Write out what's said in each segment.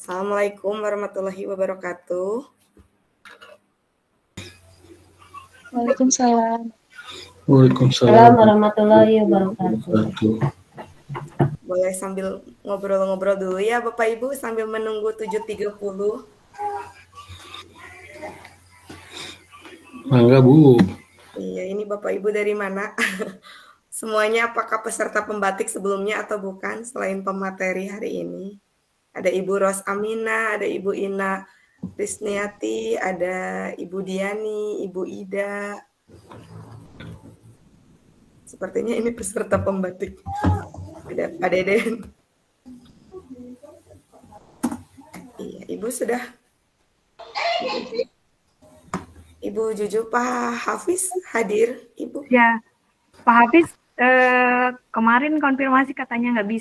Assalamualaikum warahmatullahi wabarakatuh. Waalaikumsalam. Waalaikumsalam warahmatullahi wabarakatuh. Boleh sambil ngobrol-ngobrol dulu ya Bapak Ibu sambil menunggu 7.30. Mangga Bu. Iya, ini Bapak Ibu dari mana? Semuanya apakah peserta pembatik sebelumnya atau bukan selain pemateri hari ini? Ada Ibu Ros Amina, ada Ibu Ina Risniati, ada Ibu Diani, Ibu Ida. Sepertinya ini peserta pembatik. Ada Pak Deden. Iya, Ibu sudah. Ibu Juju, Pak Hafiz hadir, Ibu? Ya, Pak Hafiz kemarin konfirmasi katanya nggak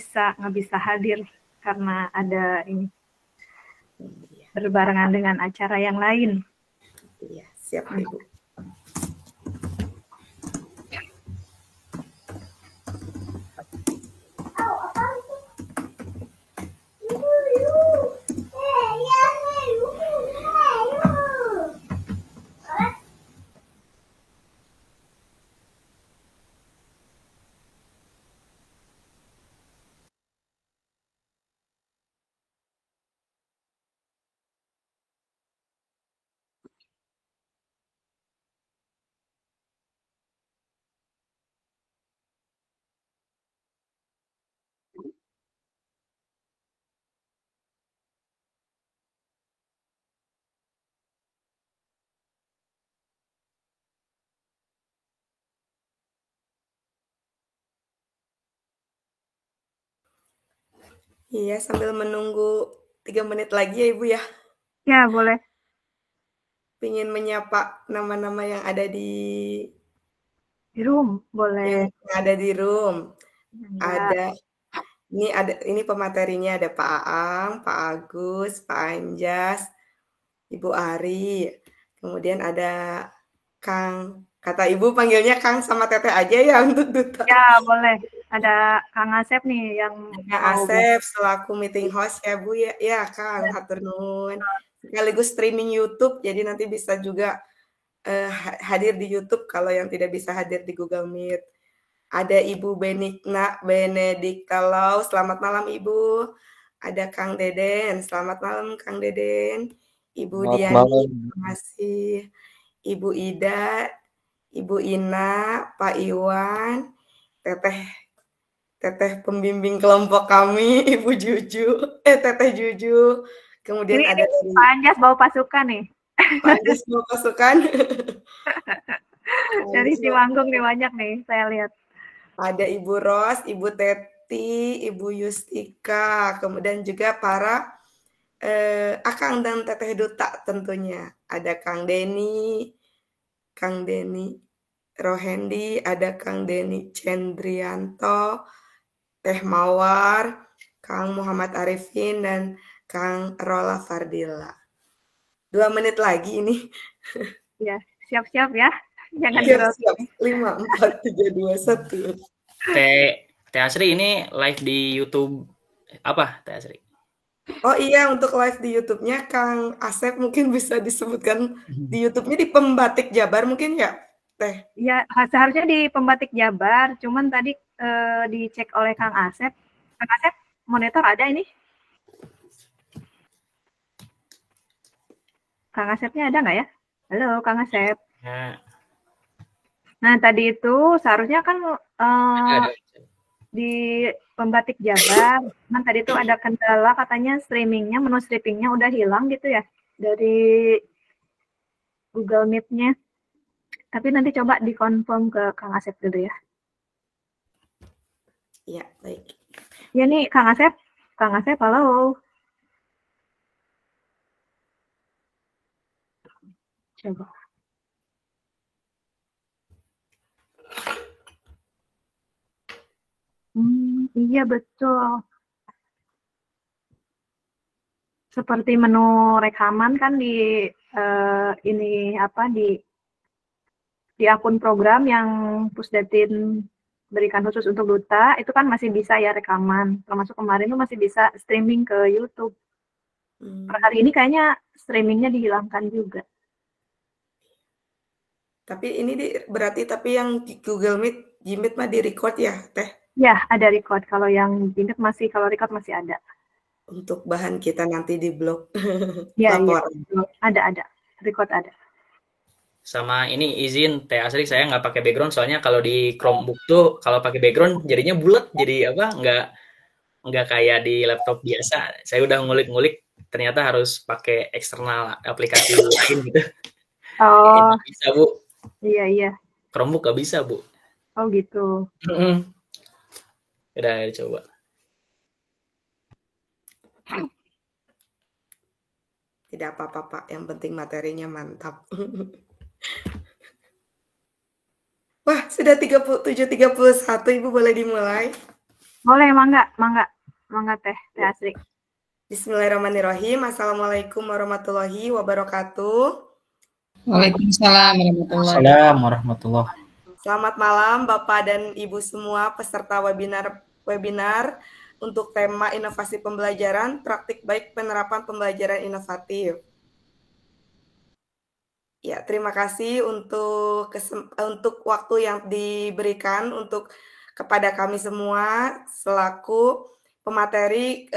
bisa hadir karena ada ini berbarengan dengan acara yang lain. Iya, siap Ibu. Iya, sambil menunggu 3 menit lagi ya Ibu ya. Ya, boleh. Ingin menyapa nama-nama yang ada di room, boleh. Yang ada di room. Ya. Ini pematerinya ada Pak Aang, Pak Agus, Pak Anjas, Ibu Ari. Kemudian ada Kang, kata Ibu panggilnya Kang sama Teteh aja ya untuk duta. Ya, boleh. Ada Kang Asep nih yang Kang Asep selaku meeting host ya Bu ya. Ya Kang, hatur nuhun. Sekaligus streaming YouTube, jadi nanti bisa juga hadir di YouTube kalau yang tidak bisa hadir di Google Meet. Ada Ibu Benedikta Lau, selamat malam Ibu. Ada Kang Deden, selamat malam Kang Deden. Ibu Diani, terima kasih. Ibu Ida, Ibu Ina, Pak Iwan, Teteh pembimbing kelompok kami, Ibu Juju, Teteh Juju. Kemudian ini ada dari Pak Anjas bawa pasukan nih. Pak Anjas bawa pasukan. Dari Cimanggung nih banyak nih, saya lihat. Ada Ibu Ros, Ibu Teti, Ibu Yustika, kemudian juga para Akang dan Teteh Duta tentunya. Ada Kang Deni Rohendi, ada Kang Deni Cendrianto, Teh Mawar, Kang Muhammad Arifin, dan Kang Rola Fardila. 2 menit lagi ini. Ya, siap-siap ya. Jangan siap. 5, 4, 3, 2, 1. Teh Asri ini live di YouTube apa Teh Asri? Oh iya, untuk live di YouTube-nya Kang Asep mungkin bisa disebutkan di YouTube-nya di Pembatik Jabar mungkin ya, Teh? Ya, seharusnya di Pembatik Jabar, cuman tadi dicek oleh Kang Asep. Kang Asep, monitor ada ini? Kang Asepnya ada nggak ya? Halo, Kang Asep. Ya. Nah, tadi itu seharusnya kan di Pembatik Jabar, cuman tadi itu ada kendala katanya menu streamingnya udah hilang gitu ya dari Google Meet-nya. Tapi nanti coba dikonfirm ke Kang Asep dulu ya. Iya, baik. Ya nih, Kang Asep, halo. Coba. Iya betul. Seperti menu rekaman kan di di akun program yang Pusdatin berikan khusus untuk duta, itu kan masih bisa ya rekaman. Termasuk kemarin tuh masih bisa streaming ke YouTube. Per hari ini kayaknya streamingnya dihilangkan juga. Tapi ini berarti yang Google Meet, Gmeet mah di-record ya, Teh? Ya, ada record. Kalau yang Gmeet masih, kalau record masih ada. Untuk bahan kita nanti di blog. Ya, Laporan. ada. Record ada. Sama ini izin Teh Asri, saya nggak pakai background soalnya kalau di Chromebook tuh kalau pakai background jadinya bulat, jadi apa nggak kayak di laptop biasa. Saya udah ngulik-ngulik ternyata harus pakai eksternal aplikasi lain gitu. Oh, Nggak bisa Bu, iya. Chromebook nggak bisa Bu. Oh gitu. Udah coba. Tidak apa-apa Pak, yang penting materinya mantap. Wah, sudah 37:31, Ibu boleh dimulai? Boleh, mangga Teh Asri. Bismillahirrahmanirrahim. Assalamualaikum warahmatullahi wabarakatuh. Waalaikumsalam warahmatullahi Warahmatullahi. Selamat malam Bapak dan Ibu semua peserta webinar untuk tema inovasi pembelajaran, praktik baik penerapan pembelajaran inovatif. Ya, terima kasih untuk waktu yang diberikan kepada kami semua selaku pemateri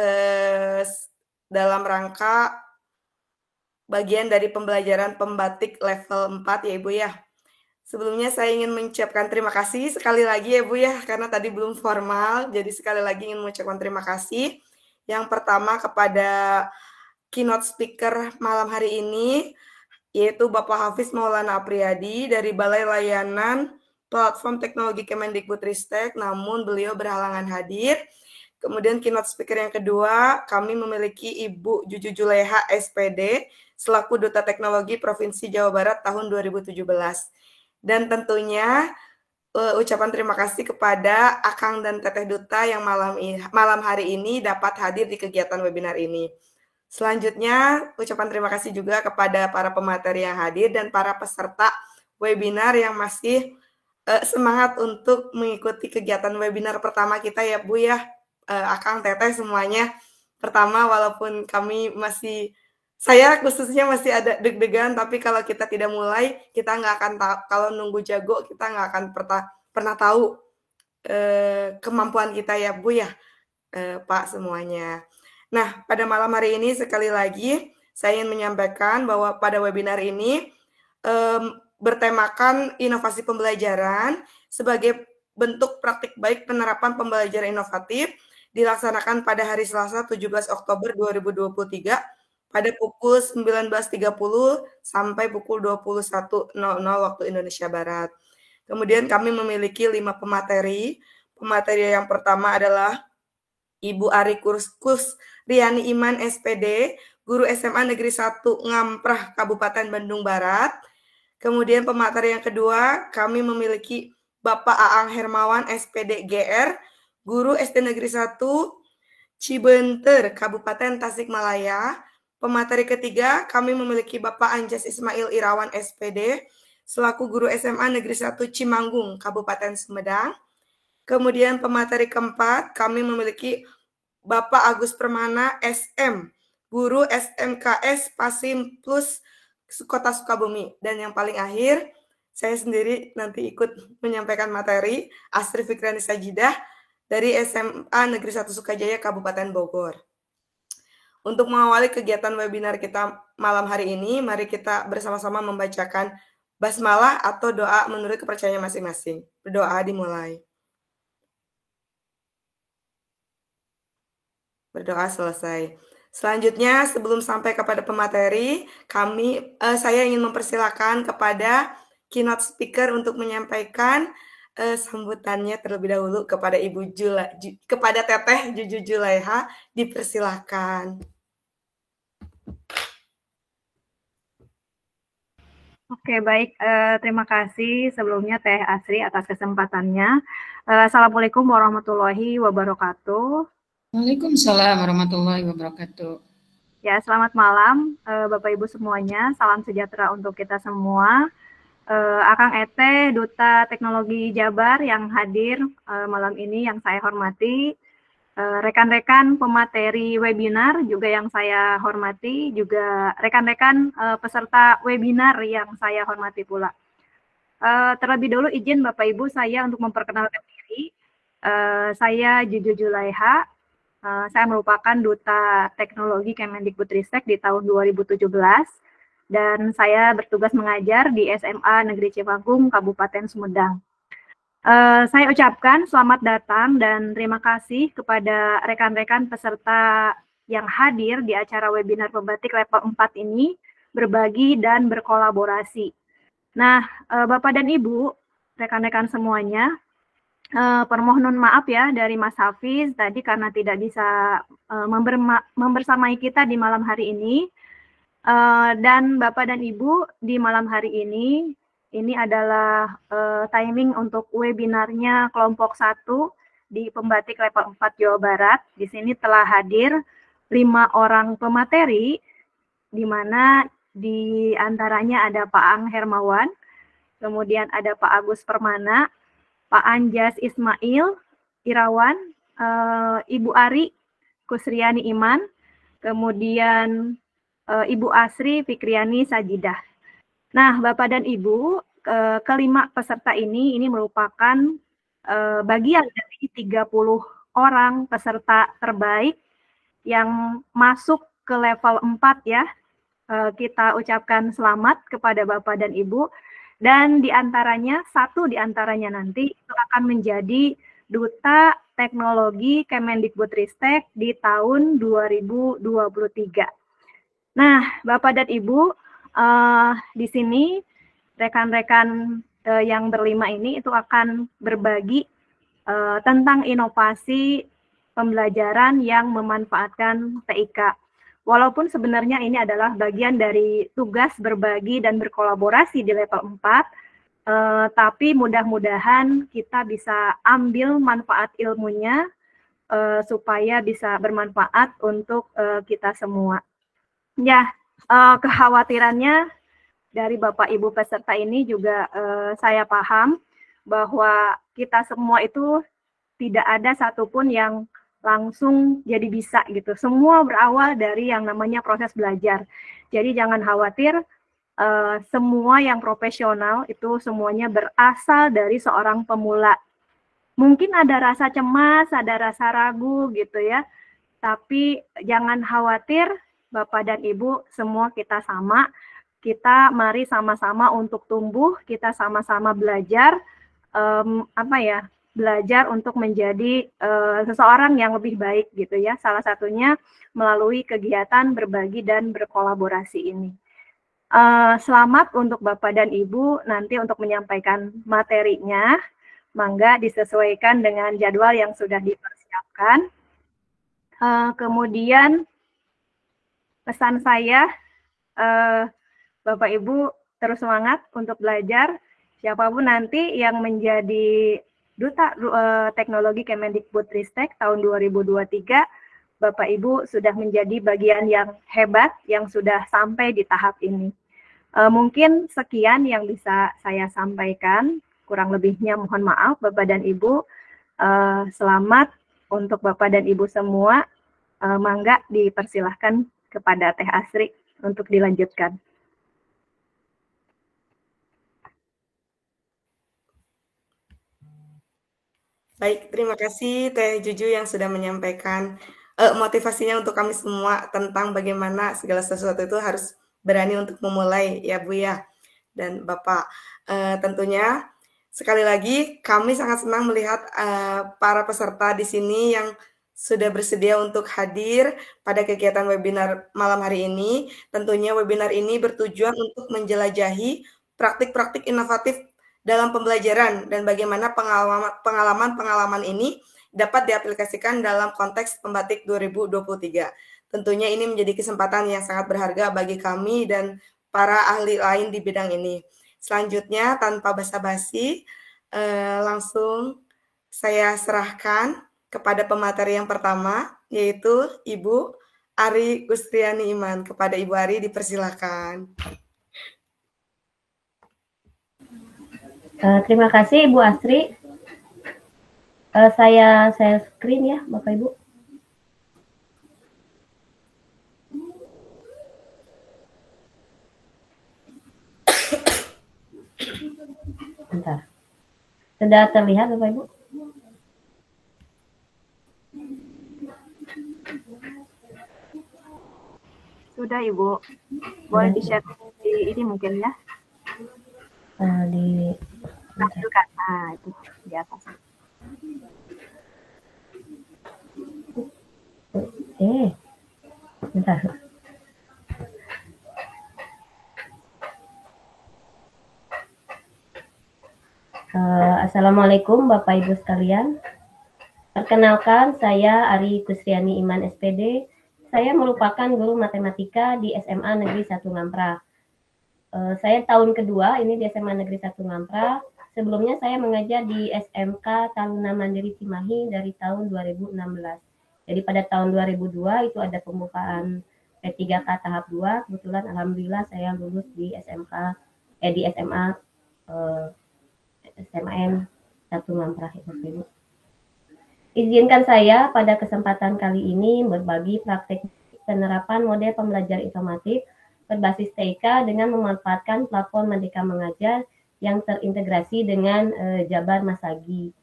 dalam rangka bagian dari pembelajaran pembatik level 4 ya Ibu ya. Sebelumnya saya ingin mengucapkan terima kasih sekali lagi ya Bu ya, karena tadi belum formal, jadi sekali lagi ingin mengucapkan terima kasih. Yang pertama kepada keynote speaker malam hari ini, yaitu Bapak Hafiz Maulana Apriyadi dari Balai Layanan Platform Teknologi Kemendikbudristek, namun beliau berhalangan hadir. Kemudian keynote speaker yang kedua, kami memiliki Ibu Juju Juleha SPD, selaku Duta Teknologi Provinsi Jawa Barat tahun 2017. Dan tentunya ucapan terima kasih kepada Akang dan Teteh Duta yang malam hari ini dapat hadir di kegiatan webinar ini. Selanjutnya, ucapan terima kasih juga kepada para pemateri yang hadir dan para peserta webinar yang masih semangat untuk mengikuti kegiatan webinar pertama kita ya Bu ya, Akang, Teteh semuanya. Pertama, walaupun kami saya khususnya masih ada deg-degan, tapi kalau kita tidak mulai, kita nggak akan tahu, kalau nunggu jago, kita nggak akan pernah tahu kemampuan kita ya Bu ya, Pak semuanya. Nah, pada malam hari ini sekali lagi, saya ingin menyampaikan bahwa pada webinar ini bertemakan inovasi pembelajaran sebagai bentuk praktik baik penerapan pembelajaran inovatif dilaksanakan pada hari Selasa 17 Oktober 2023 pada pukul 19.30 sampai pukul 21.00 waktu Indonesia Barat. Kemudian kami memiliki 5 pemateri. Pemateri yang pertama adalah Ibu Ari Kuskus Riani Iman SPD, Guru SMA Negeri 1 Ngamprah, Kabupaten Bandung Barat. Kemudian pemateri yang kedua, kami memiliki Bapak Aang Hermawan SPD GR, Guru SD Negeri 1 Cibenter, Kabupaten Tasikmalaya. Pemateri ketiga, kami memiliki Bapak Anjas Ismail Irawan SPD, selaku Guru SMA Negeri 1 Cimanggung, Kabupaten Sumedang. Kemudian pemateri keempat, kami memiliki Bapak Agus Permana SM, Guru SMKS Pasim Plus Kota Sukabumi. Dan yang paling akhir, saya sendiri nanti ikut menyampaikan materi, Astri Fikrani Sajidah, dari SMA Negeri 1 Sukajaya, Kabupaten Bogor. Untuk mengawali kegiatan webinar kita malam hari ini, mari kita bersama-sama membacakan basmalah atau doa menurut kepercayaan masing-masing. Berdoa dimulai. Berdoa selesai. Selanjutnya, sebelum sampai kepada pemateri, saya ingin mempersilakan kepada keynote speaker untuk menyampaikan sambutannya terlebih dahulu kepada kepada Teteh Juju Juleha, dipersilakan. Oke, baik. Terima kasih sebelumnya Teh Asri atas kesempatannya. Assalamualaikum warahmatullahi wabarakatuh. Waalaikumsalam warahmatullahi wabarakatuh. Ya, selamat malam Bapak Ibu semuanya. Salam sejahtera untuk kita semua. Akang Ete, Duta Teknologi Jabar yang hadir malam ini yang saya hormati. rekan-rekan pemateri webinar juga yang saya hormati, juga rekan-rekan peserta webinar yang saya hormati pula. Terlebih dulu izin Bapak Ibu saya untuk memperkenalkan diri. Saya Juju Julaiha, saya merupakan Duta Teknologi Kemendikbudristek di tahun 2017 dan saya bertugas mengajar di SMA Negeri Cipanggung, Kabupaten Sumedang. Saya ucapkan selamat datang dan terima kasih kepada rekan-rekan peserta yang hadir di acara webinar pembatik level 4 ini, berbagi dan berkolaborasi. Nah, Bapak dan Ibu, rekan-rekan semuanya, permohonan maaf ya dari Mas Hafiz tadi karena tidak bisa membersamai kita di malam hari ini. Dan Bapak dan Ibu, di malam hari ini adalah timing untuk webinarnya kelompok 1 di Pembatik level 4 Jawa Barat. Di sini telah hadir 5 orang pemateri, di mana di antaranya ada Pak Ang Hermawan, kemudian ada Pak Agus Permana, Pak Anjas Ismail Irawan, Ibu Ari Kusriani Iman, kemudian Ibu Asri Fikriani Sajidah. Nah, Bapak dan Ibu, kelima peserta ini merupakan bagian dari 30 orang peserta terbaik yang masuk ke level 4 ya. Kita ucapkan selamat kepada Bapak dan Ibu. Dan satu di antaranya nanti itu akan menjadi Duta Teknologi Kemendikbudristek di tahun 2023. Nah, Bapak dan Ibu, di sini rekan-rekan yang berlima ini itu akan berbagi tentang inovasi pembelajaran yang memanfaatkan TIK. Walaupun sebenarnya ini adalah bagian dari tugas berbagi dan berkolaborasi di level 4, tapi mudah-mudahan kita bisa ambil manfaat ilmunya supaya bisa bermanfaat untuk kita semua. Ya, kekhawatirannya dari Bapak Ibu peserta ini juga saya paham bahwa kita semua itu tidak ada satupun yang langsung jadi bisa gitu. Semua berawal dari yang namanya proses belajar. Jadi jangan khawatir, semua yang profesional itu semuanya berasal dari seorang pemula. Mungkin ada rasa cemas, ada rasa ragu gitu ya. Tapi jangan khawatir, Bapak dan Ibu, semua kita sama. Kita mari sama-sama untuk tumbuh, kita sama-sama belajar, belajar untuk menjadi seseorang yang lebih baik gitu ya. Salah satunya melalui kegiatan berbagi dan berkolaborasi ini. Selamat untuk Bapak dan Ibu nanti untuk menyampaikan materinya. Mangga disesuaikan dengan jadwal yang sudah dipersiapkan. Kemudian pesan saya, Bapak Ibu terus semangat untuk belajar. Siapapun nanti yang menjadi Duta Teknologi Kemendikbudristek tahun 2023, Bapak Ibu sudah menjadi bagian yang hebat yang sudah sampai di tahap ini. Mungkin sekian yang bisa saya sampaikan. Kurang lebihnya mohon maaf Bapak dan Ibu. Selamat untuk Bapak dan Ibu semua. Mangga dipersilahkan kepada Teh Asri untuk dilanjutkan. Baik, terima kasih Teh Juju yang sudah menyampaikan motivasinya untuk kami semua tentang bagaimana segala sesuatu itu harus berani untuk memulai ya Bu ya dan Bapak. Tentunya sekali lagi kami sangat senang melihat para peserta di sini yang sudah bersedia untuk hadir pada kegiatan webinar malam hari ini. Tentunya webinar ini bertujuan untuk menjelajahi praktik-praktik inovatif dalam pembelajaran dan bagaimana pengalaman-pengalaman ini dapat diaplikasikan dalam konteks Pembatik 2023. Tentunya ini menjadi kesempatan yang sangat berharga bagi kami dan para ahli lain di bidang ini. Selanjutnya, tanpa basa-basi, langsung saya serahkan kepada pemateri yang pertama, yaitu Ibu Ari Kusriani Iman. Kepada Ibu Ari, dipersilakan. Terima kasih Ibu Asri. Saya screen ya Bapak Ibu. Bentar. Sudah terlihat Bapak Ibu? Sudah Ibu. Boleh di-share di ini mungkin ya. Tampilkan. Nah, itu di atas. Bentar. Assalamualaikum Bapak Ibu sekalian. Perkenalkan, saya Ari Kusriani Iman SPD. Saya merupakan guru matematika di SMA Negeri 1 Ngampra. Saya tahun kedua ini di SMA Negeri 1 Ngampra. Sebelumnya saya mengajar di SMK Taruna Mandiri Cimahi dari tahun 2016. Jadi pada tahun 2002 itu ada pembukaan P3K tahap 2. Kebetulan alhamdulillah saya lulus di di SMA SMN 1 Ngampra. Izinkan saya pada kesempatan kali ini berbagi praktek penerapan model pembelajaran informatif berbasis TIK dengan memanfaatkan platform Merdeka Mengajar yang terintegrasi dengan Jabar Masagi.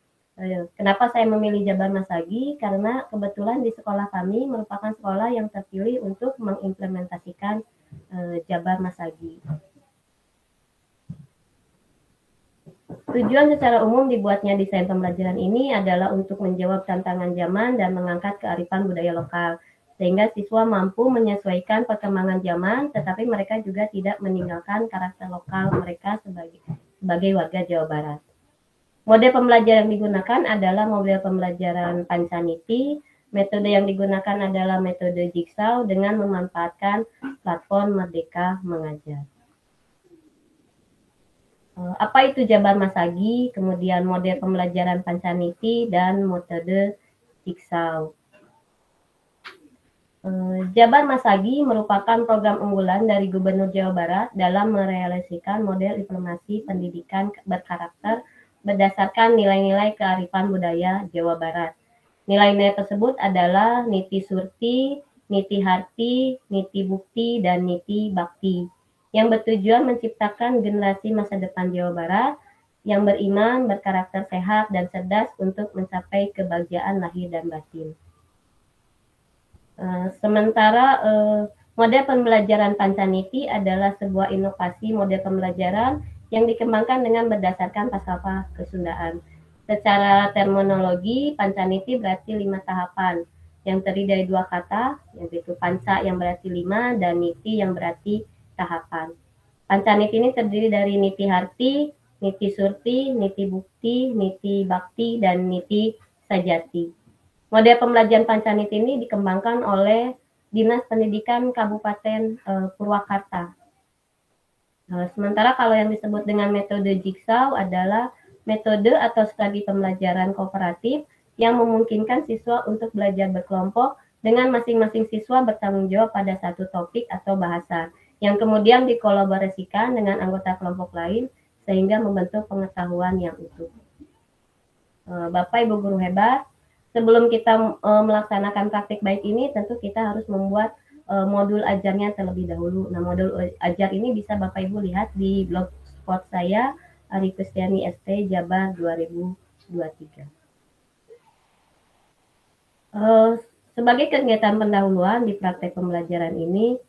Kenapa saya memilih Jabar Masagi? Karena kebetulan di sekolah kami merupakan sekolah yang terpilih untuk mengimplementasikan Jabar Masagi. Tujuan secara umum dibuatnya desain pembelajaran ini adalah untuk menjawab tantangan zaman dan mengangkat kearifan budaya lokal, sehingga siswa mampu menyesuaikan perkembangan zaman, tetapi mereka juga tidak meninggalkan karakter lokal mereka sebagai warga Jawa Barat. Model pembelajaran yang digunakan adalah model pembelajaran Pancaniti. Metode yang digunakan adalah metode Jigsaw dengan memanfaatkan platform Merdeka Mengajar. Apa itu Jabar Masagi, kemudian model pembelajaran Pancaniti, dan metode Jigsaw. Jabar Masagi merupakan program unggulan dari Gubernur Jawa Barat dalam merealisasikan model informasi pendidikan berkarakter berdasarkan nilai-nilai kearifan budaya Jawa Barat. Nilai-nilai tersebut adalah niti surti, niti harti, niti bukti, dan niti bakti, yang bertujuan menciptakan generasi masa depan Jawa Barat yang beriman, berkarakter sehat, dan cerdas untuk mencapai kebahagiaan lahir dan batin. Sementara model pembelajaran Pancaniti adalah sebuah inovasi model pembelajaran yang dikembangkan dengan berdasarkan falsafah kesundaan. Secara terminologi, Pancaniti berarti 5 tahapan yang terdiri dari 2 kata, yaitu panca yang berarti 5 dan niti yang berarti tahapan. Pancaniti ini terdiri dari niti harti, niti surti, niti bukti, niti bakti, dan niti sajati. Model pembelajaran Pancaniti ini dikembangkan oleh Dinas Pendidikan Kabupaten Purwakarta. Sementara kalau yang disebut dengan metode Jigsaw adalah metode atau strategi pembelajaran kooperatif yang memungkinkan siswa untuk belajar berkelompok dengan masing-masing siswa bertanggung jawab pada satu topik atau bahasa, yang kemudian dikolaborasikan dengan anggota kelompok lain sehingga membentuk pengetahuan yang utuh. Bapak Ibu guru hebat, sebelum kita melaksanakan praktik baik ini, tentu kita harus membuat modul ajarnya terlebih dahulu. Nah, modul ajar ini bisa Bapak Ibu lihat di blogspot saya, Ari Kusriani ST Jabar 2023. Sebagai kegiatan pendahuluan di praktek pembelajaran ini,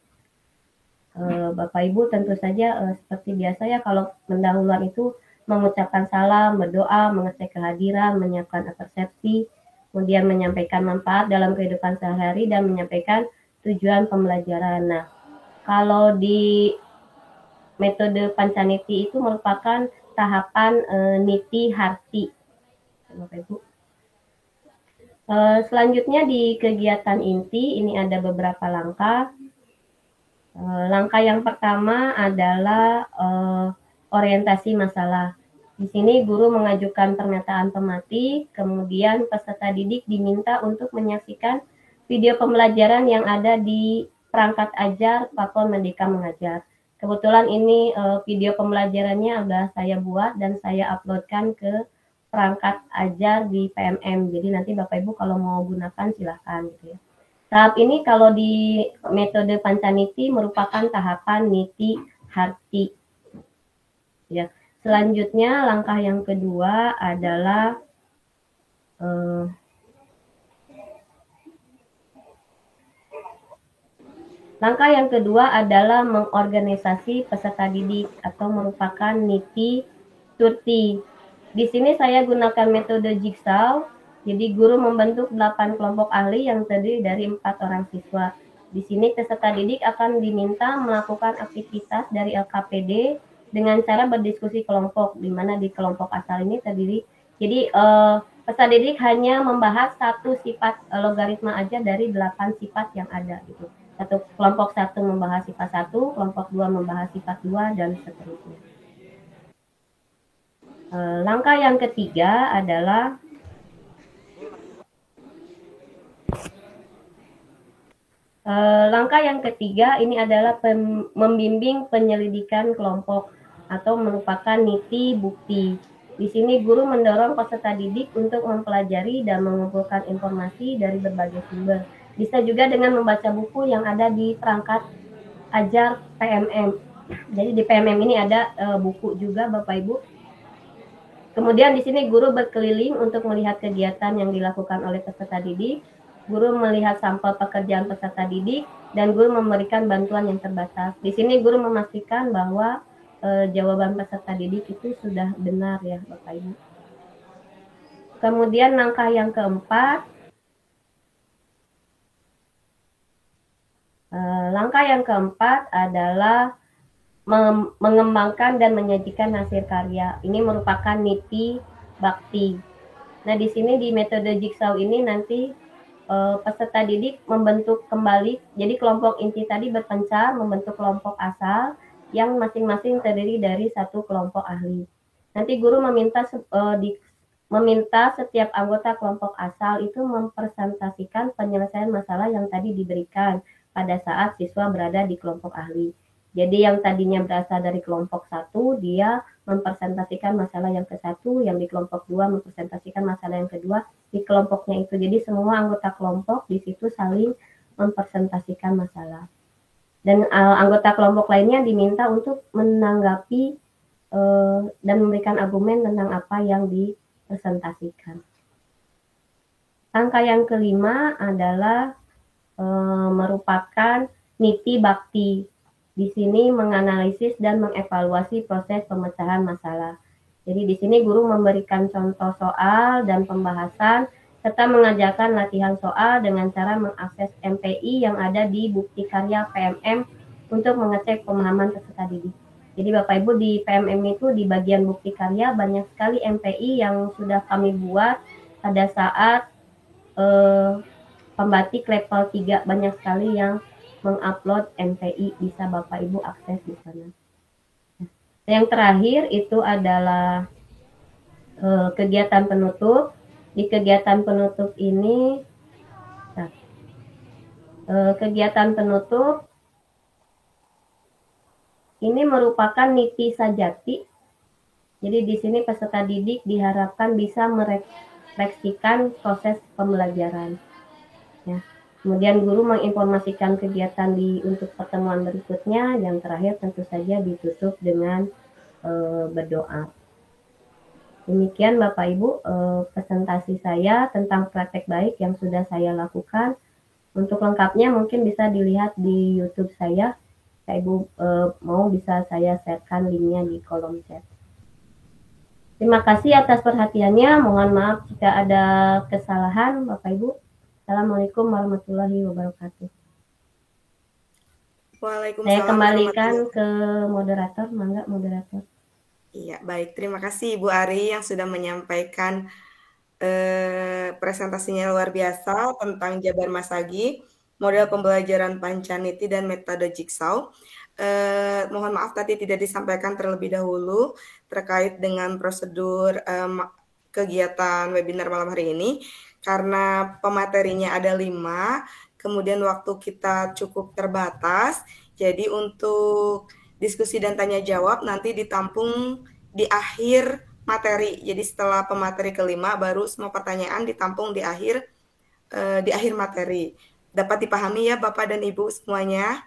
Bapak Ibu tentu saja seperti biasa ya, kalau pendahuluan itu mengucapkan salam, berdoa, mengecek kehadiran, menyiapkan persepsi, kemudian menyampaikan manfaat dalam kehidupan sehari-hari dan menyampaikan tujuan pembelajaran. Nah, kalau di metode Pancaniti itu merupakan tahapan niti harti, Bapak Ibu. Selanjutnya di kegiatan inti ini ada beberapa langkah. Langkah yang pertama adalah orientasi masalah. Di sini guru mengajukan pernyataan tematik, kemudian peserta didik diminta untuk menyaksikan video pembelajaran yang ada di perangkat ajar platform Merdeka Mengajar. Kebetulan ini video pembelajarannya sudah saya buat dan saya uploadkan ke perangkat ajar di PMM. Jadi nanti Bapak Ibu kalau mau gunakan silahkan gitu ya. Tahap ini kalau di metode Pancaniti merupakan tahapan niti harti. Ya. Selanjutnya langkah yang kedua adalah langkah yang kedua adalah mengorganisasi peserta didik atau merupakan niti turti. Di sini saya gunakan metode jigsaw. Jadi guru membentuk 8 kelompok ahli yang terdiri dari 4 orang siswa. Di sini peserta didik akan diminta melakukan aktivitas dari LKPD dengan cara berdiskusi kelompok, di mana di kelompok asal ini terdiri. Jadi peserta didik hanya membahas satu sifat logaritma aja dari 8 sifat yang ada gitu. Kelompok 1 membahas sifat 1, kelompok 2 membahas sifat 2, dan seterusnya. Langkah yang ketiga adalah ini adalah membimbing penyelidikan kelompok atau merupakan niti bukti. Di sini guru mendorong peserta didik untuk mempelajari dan mengumpulkan informasi dari berbagai sumber. Bisa juga dengan membaca buku yang ada di perangkat ajar PMM. Jadi di PMM ini ada buku juga Bapak Ibu. Kemudian di sini guru berkeliling untuk melihat kegiatan yang dilakukan oleh peserta didik. Guru melihat sampel pekerjaan peserta didik dan guru memberikan bantuan yang terbatas. Di sini guru memastikan bahwa jawaban peserta didik itu sudah benar ya Bapak Ibu. Kemudian langkah yang keempat, adalah mengembangkan dan menyajikan hasil karya. Ini merupakan niti bakti. Nah, di sini di metode jigsaw ini nanti peserta didik membentuk kembali. Jadi kelompok inti tadi berpencar membentuk kelompok asal yang masing-masing terdiri dari satu kelompok ahli. Nanti guru meminta setiap anggota kelompok asal itu mempresentasikan penyelesaian masalah yang tadi diberikan pada saat siswa berada di kelompok ahli. Jadi yang tadinya berasal dari kelompok 1, dia mempresentasikan masalah yang ke-1, yang di kelompok 2 mempresentasikan masalah yang kedua di kelompoknya itu. Jadi semua anggota kelompok di situ saling mempresentasikan masalah. Dan anggota kelompok lainnya diminta untuk menanggapi dan memberikan argumen tentang apa yang dipresentasikan. Angka yang kelima adalah merupakan niti bakti. Di sini menganalisis dan mengevaluasi proses pemecahan masalah. Jadi di sini guru memberikan contoh soal dan pembahasan serta mengajarkan latihan soal dengan cara mengakses MPI yang ada di bukti karya PMM untuk mengecek pemahaman peserta didik. Jadi Bapak Ibu di PMM itu di bagian bukti karya banyak sekali MPI yang sudah kami buat pada saat pembatik level 3, banyak sekali yang mengupload MPI, bisa Bapak Ibu akses di sana. Yang terakhir itu adalah kegiatan penutup. Di kegiatan penutup ini, ini merupakan niti sajati. Jadi di sini peserta didik diharapkan bisa merefleksikan proses pembelajaran. Ya. Kemudian guru menginformasikan kegiatan untuk pertemuan berikutnya. Yang terakhir tentu saja ditutup dengan berdoa. Demikian Bapak Ibu presentasi saya tentang praktek baik yang sudah saya lakukan. Untuk lengkapnya mungkin bisa dilihat di YouTube saya. Bapak Ibu mau bisa saya share-kan linknya di kolom chat. Terima kasih atas perhatiannya. Mohon maaf jika ada kesalahan Bapak Ibu. Assalamualaikum warahmatullahi wabarakatuh. Waalaikumsalam. Saya kembalikan ke moderator, mangga moderator. Iya, baik. Terima kasih Ibu Ari yang sudah menyampaikan presentasinya luar biasa tentang Jabar Masagi, model pembelajaran Pancaniti dan metode jigsaw. Mohon maaf tadi tidak disampaikan terlebih dahulu terkait dengan prosedur kegiatan webinar malam hari ini. Karena pematerinya ada 5, kemudian waktu kita cukup terbatas, jadi untuk diskusi dan tanya jawab nanti ditampung di akhir materi. Jadi setelah pemateri kelima baru semua pertanyaan ditampung di akhir materi. Dapat dipahami ya Bapak dan Ibu semuanya?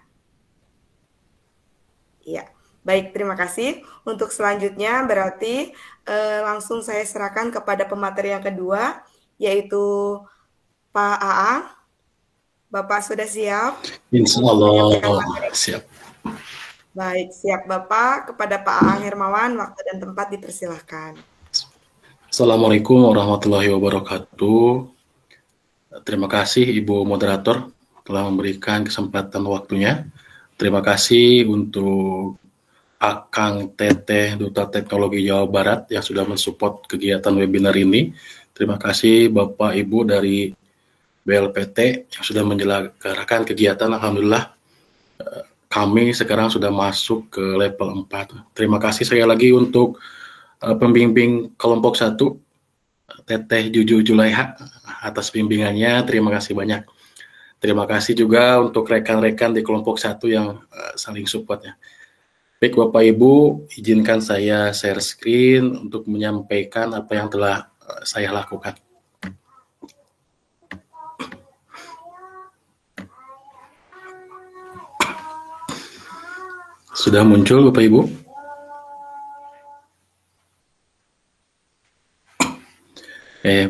Iya. Baik, terima kasih. Untuk selanjutnya berarti langsung saya serahkan kepada pemateri yang kedua, yaitu Pak Aang. Bapak sudah siap? Insya Allah siap. Baik, siap Bapak. Kepada Pak Aang Hermawan, waktu dan tempat dipersilahkan. Assalamualaikum warahmatullahi wabarakatuh. Terima kasih Ibu Moderator telah memberikan kesempatan waktunya. Terima kasih untuk Akang Teteh Duta Teknologi Jawa Barat yang sudah mensupport kegiatan webinar ini. Terima kasih Bapak Ibu dari BLPT yang sudah menyelenggarakan kegiatan. Alhamdulillah kami sekarang sudah masuk ke level 4. Terima kasih sekali lagi untuk pembimbing kelompok 1 Teteh Juju Julaiha atas bimbingannya. Terima kasih banyak. Terima kasih juga untuk rekan-rekan di kelompok 1 yang saling support ya. Baik Bapak Ibu, izinkan saya share screen untuk menyampaikan apa yang telah saya lakukan. Sudah muncul Bapak Ibu?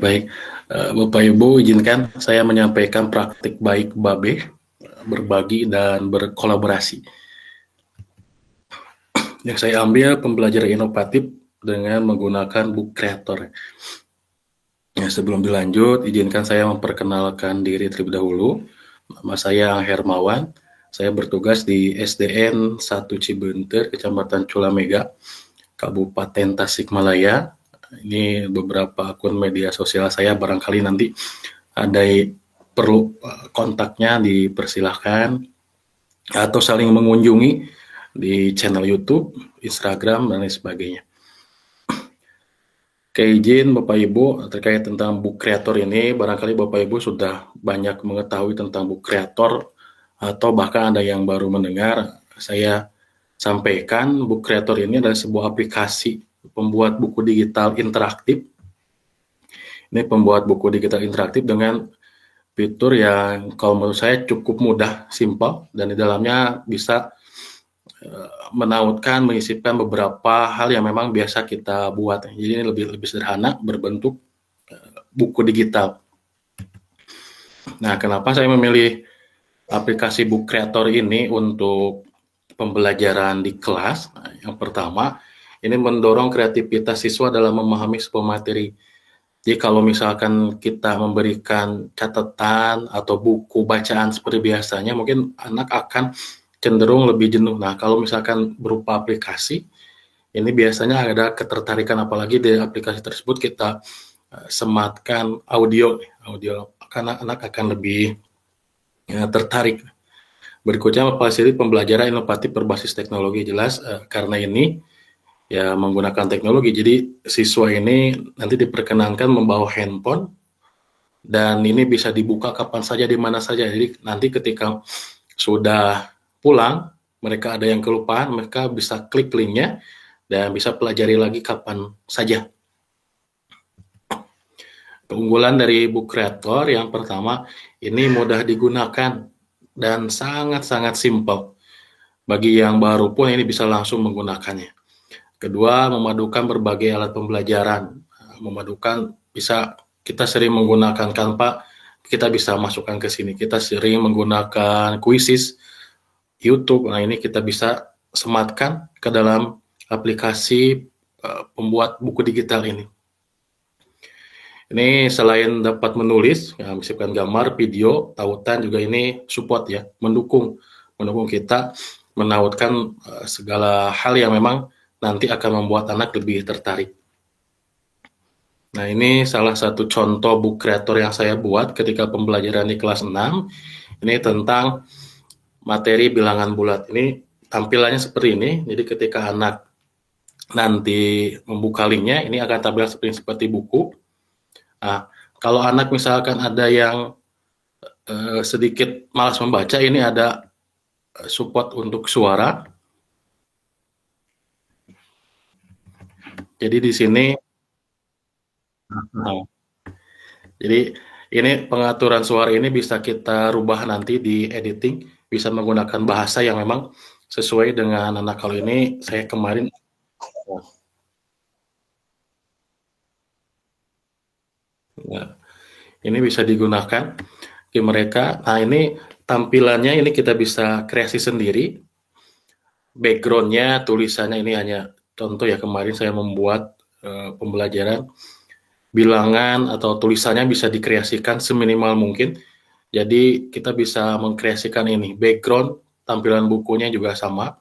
Baik. Bapak Ibu izinkan saya menyampaikan praktik baik Babe, berbagi dan berkolaborasi. Yang saya ambil pembelajaran inovatif dengan menggunakan book creator. Ya, sebelum dilanjut, izinkan saya memperkenalkan diri terlebih dahulu. Nama saya Ang Hermawan. Saya bertugas di SDN 1 Cibenter, Kecamatan Culamega, Kabupaten Tasikmalaya. Ini beberapa akun media sosial saya, barangkali nanti ada perlu kontaknya dipersilahkan atau saling mengunjungi di channel YouTube, Instagram, dan lain sebagainya. Izin Bapak Ibu terkait tentang book creator ini, barangkali Bapak Ibu sudah banyak mengetahui tentang book creator atau bahkan ada yang baru mendengar. Saya sampaikan book creator ini adalah sebuah aplikasi pembuat buku digital interaktif. Ini pembuat buku digital interaktif dengan fitur yang kalau menurut saya cukup mudah, simpel, dan di dalamnya bisa menautkan, menyisipkan beberapa hal yang memang biasa kita buat. Jadi ini lebih sederhana, berbentuk buku digital. Nah, kenapa saya memilih aplikasi book creator ini untuk pembelajaran di kelas? Nah, yang pertama, ini mendorong kreativitas siswa dalam memahami sebuah materi. Jadi kalau misalkan kita memberikan catatan atau buku bacaan seperti biasanya, mungkin anak akan cenderung lebih jenuh. Nah, kalau misalkan berupa aplikasi, ini biasanya ada ketertarikan, apalagi di aplikasi tersebut kita sematkan audio, karena anak akan lebih tertarik. Berikutnya, fasilitas pembelajaran inovatif berbasis teknologi. Jelas karena ini ya menggunakan teknologi, jadi siswa ini nanti diperkenankan membawa handphone dan ini bisa dibuka kapan saja, di mana saja. Jadi nanti ketika sudah pulang, mereka ada yang kelupaan, mereka bisa klik linknya dan bisa pelajari lagi kapan saja. Keunggulan dari book creator yang pertama, ini mudah digunakan dan sangat-sangat simpel. Bagi yang baru pun ini bisa langsung menggunakannya. Kedua, memadukan berbagai alat pembelajaran. Memadukan, bisa kita sering menggunakan Canva, kita bisa masukkan ke sini. Kita sering menggunakan Quizzes, YouTube. Nah, ini kita bisa sematkan ke dalam aplikasi pembuat buku digital ini. Ini selain dapat menulis, ya, menyisipkan gambar, video, tautan, juga ini support ya, mendukung kita menautkan segala hal yang memang nanti akan membuat anak lebih tertarik. Nah, ini salah satu contoh book creator yang saya buat ketika pembelajaran di kelas 6. Ini tentang materi bilangan bulat. Ini tampilannya seperti ini. Jadi ketika anak nanti membuka linknya, ini akan tampil seperti buku. Nah, kalau anak misalkan ada yang sedikit malas membaca, ini ada support untuk suara. Jadi di sini, jadi ini pengaturan suara ini bisa kita rubah nanti di editing, bisa menggunakan bahasa yang memang sesuai dengan anak. Kalau ini saya kemarin ini bisa digunakan ke mereka. Nah, ini tampilannya ini kita bisa kreasi sendiri. Backgroundnya, tulisannya ini hanya contoh ya, kemarin saya membuat pembelajaran bilangan atau tulisannya bisa dikreasikan seminimal mungkin. Jadi kita bisa mengkreasikan ini. Background, tampilan bukunya juga sama.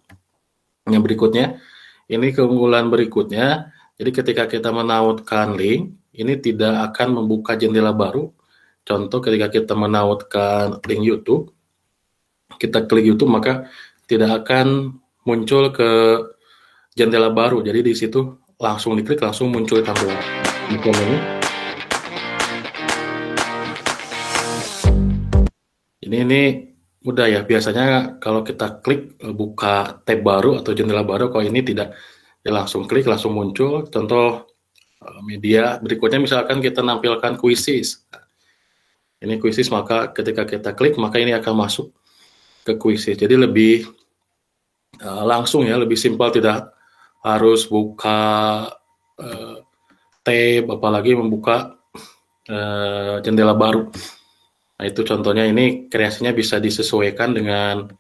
Yang berikutnya, ini keunggulan berikutnya. Jadi ketika kita menautkan link, ini tidak akan membuka jendela baru. Contoh ketika kita menautkan link YouTube, kita klik YouTube maka tidak akan muncul ke jendela baru. Jadi di situ langsung diklik, langsung muncul tampilan ini. Ini mudah ya. Biasanya kalau kita klik buka tab baru atau jendela baru, kalau ini tidak, ya langsung klik langsung muncul. Contoh media berikutnya misalkan kita nampilkan quizzes. Ini quizzes, maka ketika kita klik maka ini akan masuk ke quizzes. Jadi lebih langsung ya, lebih simpel, tidak harus buka tab apalagi membuka jendela baru. Nah, itu contohnya. Ini kreasinya bisa disesuaikan dengan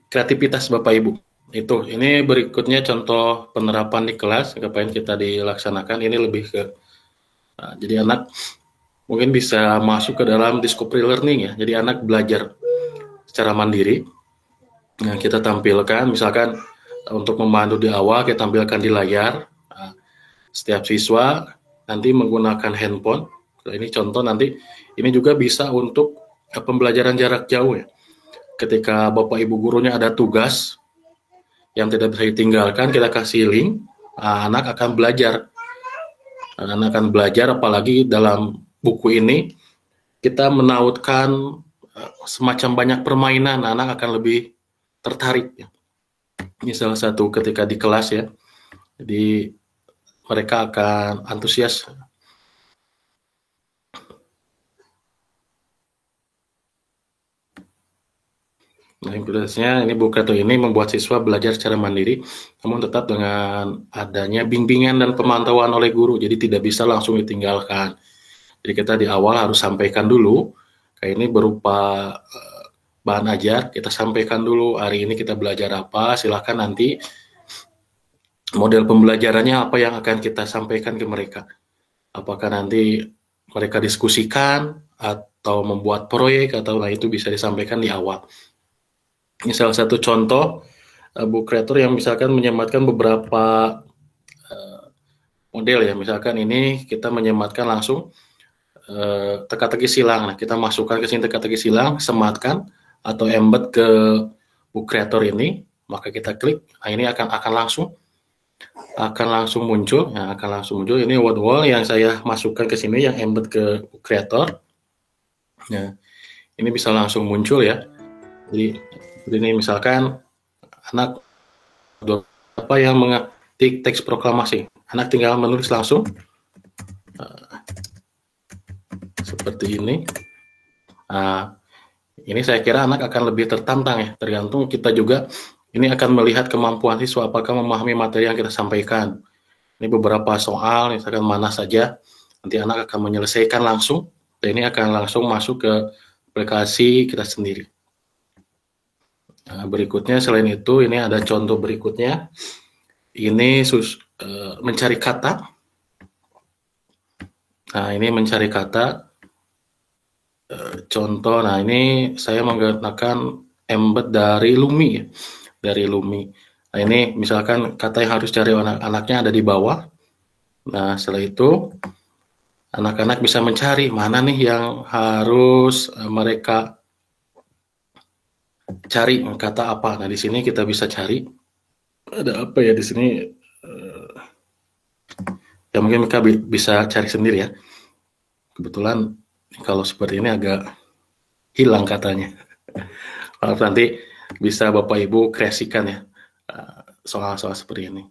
kreativitas Bapak Ibu. Ini berikutnya contoh penerapan di kelas, ngapain kita dilaksanakan. Ini lebih ke jadi anak mungkin bisa masuk ke dalam discovery learning ya. Jadi anak belajar secara mandiri. Nah, kita tampilkan misalkan untuk membantu di awal kita tampilkan di layar. Nah, setiap siswa nanti menggunakan handphone. Nah, ini contoh, nanti ini juga bisa untuk pembelajaran jarak jauh ya. Ketika Bapak Ibu gurunya ada tugas yang tidak bisa ditinggalkan, kita kasih link, anak akan belajar. Anak akan belajar, apalagi dalam buku ini kita menautkan semacam banyak permainan, anak akan lebih tertarik ya. Ini salah satu ketika di kelas ya. Jadi mereka akan antusias. Nah, implikasinya ini buku kartu ini membuat siswa belajar secara mandiri, namun tetap dengan adanya bimbingan dan pemantauan oleh guru, jadi tidak bisa langsung ditinggalkan. Jadi kita di awal harus sampaikan dulu, kayak ini berupa bahan ajar, kita sampaikan dulu, hari ini kita belajar apa, silahkan nanti model pembelajarannya apa yang akan kita sampaikan ke mereka. Apakah nanti mereka diskusikan, atau membuat proyek, atau itu bisa disampaikan di awal. Ini salah satu contoh book creator yang misalkan menyematkan beberapa model ya. Misalkan ini kita menyematkan langsung teka-teki silang. Nah, kita masukkan ke sini teka-teki silang, sematkan atau embed ke book creator ini, maka kita klik. Nah, ini akan langsung muncul. Nah, akan langsung muncul. Ini word wall yang saya masukkan ke sini, yang embed ke book creator. Nah, ini bisa langsung muncul ya. Jadi ini misalkan anak apa yang mengetik teks proklamasi, anak tinggal menulis langsung seperti ini. Nah, ini saya kira anak akan lebih tertantang ya, tergantung kita juga. Ini akan melihat kemampuan siswa apakah memahami materi yang kita sampaikan. Ini beberapa soal, misalkan mana saja, nanti anak akan menyelesaikan langsung, dan ini akan langsung masuk ke aplikasi kita sendiri. Nah, berikutnya selain itu, ini ada contoh berikutnya. Ini mencari kata. Nah, ini mencari kata. Contoh, nah ini saya menggunakan embed dari Lumi ya. Dari Lumi. Nah, ini misalkan kata yang harus cari anak-anaknya ada di bawah. Nah, setelah itu anak-anak bisa mencari mana nih yang harus mereka cari, kata apa. Nah, di sini kita bisa cari ada apa ya di sini. Ya mungkin mereka bisa cari sendiri ya. Kebetulan kalau seperti ini agak hilang katanya. Nanti bisa Bapak Ibu kreasikan ya soal-soal seperti ini.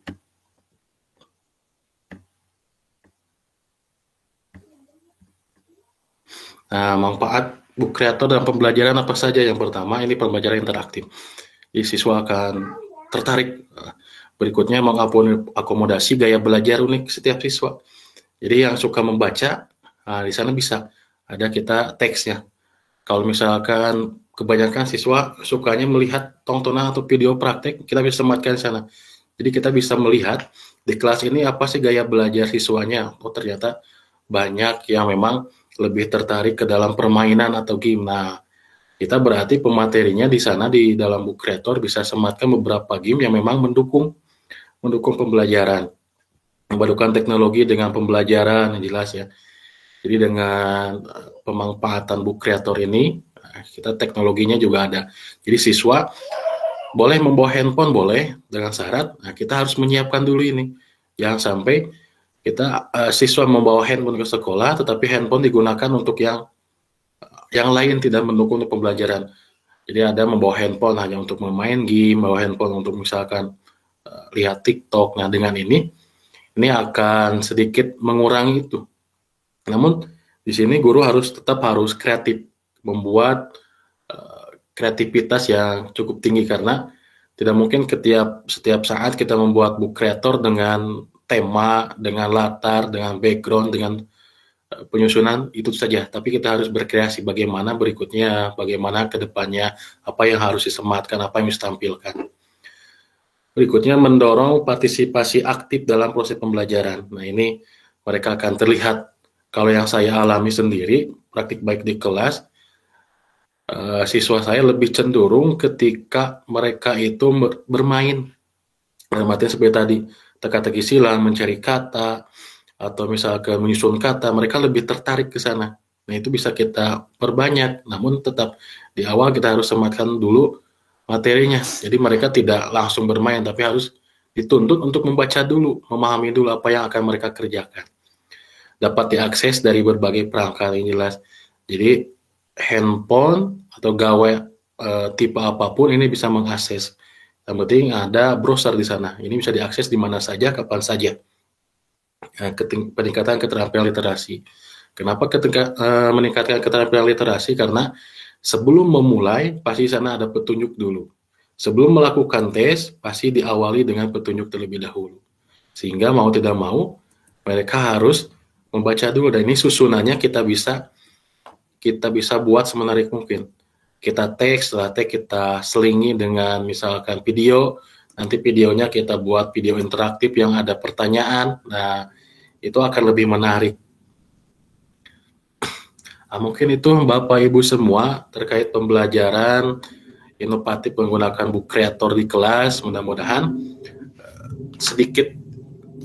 Nah, manfaat book creator dalam pembelajaran apa saja? Yang pertama ini pembelajaran interaktif. Jadi siswa akan tertarik. Berikutnya mengakomodasi gaya belajar unik setiap siswa. Jadi yang suka membaca, di sana bisa ada kita teksnya. Kalau misalkan kebanyakan siswa sukanya melihat tontonan atau video praktek, kita bisa sematkan di sana. Jadi kita bisa melihat di kelas ini apa sih gaya belajar siswanya. Oh ternyata banyak yang memang lebih tertarik ke dalam permainan atau game. Nah, kita berarti pematerinya di sana di dalam book creator bisa sematkan beberapa game yang memang mendukung pembelajaran. Memadukan teknologi dengan pembelajaran yang jelas ya. Jadi dengan pemanfaatan book creator ini, kita teknologinya juga ada. Jadi siswa boleh membawa handphone, boleh dengan syarat. Nah, kita harus menyiapkan dulu ini. Jangan sampai kita siswa membawa handphone ke sekolah, tetapi handphone digunakan untuk yang lain tidak mendukung untuk pembelajaran. Jadi ada membawa handphone hanya untuk bermain game, membawa handphone untuk misalkan lihat TikTok. Nah dengan ini akan sedikit mengurangi itu. Namun di sini guru tetap harus kreatif, membuat kreativitas yang cukup tinggi karena tidak mungkin setiap saat kita membuat book creator dengan tema, dengan latar, dengan background, dengan penyusunan itu saja. Tapi kita harus berkreasi bagaimana berikutnya, bagaimana ke depannya, apa yang harus disematkan, apa yang harus ditampilkan. Berikutnya mendorong partisipasi aktif dalam proses pembelajaran. Nah ini mereka akan terlihat. Kalau yang saya alami sendiri, praktik baik di kelas, siswa saya lebih cenderung ketika mereka itu bermain. Artinya seperti tadi, teka-teki silang, mencari kata, atau misalkan menyusun kata, mereka lebih tertarik ke sana. Nah itu bisa kita perbanyak, namun tetap di awal kita harus sematkan dulu materinya. Jadi mereka tidak langsung bermain, tapi harus dituntut untuk membaca dulu, memahami dulu apa yang akan mereka kerjakan. Dapat diakses dari berbagai perangkat yang jelas. Jadi handphone atau gawai tipe apapun ini bisa mengakses. Yang penting ada browser di sana. Ini bisa diakses di mana saja, kapan saja. Peningkatan keterampilan literasi. Kenapa meningkatkan keterampilan literasi? Karena sebelum memulai pasti sana ada petunjuk dulu. Sebelum melakukan tes pasti diawali dengan petunjuk terlebih dahulu. Sehingga mau tidak mau mereka harus membaca dulu. Dan ini susunannya kita bisa buat semenarik mungkin. Kita teks, setelah teks kita selingi dengan misalkan video, nanti videonya kita buat video interaktif yang ada pertanyaan. Nah, itu akan lebih menarik. Nah, mungkin itu Bapak Ibu semua terkait pembelajaran inovatif menggunakan book creator di kelas. Mudah-mudahan sedikit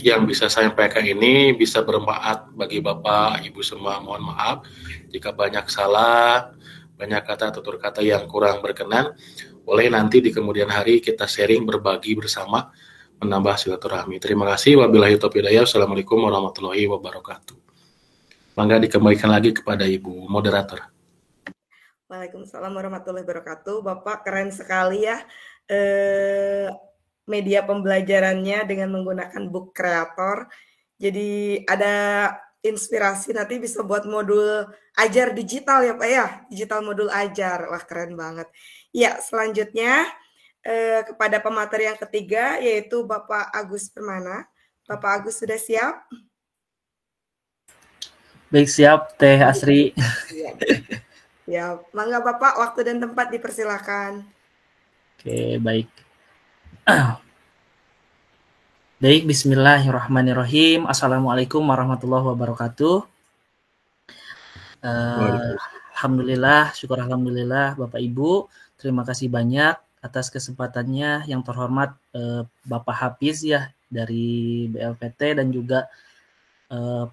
yang bisa saya sampaikan ini bisa bermanfaat bagi Bapak Ibu semua. Mohon maaf jika banyak salah, banyak kata tutur kata yang kurang berkenan. Boleh nanti di kemudian hari kita sharing, berbagi bersama, menambah silaturahmi. Terima kasih. Wabillahi taufiq hidayah. Assalamualaikum warahmatullahi wabarakatuh. Mangga dikembalikan lagi kepada Ibu moderator. Waalaikumsalam warahmatullahi wabarakatuh. Bapak keren sekali ya media pembelajarannya dengan menggunakan book creator. Jadi ada inspirasi nanti bisa buat modul ajar digital ya Pak ya, digital modul ajar. Wah keren banget. Ya selanjutnya kepada pemateri yang ketiga yaitu Bapak Agus Permana. Bapak Agus sudah siap? Baik, siap Teh Asri. Ya, mangga Bapak, waktu dan tempat dipersilakan. Oke, baik. Baik, bismillahirrahmanirrahim. Assalamualaikum warahmatullahi wabarakatuh. Alhamdulillah, syukur alhamdulillah Bapak Ibu. Terima kasih banyak atas kesempatannya yang terhormat Bapak Hafiz ya dari BLPT dan juga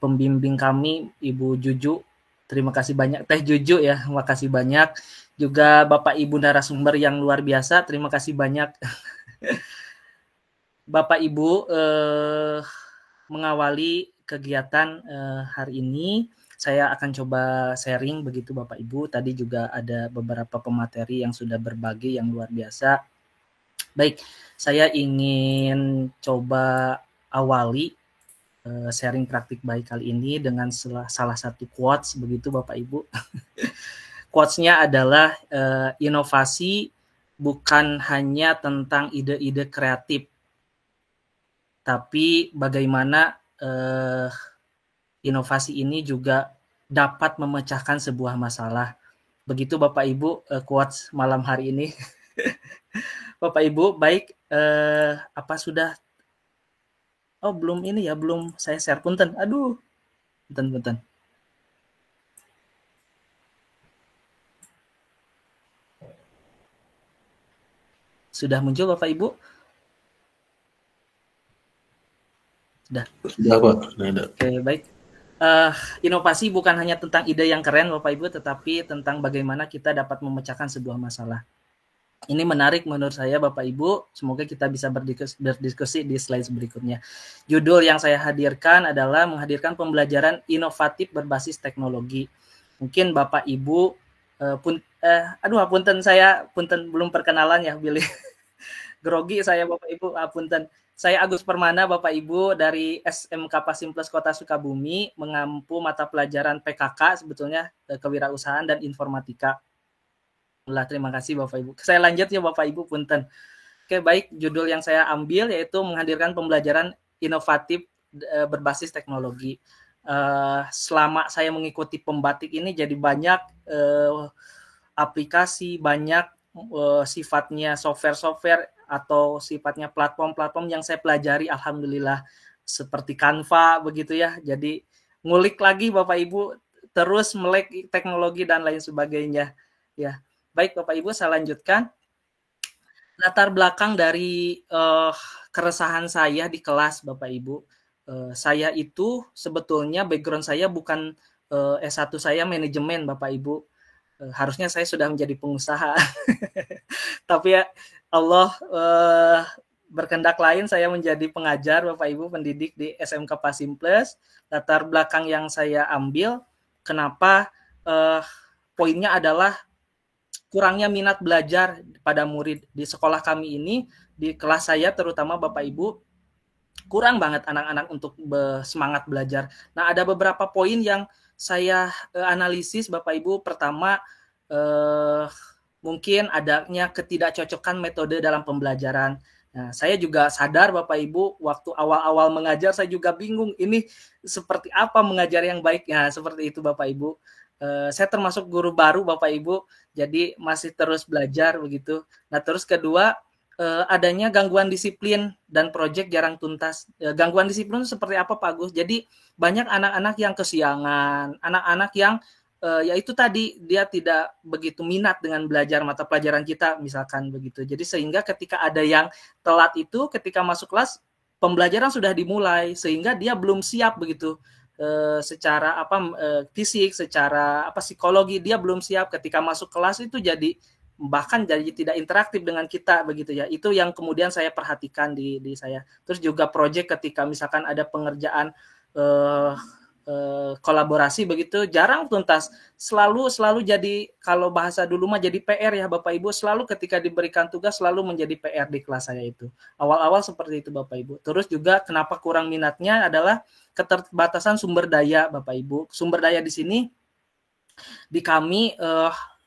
pembimbing kami Ibu Juju. Terima kasih banyak Teh Juju ya, terima kasih banyak. Juga Bapak Ibu narasumber yang luar biasa, terima kasih banyak. Bapak Ibu mengawali kegiatan hari ini, saya akan coba sharing begitu Bapak Ibu. Tadi juga ada beberapa pemateri yang sudah berbagi yang luar biasa. Baik, saya ingin coba awali sharing praktik baik kali ini dengan salah satu quotes begitu Bapak Ibu. quotes-nya adalah inovasi bukan hanya tentang ide-ide kreatif, tapi bagaimana inovasi ini juga dapat memecahkan sebuah masalah. Begitu Bapak Ibu quotes malam hari ini. Bapak Ibu, baik, apa sudah? Oh belum ini ya, belum saya share. Punten, aduh, punten. Sudah muncul Bapak Ibu? Sudah. Sudah Pak, sudah ada. Oke, baik. Inovasi bukan hanya tentang ide yang keren Bapak Ibu, tetapi tentang bagaimana kita dapat memecahkan sebuah masalah. Ini menarik menurut saya Bapak Ibu, semoga kita bisa berdiskusi di slide berikutnya. Judul yang saya hadirkan adalah menghadirkan pembelajaran inovatif berbasis teknologi. Mungkin Bapak Ibu, punten belum perkenalan ya, Billy. Grogi saya Bapak Ibu, punten. Saya Agus Permana Bapak Ibu dari SMK Pasimplus Kota Sukabumi, mengampu mata pelajaran PKK sebetulnya kewirausahaan dan informatika. Terima kasih Bapak Ibu. Saya lanjut ya Bapak Ibu, punten. Oke, baik, judul yang saya ambil yaitu menghadirkan pembelajaran inovatif berbasis teknologi. Selama saya mengikuti pembatik ini jadi banyak aplikasi, banyak sifatnya software atau sifatnya platform-platform yang saya pelajari, alhamdulillah, seperti Canva begitu ya. Jadi ngulik lagi Bapak Ibu, terus melek teknologi dan lain sebagainya ya. Baik Bapak Ibu, saya lanjutkan. Latar belakang dari keresahan saya di kelas Bapak Ibu. Saya itu sebetulnya background saya bukan S1 saya manajemen Bapak Ibu. Harusnya saya sudah menjadi pengusaha. Tapi ya Allah berkehendak lain, saya menjadi pengajar Bapak Ibu, pendidik di SMK Pasimplus. Latar belakang yang saya ambil, kenapa poinnya adalah kurangnya minat belajar pada murid di sekolah kami ini, di kelas saya terutama Bapak Ibu, kurang banget anak-anak untuk semangat belajar. Nah, ada beberapa poin yang saya analisis Bapak Ibu. Pertama, mungkin adanya ketidakcocokan metode dalam pembelajaran. Nah, saya juga sadar Bapak Ibu, waktu awal-awal mengajar saya juga bingung ini seperti apa mengajar yang baik. Nah, seperti itu Bapak Ibu. Saya termasuk guru baru Bapak Ibu, jadi masih terus belajar begitu. Nah, terus kedua, adanya gangguan disiplin dan proyek jarang tuntas. Gangguan disiplin seperti apa Pak Agus? Jadi banyak anak-anak yang kesiangan, anak-anak yang yaitu tadi dia tidak begitu minat dengan belajar mata pelajaran kita misalkan begitu. Jadi sehingga ketika ada yang telat itu, ketika masuk kelas pembelajaran sudah dimulai sehingga dia belum siap begitu. Secara fisik, secara psikologi dia belum siap. Ketika masuk kelas itu jadi bahkan jadi tidak interaktif dengan kita begitu ya. Itu yang kemudian saya perhatikan di saya. Terus juga proyek ketika misalkan ada pengerjaan kolaborasi begitu jarang tuntas, selalu jadi, kalau bahasa dulu mah jadi PR ya Bapak Ibu, selalu ketika diberikan tugas selalu menjadi PR di kelas saya itu. Awal-awal seperti itu Bapak Ibu. Terus juga kenapa kurang minatnya adalah keterbatasan sumber daya Bapak Ibu. Sumber daya di sini di kami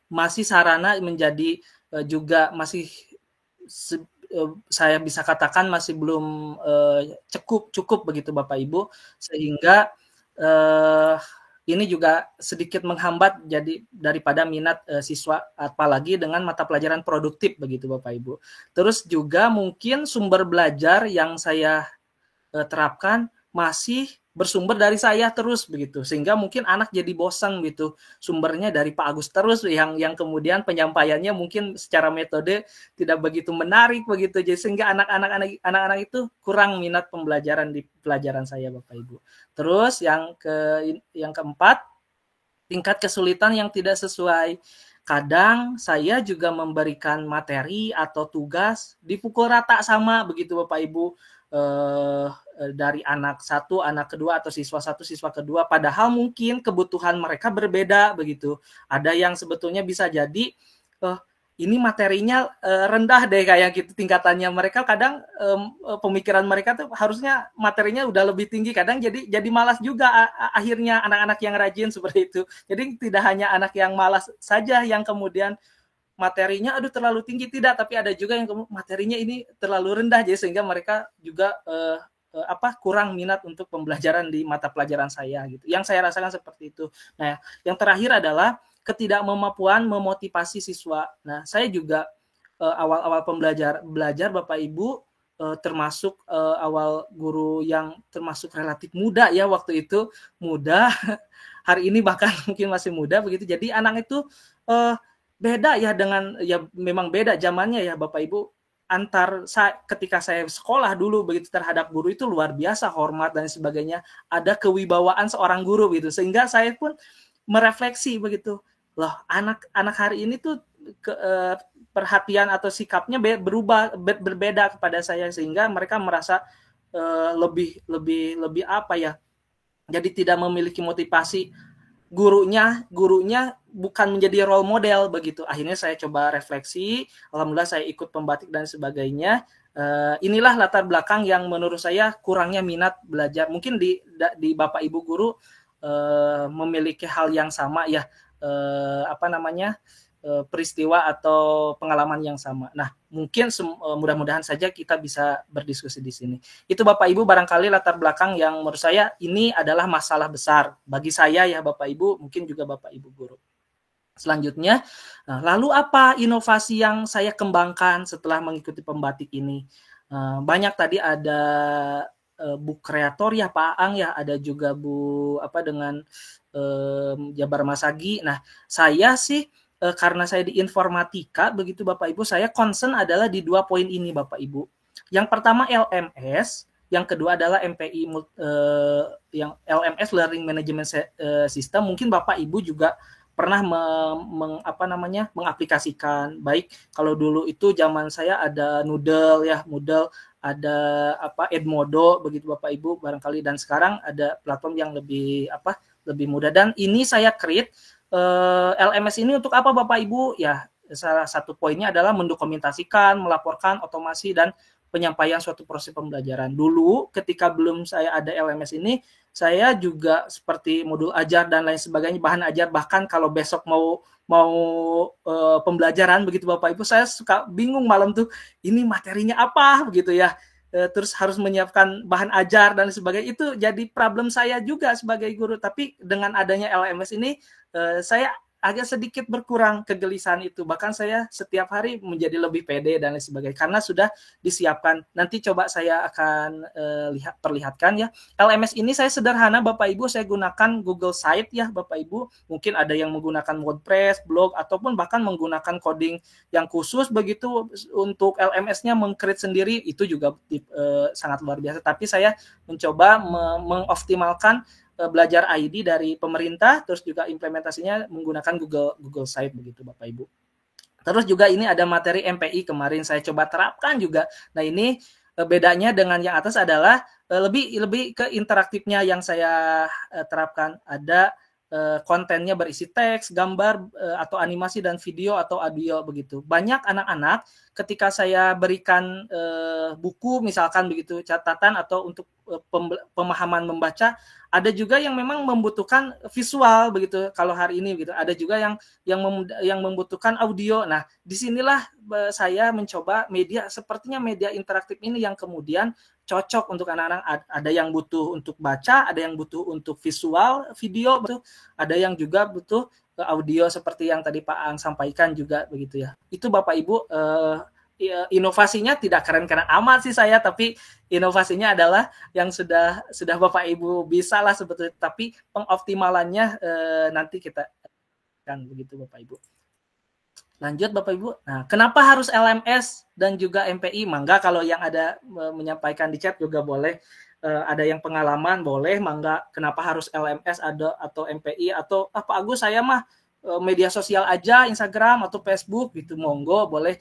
masih sarana menjadi juga masih saya bisa katakan masih belum cukup begitu Bapak Ibu, sehingga ini juga sedikit menghambat jadi daripada minat siswa, apalagi dengan mata pelajaran produktif begitu Bapak Ibu. Terus juga mungkin sumber belajar yang saya terapkan masih bersumber dari saya terus begitu, sehingga mungkin anak jadi bosan gitu, sumbernya dari Pak Agus terus yang kemudian penyampaiannya mungkin secara metode tidak begitu menarik begitu, jadi sehingga anak-anak itu kurang minat pembelajaran di pelajaran saya Bapak Ibu. Terus yang keempat, tingkat kesulitan yang tidak sesuai. Kadang saya juga memberikan materi atau tugas dipukul rata sama begitu Bapak Ibu, dari anak satu, anak kedua, atau siswa satu, siswa kedua, padahal mungkin kebutuhan mereka berbeda begitu. Ada yang sebetulnya bisa jadi ini materinya rendah deh kayak gitu tingkatannya. Mereka kadang pemikiran mereka tuh harusnya materinya udah lebih tinggi. Kadang jadi malas juga akhirnya anak-anak yang rajin seperti itu. Jadi tidak hanya anak yang malas saja yang kemudian materinya aduh terlalu tinggi, tidak, tapi ada juga yang materinya ini terlalu rendah, jadi sehingga mereka juga kurang minat untuk pembelajaran di mata pelajaran saya gitu. Yang saya rasakan seperti itu. Nah, yang terakhir adalah ketidakmampuan memotivasi siswa. Nah, saya juga awal-awal belajar Bapak Ibu termasuk awal guru yang termasuk relatif muda ya waktu itu, muda. Hari ini bahkan mungkin masih muda begitu. Jadi anak itu beda ya dengan ya memang beda zamannya ya Bapak Ibu. Ketika saya sekolah dulu begitu terhadap guru itu luar biasa hormat dan sebagainya, ada kewibawaan seorang guru gitu, sehingga saya pun merefleksi begitu, loh anak hari ini tuh perhatian atau sikapnya berbeda kepada saya, sehingga mereka merasa lebih apa ya, jadi tidak memiliki motivasi. Gurunya bukan menjadi role model begitu. Akhirnya saya coba refleksi, alhamdulillah saya ikut pembatik dan sebagainya. Inilah latar belakang yang menurut saya kurangnya minat belajar. Mungkin di Bapak Ibu guru memiliki hal yang sama ya, peristiwa atau pengalaman yang sama. Nah, mungkin mudah-mudahan saja kita bisa berdiskusi di sini. Itu Bapak Ibu barangkali latar belakang yang menurut saya ini adalah masalah besar bagi saya ya Bapak Ibu, mungkin juga Bapak Ibu guru. Selanjutnya, lalu apa inovasi yang saya kembangkan setelah mengikuti pembatik ini? Banyak tadi ada Bu Kreator ya Pak Aang ya, ada juga Bu dengan Jabar Masagi. Nah, saya sih karena saya di informatika begitu Bapak Ibu, saya concern adalah di 2 poin ini Bapak Ibu. Yang pertama LMS, yang kedua adalah MPI, yang LMS Learning Management System. Mungkin Bapak Ibu juga pernah mengaplikasikan. Baik kalau dulu itu zaman saya ada Moodle, ada Edmodo begitu Bapak Ibu barangkali, dan sekarang ada platform yang lebih mudah. Dan ini saya create LMS ini untuk apa Bapak Ibu? Ya, salah satu poinnya adalah mendokumentasikan, melaporkan, otomasi, dan penyampaian suatu proses pembelajaran. Dulu ketika belum saya ada LMS ini, saya juga seperti modul ajar dan lain sebagainya, bahan ajar, bahkan kalau besok mau pembelajaran begitu Bapak Ibu, saya suka bingung malam tuh, ini materinya apa begitu ya. Terus harus menyiapkan bahan ajar dan sebagainya, itu jadi problem saya juga sebagai guru. Tapi dengan adanya LMS ini saya agak sedikit berkurang kegelisahan itu. Bahkan saya setiap hari menjadi lebih pede dan lain sebagainya karena sudah disiapkan. Nanti coba saya akan perlihatkan ya. LMS ini saya sederhana Bapak Ibu, saya gunakan Google Site ya Bapak Ibu. Mungkin ada yang menggunakan WordPress, blog, ataupun bahkan menggunakan coding yang khusus begitu untuk LMS-nya meng-create sendiri, itu juga sangat luar biasa. Tapi saya mencoba mengoptimalkan belajar ID dari pemerintah, terus juga implementasinya menggunakan Google Site begitu Bapak Ibu. Terus juga ini ada materi MPI kemarin saya coba terapkan juga. Nah, ini bedanya dengan yang atas adalah lebih ke interaktifnya yang saya terapkan. Ada kontennya berisi teks, gambar, atau animasi dan video atau audio begitu. Banyak anak-anak ketika saya berikan buku misalkan begitu, catatan atau untuk pemahaman membaca, ada juga yang memang membutuhkan visual begitu kalau hari ini begitu. Ada juga yang membutuhkan audio. Nah, disinilah saya mencoba sepertinya media interaktif ini yang kemudian cocok untuk anak-anak. Ada yang butuh untuk baca, ada yang butuh untuk visual, video, betul. Ada yang juga butuh audio seperti yang tadi Pak Aang sampaikan juga begitu ya. Itu Bapak Ibu inovasinya tidak keren-keren amat sih saya, tapi inovasinya adalah yang sudah Bapak Ibu bisa lah sebetulnya, tapi pengoptimalannya nanti kita akan begitu Bapak Ibu. Lanjut Bapak Ibu. Nah, kenapa harus LMS dan juga MPI? Mangga kalau yang ada menyampaikan di chat juga boleh. Ada yang pengalaman boleh, mangga. Kenapa harus LMS atau MPI atau Pak Agus saya mah media sosial aja, Instagram atau Facebook gitu, monggo boleh.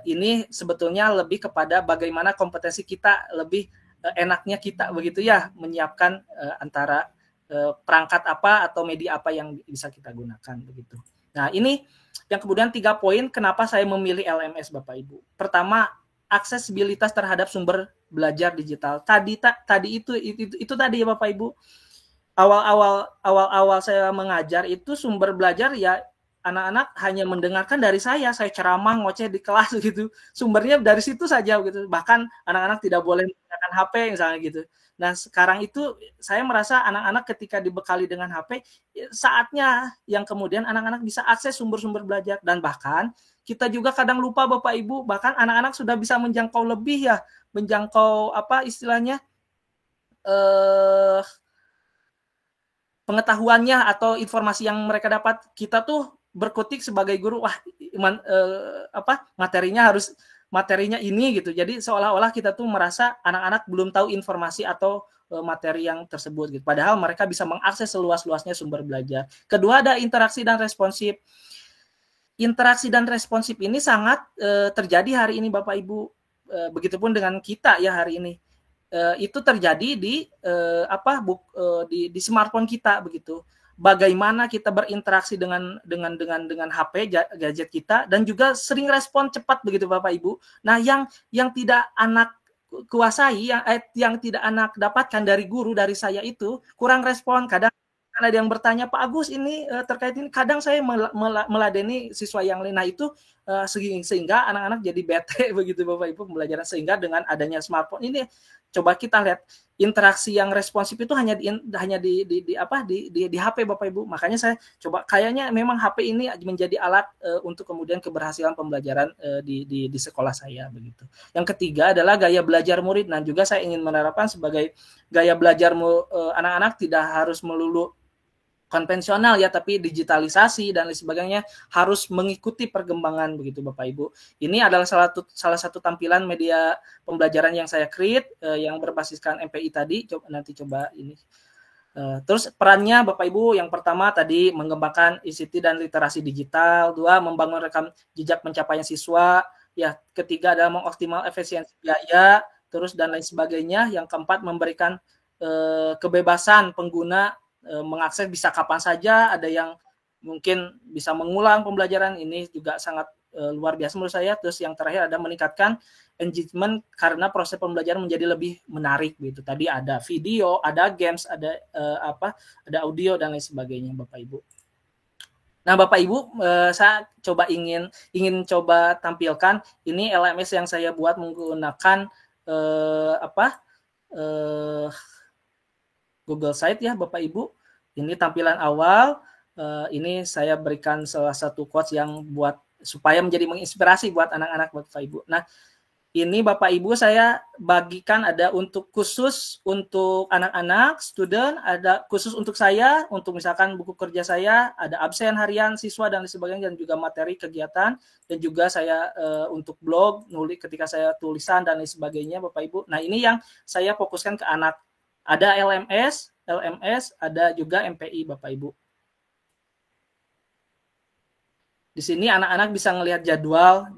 Ini sebetulnya lebih kepada bagaimana kompetensi kita, lebih enaknya kita begitu ya menyiapkan antara perangkat apa atau media apa yang bisa kita gunakan begitu. Nah, ini yang kemudian 3 poin kenapa saya memilih LMS Bapak Ibu. Pertama, aksesibilitas terhadap sumber belajar digital. Tadi itu tadi ya Bapak Ibu. Awal saya mengajar itu sumber belajar ya anak-anak hanya mendengarkan dari saya ceramah ngoceh di kelas gitu. Sumbernya dari situ saja gitu. Bahkan anak-anak tidak boleh menggunakan HP misalnya gitu. Nah, sekarang itu saya merasa anak-anak ketika dibekali dengan HP, saatnya yang kemudian anak-anak bisa akses sumber-sumber belajar. Dan bahkan kita juga kadang lupa Bapak Ibu, bahkan anak-anak sudah bisa menjangkau lebih ya, menjangkau apa istilahnya, pengetahuannya atau informasi yang mereka dapat. Kita tuh berkutik sebagai guru, wah materinya ini gitu. Jadi seolah-olah kita tuh merasa anak-anak belum tahu informasi atau materi yang tersebut gitu. Padahal mereka bisa mengakses seluas-luasnya sumber belajar. Kedua, ada interaksi dan responsif. Interaksi dan responsif ini sangat terjadi hari ini Bapak Ibu. Begitupun dengan kita ya hari ini. Itu terjadi di di smartphone kita begitu. Bagaimana kita berinteraksi dengan HP gadget kita dan juga sering respon cepat begitu Bapak Ibu. Nah, yang tidak anak kuasai, yang tidak anak dapatkan dari guru, dari saya itu kurang respon. Kadang ada yang bertanya, Pak Agus ini terkait ini, kadang saya meladeni siswa yang lain. Nah, itu sehingga anak-anak jadi bete begitu Bapak Ibu pembelajaran. Sehingga dengan adanya smartphone ini, coba kita lihat interaksi yang responsif itu hanya di HP Bapak Ibu. Makanya saya coba, kayaknya memang HP ini menjadi alat untuk kemudian keberhasilan pembelajaran di sekolah saya begitu. Yang ketiga adalah gaya belajar murid. Nah, juga saya ingin menerapkan sebagai gaya belajar anak-anak tidak harus melulu konvensional ya, tapi digitalisasi dan lain sebagainya harus mengikuti perkembangan begitu Bapak Ibu. Ini adalah salah satu tampilan media pembelajaran yang saya create yang berbasiskan MPI tadi. Coba ini. Terus perannya Bapak Ibu, yang pertama tadi mengembangkan ICT dan literasi digital, 2 membangun rekam jejak pencapaian siswa, ya ketiga adalah mengoptimal efisiensi biaya, terus dan lain sebagainya. Yang keempat memberikan kebebasan pengguna mengakses bisa kapan saja, ada yang mungkin bisa mengulang pembelajaran, ini juga sangat luar biasa menurut saya. Terus yang terakhir ada meningkatkan engagement karena proses pembelajaran menjadi lebih menarik gitu. Tadi ada video, ada games, ada ada audio dan lain sebagainya Bapak Ibu. Nah Bapak Ibu, saya coba ingin coba tampilkan ini LMS yang saya buat menggunakan Google Site ya Bapak Ibu. Ini tampilan awal. Ini saya berikan salah satu quotes yang buat supaya menjadi menginspirasi buat anak-anak Bapak Ibu. Nah, ini Bapak Ibu saya bagikan ada untuk khusus untuk anak-anak, student, ada khusus untuk saya, untuk misalkan buku kerja saya, ada absen harian siswa dan sebagainya, dan juga materi kegiatan, dan juga saya untuk blog, nulis ketika saya tulisan dan lain sebagainya Bapak Ibu. Nah, ini yang saya fokuskan ke anak. Ada LMS, ada juga MPI Bapak Ibu. Di sini anak-anak bisa ngelihat jadwal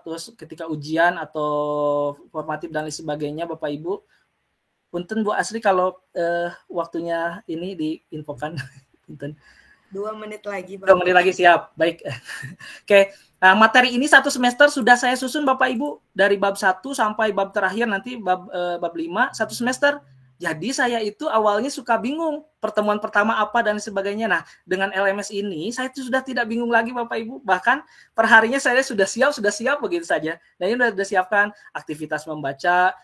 terus ketika ujian atau formatif dan lain sebagainya Bapak Ibu. Punten Bu Asri kalau waktunya ini diinfokan. Punten. 2 menit lagi Bapak. 2 menit lagi, siap. Baik. Oke. Nah, materi ini 1 semester sudah saya susun Bapak Ibu dari bab 1 sampai bab terakhir nanti bab 5 1 semester. Jadi saya itu awalnya suka bingung pertemuan pertama apa dan sebagainya. Nah, dengan LMS ini saya itu sudah tidak bingung lagi Bapak Ibu. Bahkan perharinya saya sudah siap begitu saja. Dan ini sudah siapkan aktivitas membaca,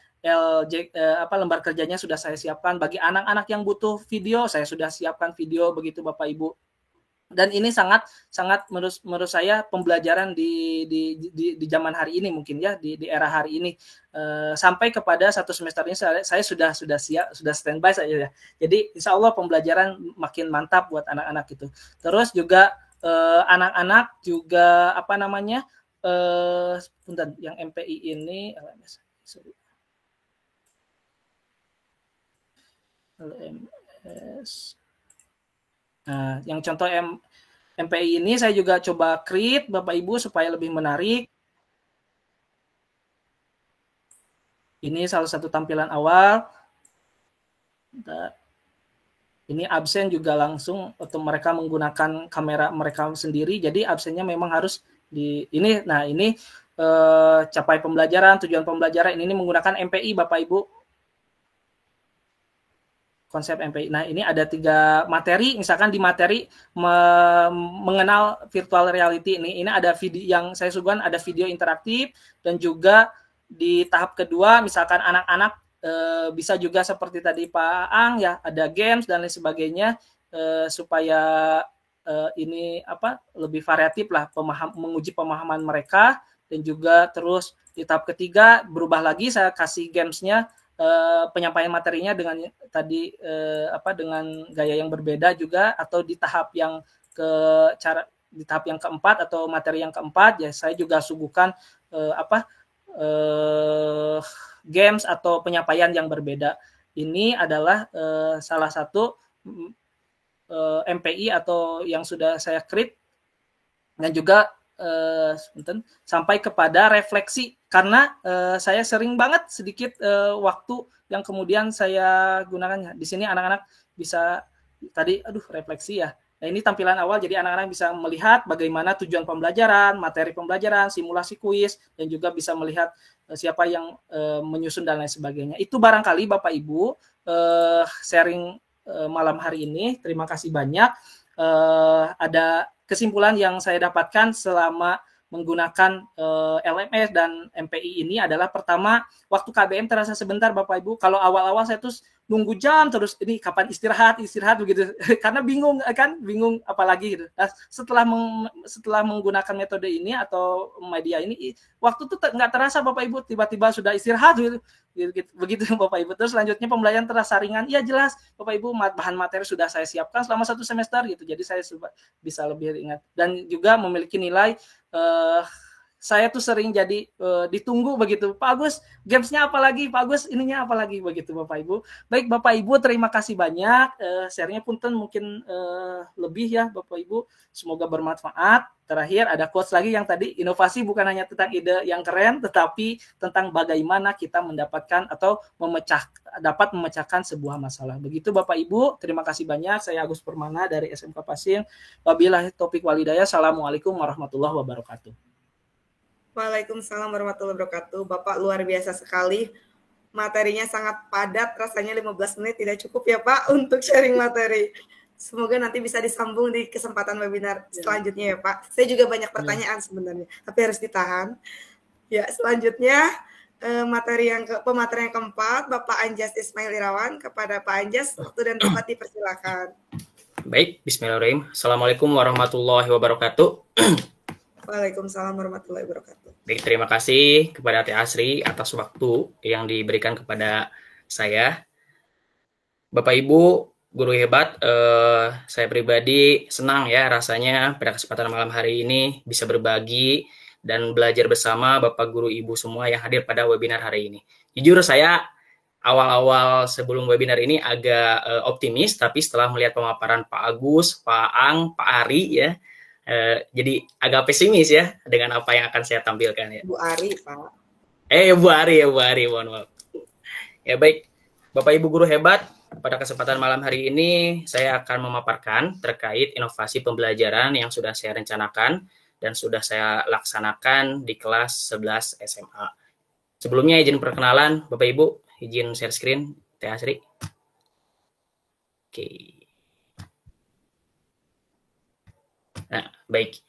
lembar kerjanya sudah saya siapkan. Bagi anak-anak yang butuh video, saya sudah siapkan video begitu Bapak Ibu. Dan ini sangat menurut saya pembelajaran di zaman hari ini mungkin ya, di era hari ini sampai kepada 1 semester ini saya sudah siap, sudah standby saja ya. Jadi insya Allah pembelajaran makin mantap buat anak-anak itu. Terus juga anak-anak juga yang MPI ini LMS. Nah, yang contoh MPI ini saya juga coba create Bapak Ibu supaya lebih menarik. Ini salah satu tampilan awal. ini absen juga langsung atau mereka menggunakan kamera mereka sendiri, jadi absennya memang harus di ini. Nah, ini capai pembelajaran, tujuan pembelajaran ini menggunakan MPI Bapak Ibu. Konsep MPI. Nah, ini ada 3 materi, misalkan di materi mengenal virtual reality ini ada video yang saya suguhkan, ada video interaktif, dan juga di tahap kedua misalkan anak-anak bisa juga seperti tadi Pak Ang ya, ada games dan lain sebagainya supaya ini lebih variatif lah, menguji pemahaman mereka. Dan juga terus di tahap ketiga berubah lagi, saya kasih gamesnya, penyampaian materinya dengan tadi dengan gaya yang berbeda juga, atau di tahap yang di tahap yang keempat atau materi yang keempat ya saya juga suguhkan games atau penyampaian yang berbeda. Ini adalah salah satu MPI atau yang sudah saya create, dan juga sampai kepada refleksi, karena saya sering banget sedikit waktu yang kemudian saya gunakannya. Di sini anak-anak bisa tadi refleksi ya. Nah, ini tampilan awal, jadi anak-anak bisa melihat bagaimana tujuan pembelajaran, materi pembelajaran, simulasi kuis, dan juga bisa melihat siapa yang menyusun dan lain sebagainya. Itu barangkali Bapak Ibu sharing malam hari ini. Terima kasih banyak. Ada kesimpulan yang saya dapatkan selama menggunakan LMS dan MPI ini adalah, pertama, waktu KBM terasa sebentar Bapak Ibu. Kalau awal-awal saya terus nunggu jam terus, ini kapan istirahat begitu karena bingung apalagi gitu. Nah, setelah menggunakan metode ini atau media ini, waktu tuh nggak terasa Bapak Ibu, tiba-tiba sudah istirahat gitu. Begitu Bapak Ibu. Terus selanjutnya pembelajaran terasa ringan. Iya jelas Bapak Ibu, bahan materi sudah saya siapkan selama 1 semester gitu. Jadi saya bisa lebih ingat, dan juga memiliki nilai. Saya tuh sering jadi ditunggu begitu, Pak Agus gamesnya apa lagi, Pak Agus ininya apa lagi begitu Bapak Ibu. Baik Bapak Ibu, terima kasih banyak. Share-nya punten mungkin lebih ya Bapak Ibu, semoga bermanfaat. Terakhir ada quotes lagi yang tadi, inovasi bukan hanya tentang ide yang keren, tetapi tentang bagaimana kita mendapatkan atau dapat memecahkan sebuah masalah. Begitu Bapak Ibu, terima kasih banyak. Saya Agus Permana dari SMK Pasir. Wabillahi taufik walhidayah. Assalamualaikum warahmatullahi wabarakatuh. Waalaikumsalam warahmatullahi wabarakatuh. Bapak luar biasa sekali. Materinya sangat padat, rasanya 15 menit tidak cukup ya Pak untuk sharing materi. Semoga nanti bisa disambung di kesempatan webinar selanjutnya ya Pak. Saya juga banyak pertanyaan sebenarnya, tapi harus ditahan. Ya, selanjutnya pematerian yang keempat, Bapak Anjas Ismail Irawan. Kepada Pak Anjas, waktu dan tempat dipersilakan. Baik, bismillahirrahmanirrahim. Assalamualaikum warahmatullahi wabarakatuh. Waalaikumsalam warahmatullahi wabarakatuh. Baik, terima kasih kepada Teh Asri atas waktu yang diberikan kepada saya. Bapak Ibu, guru hebat, saya pribadi senang ya rasanya pada kesempatan malam hari ini bisa berbagi dan belajar bersama Bapak Guru Ibu semua yang hadir pada webinar hari ini. Jujur saya awal-awal sebelum webinar ini agak optimis, tapi setelah melihat pemaparan Pak Agus, Pak Ang, Pak Ari ya, jadi agak pesimis ya dengan apa yang akan saya tampilkan ya. Bu Ari, Pak. Bu Ari, mohon maaf. Ya baik, Bapak Ibu guru hebat, pada kesempatan malam hari ini saya akan memaparkan terkait inovasi pembelajaran yang sudah saya rencanakan dan sudah saya laksanakan di kelas 11 SMA. Sebelumnya izin perkenalan, Bapak Ibu, izin share screen, Teh Asri. Oke. Nah, baik.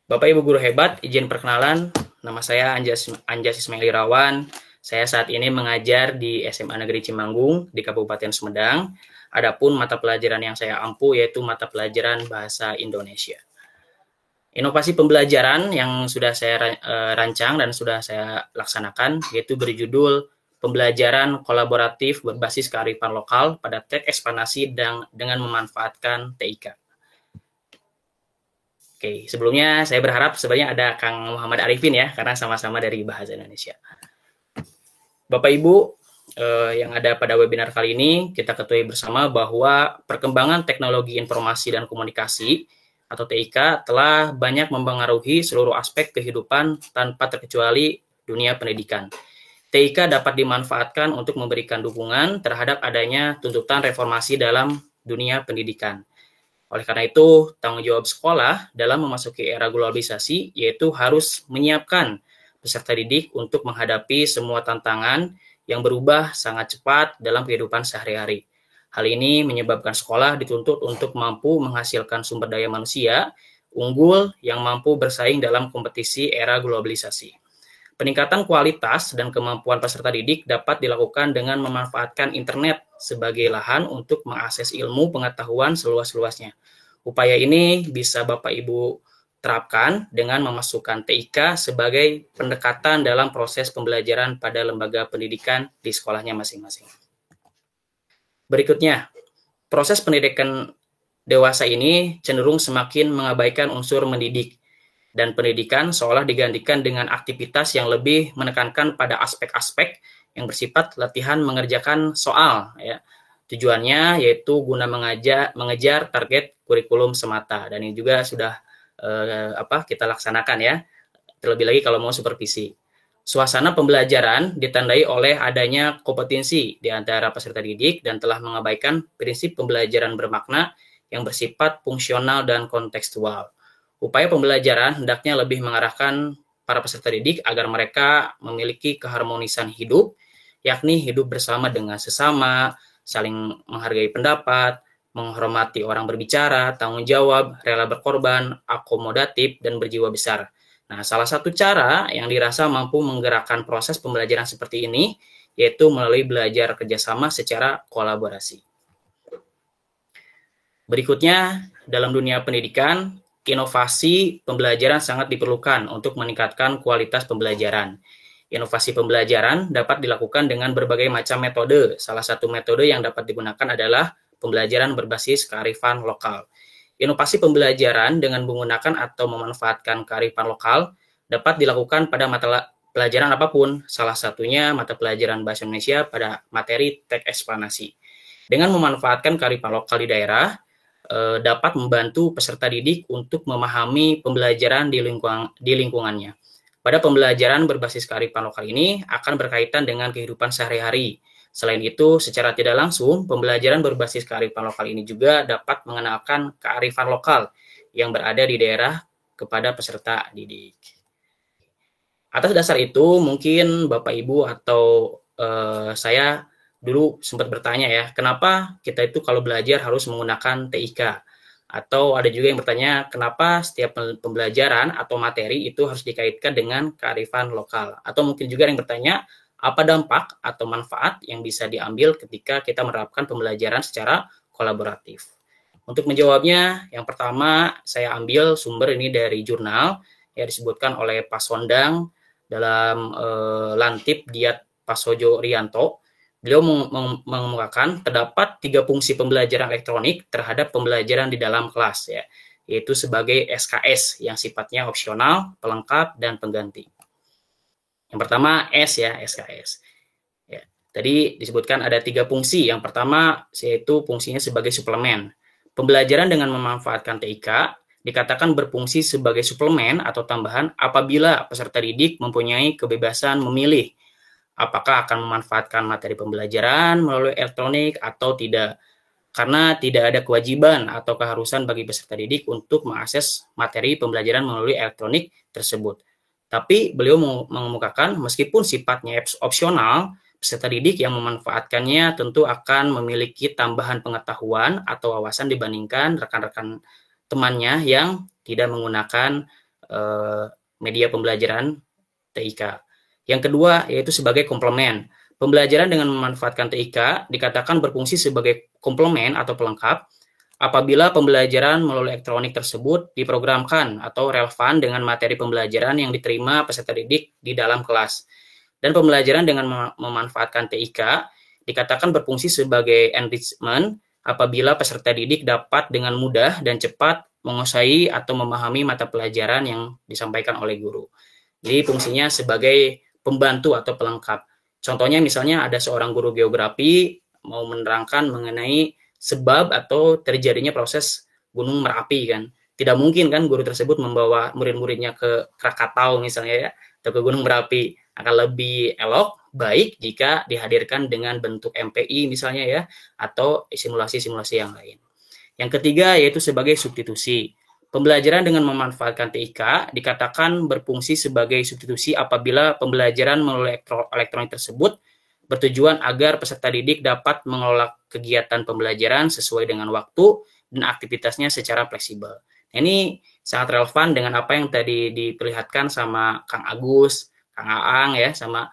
Bapak Ibu guru hebat, izin perkenalan. Nama saya Anjas Ismail Irawan. Saya saat ini mengajar di SMA Negeri Cimanggung di Kabupaten Sumedang. Adapun mata pelajaran yang saya ampu yaitu mata pelajaran Bahasa Indonesia. Inovasi pembelajaran yang sudah saya rancang dan sudah saya laksanakan yaitu berjudul Pembelajaran Kolaboratif Berbasis Kearifan Lokal pada Teks Eksplanasi dengan memanfaatkan TIK. Oke, sebelumnya saya berharap sebenarnya ada Kang Muhammad Arifin ya, karena sama-sama dari Bahasa Indonesia. Bapak Ibu yang ada pada webinar kali ini, kita ketahui bersama bahwa perkembangan teknologi informasi dan komunikasi atau TIK telah banyak mempengaruhi seluruh aspek kehidupan tanpa terkecuali dunia pendidikan. TIK dapat dimanfaatkan untuk memberikan dukungan terhadap adanya tuntutan reformasi dalam dunia pendidikan. Oleh karena itu, tanggung jawab sekolah dalam memasuki era globalisasi yaitu harus menyiapkan peserta didik untuk menghadapi semua tantangan yang berubah sangat cepat dalam kehidupan sehari-hari. Hal ini menyebabkan sekolah dituntut untuk mampu menghasilkan sumber daya manusia unggul yang mampu bersaing dalam kompetisi era globalisasi. Peningkatan kualitas dan kemampuan peserta didik dapat dilakukan dengan memanfaatkan internet sebagai lahan untuk mengakses ilmu pengetahuan seluas-luasnya. Upaya ini bisa Bapak Ibu terapkan dengan memasukkan TIK sebagai pendekatan dalam proses pembelajaran pada lembaga pendidikan di sekolahnya masing-masing. Berikutnya, proses pendidikan dewasa ini cenderung semakin mengabaikan unsur mendidik, dan pendidikan seolah digantikan dengan aktivitas yang lebih menekankan pada aspek-aspek yang bersifat latihan mengerjakan soal. Ya. Tujuannya yaitu guna mengejar target kurikulum semata, dan ini juga sudah kita laksanakan ya. Terlebih lagi kalau mau supervisi. Suasana pembelajaran ditandai oleh adanya kompetensi di antara peserta didik dan telah mengabaikan prinsip pembelajaran bermakna yang bersifat fungsional dan kontekstual. Upaya pembelajaran hendaknya lebih mengarahkan para peserta didik agar mereka memiliki keharmonisan hidup, yakni hidup bersama dengan sesama, saling menghargai pendapat, menghormati orang berbicara, tanggung jawab, rela berkorban, akomodatif, dan berjiwa besar. Nah, salah satu cara yang dirasa mampu menggerakkan proses pembelajaran seperti ini, yaitu melalui belajar kerjasama secara kolaborasi. Berikutnya, dalam dunia pendidikan, inovasi pembelajaran sangat diperlukan untuk meningkatkan kualitas pembelajaran. Inovasi pembelajaran dapat dilakukan dengan berbagai macam metode. Salah satu metode yang dapat digunakan adalah pembelajaran berbasis kearifan lokal. Inovasi pembelajaran dengan menggunakan atau memanfaatkan kearifan lokal dapat dilakukan pada mata pelajaran apapun, salah satunya mata pelajaran Bahasa Indonesia pada materi teks eksplanasi. Dengan memanfaatkan kearifan lokal di daerah, dapat membantu peserta didik untuk memahami pembelajaran di lingkungannya. Pada pembelajaran berbasis kearifan lokal ini akan berkaitan dengan kehidupan sehari-hari. Selain itu, secara tidak langsung, pembelajaran berbasis kearifan lokal ini juga dapat mengenalkan kearifan lokal yang berada di daerah kepada peserta didik. Atas dasar itu, mungkin Bapak Ibu atau saya dulu sempat bertanya ya, kenapa kita itu kalau belajar harus menggunakan TIK? Atau ada juga yang bertanya, kenapa setiap pembelajaran atau materi itu harus dikaitkan dengan kearifan lokal? Atau mungkin juga yang bertanya, apa dampak atau manfaat yang bisa diambil ketika kita menerapkan pembelajaran secara kolaboratif? Untuk menjawabnya, yang pertama saya ambil sumber ini dari jurnal yang disebutkan oleh Pak Sondang dalam Lantip Diat Pasojo Rianto. Beliau mengemukakan terdapat 3 fungsi pembelajaran elektronik terhadap pembelajaran di dalam kelas, ya, yaitu sebagai SKS yang sifatnya opsional, pelengkap, dan pengganti. Yang pertama S ya, SKS. Ya, tadi disebutkan ada 3 fungsi. Yang pertama yaitu fungsinya sebagai suplemen. Pembelajaran dengan memanfaatkan TIK dikatakan berfungsi sebagai suplemen atau tambahan apabila peserta didik mempunyai kebebasan memilih apakah akan memanfaatkan materi pembelajaran melalui elektronik atau tidak. Karena tidak ada kewajiban atau keharusan bagi peserta didik untuk mengakses materi pembelajaran melalui elektronik tersebut. Tapi beliau mengemukakan meskipun sifatnya opsional, peserta didik yang memanfaatkannya tentu akan memiliki tambahan pengetahuan atau wawasan dibandingkan rekan-rekan temannya yang tidak menggunakan media pembelajaran TIK. Yang kedua yaitu sebagai komplemen. Pembelajaran dengan memanfaatkan TIK dikatakan berfungsi sebagai komplemen atau pelengkap apabila pembelajaran melalui elektronik tersebut diprogramkan atau relevan dengan materi pembelajaran yang diterima peserta didik di dalam kelas. Dan pembelajaran dengan memanfaatkan TIK dikatakan berfungsi sebagai enrichment apabila peserta didik dapat dengan mudah dan cepat menguasai atau memahami mata pelajaran yang disampaikan oleh guru. Jadi fungsinya sebagai pembantu atau pelengkap. Contohnya misalnya ada seorang guru geografi mau menerangkan mengenai sebab atau terjadinya proses Gunung Merapi kan. Tidak mungkin kan guru tersebut membawa murid-muridnya ke Krakatau misalnya ya, atau ke Gunung Merapi. Akan lebih elok baik jika dihadirkan dengan bentuk MPI misalnya ya, atau simulasi-simulasi yang lain. Yang ketiga yaitu sebagai substitusi. Pembelajaran dengan memanfaatkan TIK dikatakan berfungsi sebagai substitusi apabila pembelajaran melalui elektronik tersebut bertujuan agar peserta didik dapat mengelola kegiatan pembelajaran sesuai dengan waktu dan aktivitasnya secara fleksibel. Nah, ini sangat relevan dengan apa yang tadi diperlihatkan sama Kang Agus, Kang Aang ya, sama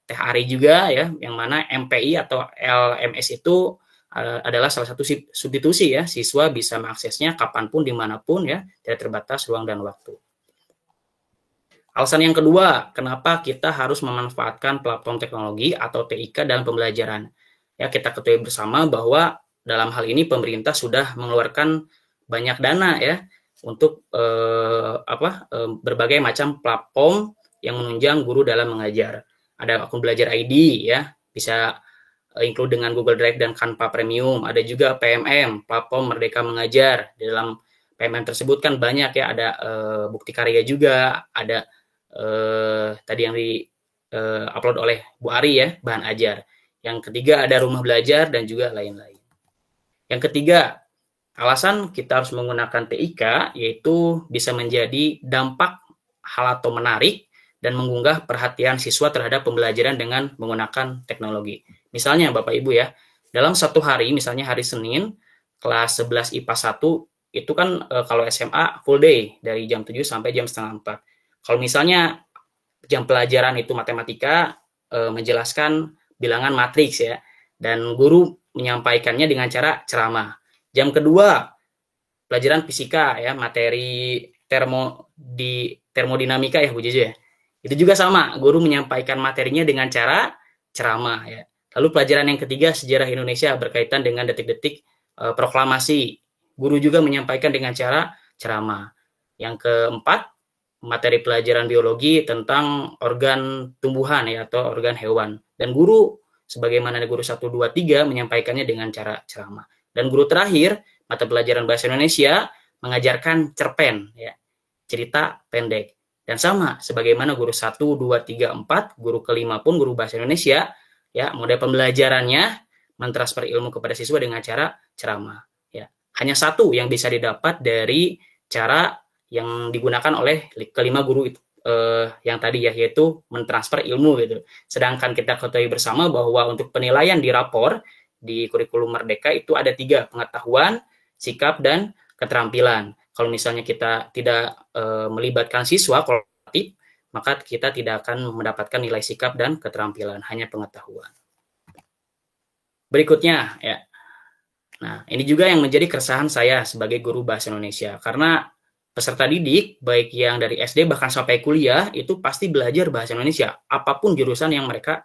Teh Ari juga ya, yang mana MPI atau LMS itu adalah salah satu substitusi ya, siswa bisa mengaksesnya kapanpun, dimanapun ya, tidak terbatas ruang dan waktu. Alasan yang kedua, kenapa kita harus memanfaatkan platform teknologi atau TIK dalam pembelajaran? Ya, kita ketahui bersama bahwa dalam hal ini pemerintah sudah mengeluarkan banyak dana ya untuk berbagai macam platform yang menunjang guru dalam mengajar. Ada akun belajar ID ya, bisa include dengan Google Drive dan Canva Premium. Ada juga PMM, platform Merdeka Mengajar. Di dalam PMM tersebut kan banyak ya, ada bukti karya juga, ada tadi yang di upload oleh Bu Ari ya, bahan ajar. Yang ketiga ada rumah belajar dan juga lain-lain. Yang ketiga, alasan kita harus menggunakan TIK yaitu bisa menjadi dampak hal atau menarik dan mengunggah perhatian siswa terhadap pembelajaran dengan menggunakan teknologi. Misalnya Bapak Ibu ya, dalam satu hari, misalnya hari Senin, kelas 11 IPA 1, itu kan kalau SMA full day, dari jam 7 sampai jam setengah 4. Kalau misalnya jam pelajaran itu matematika, menjelaskan bilangan matriks ya, dan guru menyampaikannya dengan cara ceramah. Jam kedua, pelajaran fisika ya, materi termodinamika ya Bu Jeje ya. Itu juga sama, guru menyampaikan materinya dengan cara ceramah ya. Lalu pelajaran yang ketiga, sejarah Indonesia berkaitan dengan detik-detik proklamasi. Guru juga menyampaikan dengan cara ceramah. Yang keempat, materi pelajaran biologi tentang organ tumbuhan ya, atau organ hewan. Dan guru, sebagaimana guru 1, 2, 3 menyampaikannya dengan cara ceramah. Dan guru terakhir, mata pelajaran bahasa Indonesia, mengajarkan cerpen ya, cerita pendek. Dan sama, sebagaimana guru 1, 2, 3, 4, guru kelima pun guru bahasa Indonesia, ya, model pembelajarannya mentransfer ilmu kepada siswa dengan cara ceramah. Ya. Hanya satu yang bisa didapat dari cara yang digunakan oleh kelima guru itu, yang tadi ya, yaitu mentransfer ilmu gitu. Sedangkan kita ketahui bersama bahwa untuk penilaian di rapor, di kurikulum Merdeka itu ada 3, pengetahuan, sikap, dan keterampilan. Kalau misalnya kita tidak melibatkan siswa kolaboratif, maka kita tidak akan mendapatkan nilai sikap dan keterampilan, hanya pengetahuan. Berikutnya ya. Nah, ini juga yang menjadi keresahan saya sebagai guru bahasa Indonesia, karena peserta didik baik yang dari SD bahkan sampai kuliah itu pasti belajar bahasa Indonesia, apapun jurusan yang mereka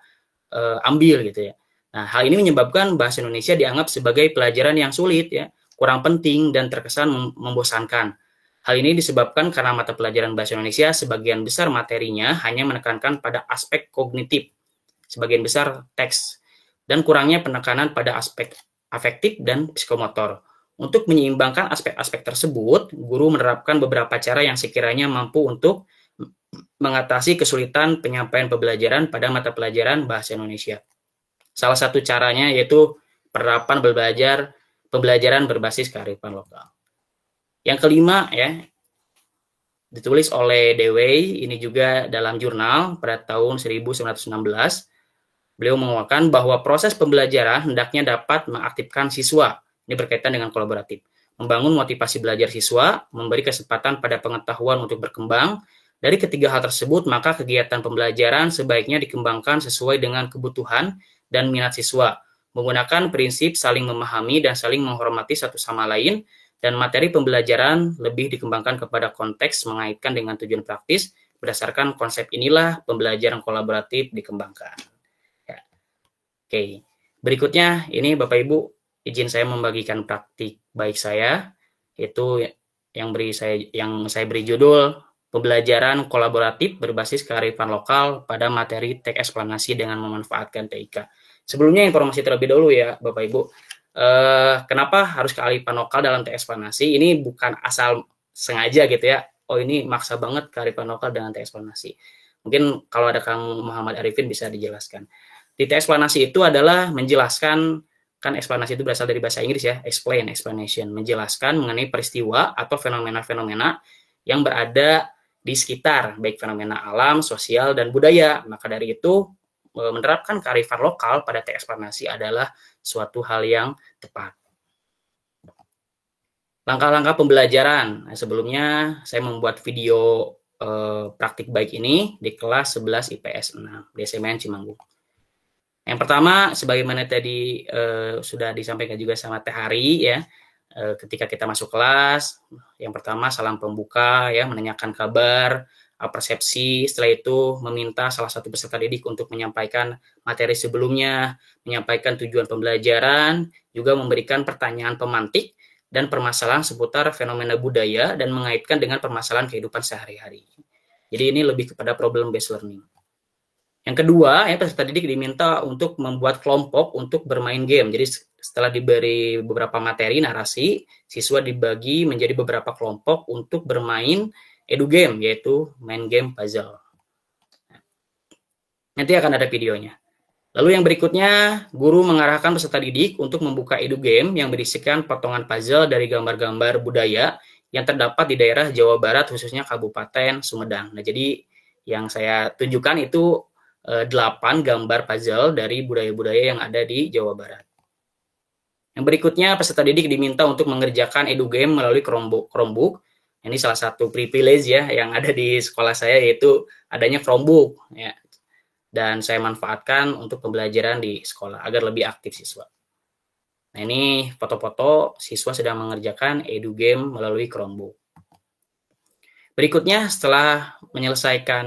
ambil gitu ya. Nah, hal ini menyebabkan bahasa Indonesia dianggap sebagai pelajaran yang sulit ya, kurang penting dan terkesan membosankan. Hal ini disebabkan karena mata pelajaran bahasa Indonesia sebagian besar materinya hanya menekankan pada aspek kognitif, sebagian besar teks, dan kurangnya penekanan pada aspek afektif dan psikomotor. Untuk menyeimbangkan aspek-aspek tersebut, guru menerapkan beberapa cara yang sekiranya mampu untuk mengatasi kesulitan penyampaian pembelajaran pada mata pelajaran bahasa Indonesia. Salah satu caranya yaitu penerapan pembelajaran berbasis kearifan lokal. Yang kelima ya, ditulis oleh Dewey, ini juga dalam jurnal pada tahun 1916. Beliau menguatkan bahwa proses pembelajaran hendaknya dapat mengaktifkan siswa. Ini berkaitan dengan kolaboratif. Membangun motivasi belajar siswa, memberi kesempatan pada pengetahuan untuk berkembang. Dari ketiga hal tersebut, maka kegiatan pembelajaran sebaiknya dikembangkan sesuai dengan kebutuhan dan minat siswa, menggunakan prinsip saling memahami dan saling menghormati satu sama lain, dan materi pembelajaran lebih dikembangkan kepada konteks mengaitkan dengan tujuan praktis. Berdasarkan konsep inilah pembelajaran kolaboratif dikembangkan. Ya. Oke, berikutnya ini Bapak Ibu, izin saya membagikan praktik baik saya, yaitu yang saya beri judul pembelajaran kolaboratif berbasis kearifan lokal pada materi teks eksplanasi dengan memanfaatkan TIK. Sebelumnya informasi terlebih dahulu ya Bapak Ibu. Kenapa harus kearifan lokal dalam teks eksplanasi? Ini bukan asal sengaja gitu ya. Oh ini maksa banget kearifan lokal dengan teks eksplanasi. Mungkin kalau ada Kang Muhammad Arifin bisa dijelaskan. Detail eksplanasi itu adalah menjelaskan, kan eksplanasi itu berasal dari bahasa Inggris ya, explain, explanation, menjelaskan mengenai peristiwa atau fenomena-fenomena yang berada di sekitar, baik fenomena alam, sosial, dan budaya. Maka dari itu, menerapkan kearifan lokal pada teks eksplanasi adalah suatu hal yang tepat. Langkah-langkah pembelajaran. Nah, sebelumnya saya membuat video praktik baik ini di kelas 11 IPS 6 di SMN Cimanggung. Yang pertama, sebagaimana tadi sudah disampaikan juga sama Teh Hari ya, ketika kita masuk kelas, yang pertama salam pembuka ya, menanyakan kabar, persepsi, setelah itu meminta salah satu peserta didik untuk menyampaikan materi sebelumnya, menyampaikan tujuan pembelajaran, juga memberikan pertanyaan pemantik dan permasalahan seputar fenomena budaya dan mengaitkan dengan permasalahan kehidupan sehari-hari. Jadi ini lebih kepada problem based learning. Yang kedua, ya, peserta didik diminta untuk membuat kelompok untuk bermain game. Jadi setelah diberi beberapa materi narasi, siswa dibagi menjadi beberapa kelompok untuk bermain edu game, yaitu main game puzzle. Nanti akan ada videonya. Lalu yang berikutnya, guru mengarahkan peserta didik untuk membuka edu game yang berisikan potongan puzzle dari gambar-gambar budaya yang terdapat di daerah Jawa Barat, khususnya Kabupaten Sumedang. Nah, jadi yang saya tunjukkan itu 8 gambar puzzle dari budaya-budaya yang ada di Jawa Barat. Yang berikutnya, peserta didik diminta untuk mengerjakan edu game melalui Chromebook. Ini salah satu privilege ya yang ada di sekolah saya, yaitu adanya Chromebook ya. Dan saya manfaatkan untuk pembelajaran di sekolah agar lebih aktif siswa. Nah, ini foto-foto siswa sedang mengerjakan edu game melalui Chromebook. Berikutnya, setelah menyelesaikan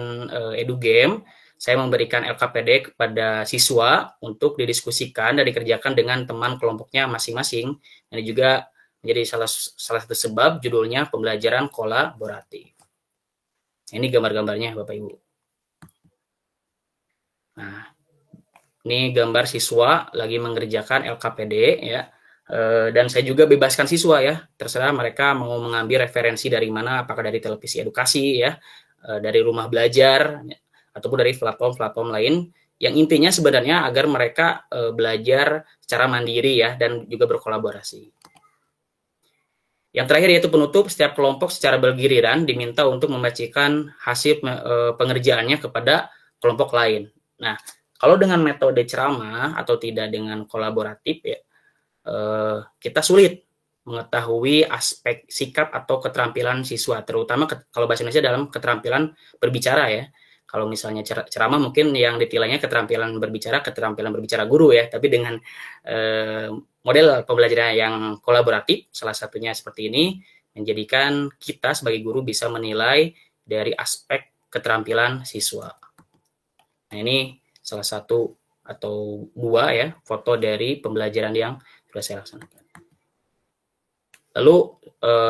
edu game, saya memberikan LKPD kepada siswa untuk didiskusikan dan dikerjakan dengan teman kelompoknya masing-masing. Ini juga menjadi salah satu sebab judulnya pembelajaran kolaboratif. Ini gambar-gambarnya Bapak Ibu. Nah, ini gambar siswa lagi mengerjakan LKPD ya, dan saya juga bebaskan siswa ya, terserah mereka mau mengambil referensi dari mana, apakah dari televisi edukasi ya, dari rumah belajar, ataupun dari platform-platform lain, yang intinya sebenarnya agar mereka belajar secara mandiri ya, dan juga berkolaborasi. Yang terakhir yaitu penutup, setiap kelompok secara bergiliran diminta untuk membacakan hasil pengerjaannya kepada kelompok lain. Nah, kalau dengan metode ceramah atau tidak dengan kolaboratif ya, kita sulit mengetahui aspek sikap atau keterampilan siswa, terutama kalau bahasa Indonesia dalam keterampilan berbicara ya. Kalau misalnya ceramah mungkin yang ditilainya keterampilan berbicara guru ya, tapi dengan model pembelajaran yang kolaboratif, salah satunya seperti ini, menjadikan kita sebagai guru bisa menilai dari aspek keterampilan siswa. Nah, ini salah satu atau dua ya foto dari pembelajaran yang sudah saya laksanakan. Lalu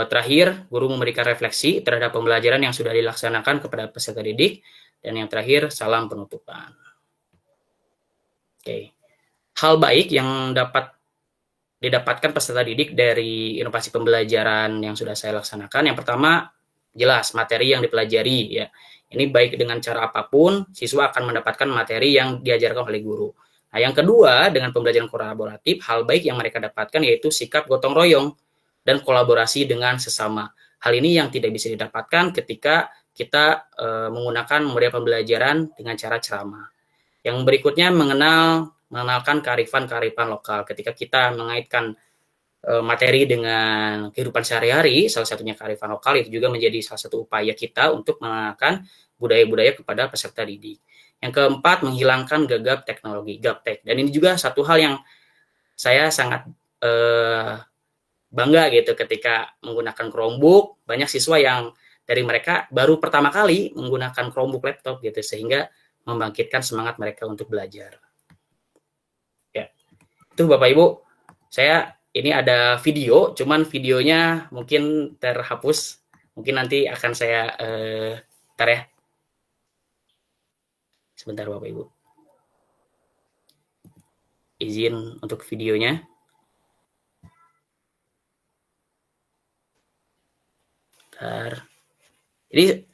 terakhir, guru memberikan refleksi terhadap pembelajaran yang sudah dilaksanakan kepada peserta didik. Dan yang terakhir, salam penutupan. Oke. Hal baik yang dapat didapatkan peserta didik dari inovasi pembelajaran yang sudah saya laksanakan. Yang pertama, jelas materi yang dipelajari ya. Ini baik dengan cara apapun, siswa akan mendapatkan materi yang diajarkan oleh guru. Nah, yang kedua, dengan pembelajaran kolaboratif, hal baik yang mereka dapatkan yaitu sikap gotong royong dan kolaborasi dengan sesama. Hal ini yang tidak bisa didapatkan ketika kita menggunakan model pembelajaran dengan cara ceramah. Yang berikutnya, mengenalkan kearifan-kearifan lokal. Ketika kita mengaitkan materi dengan kehidupan sehari-hari, salah satunya kearifan lokal, itu juga menjadi salah satu upaya kita untuk mengenalkan budaya-budaya kepada peserta didik. Yang keempat, menghilangkan gagap teknologi, gaptek. Dan ini juga satu hal yang saya sangat bangga gitu ketika menggunakan Chromebook. Banyak siswa yang dari mereka baru pertama kali menggunakan Chromebook laptop gitu, sehingga membangkitkan semangat mereka untuk belajar. Ya, itu Bapak Ibu, ini ada video, cuman videonya mungkin terhapus. Mungkin nanti akan saya tar ya. Sebentar Bapak Ibu. Izin untuk videonya. Bentar. Jadi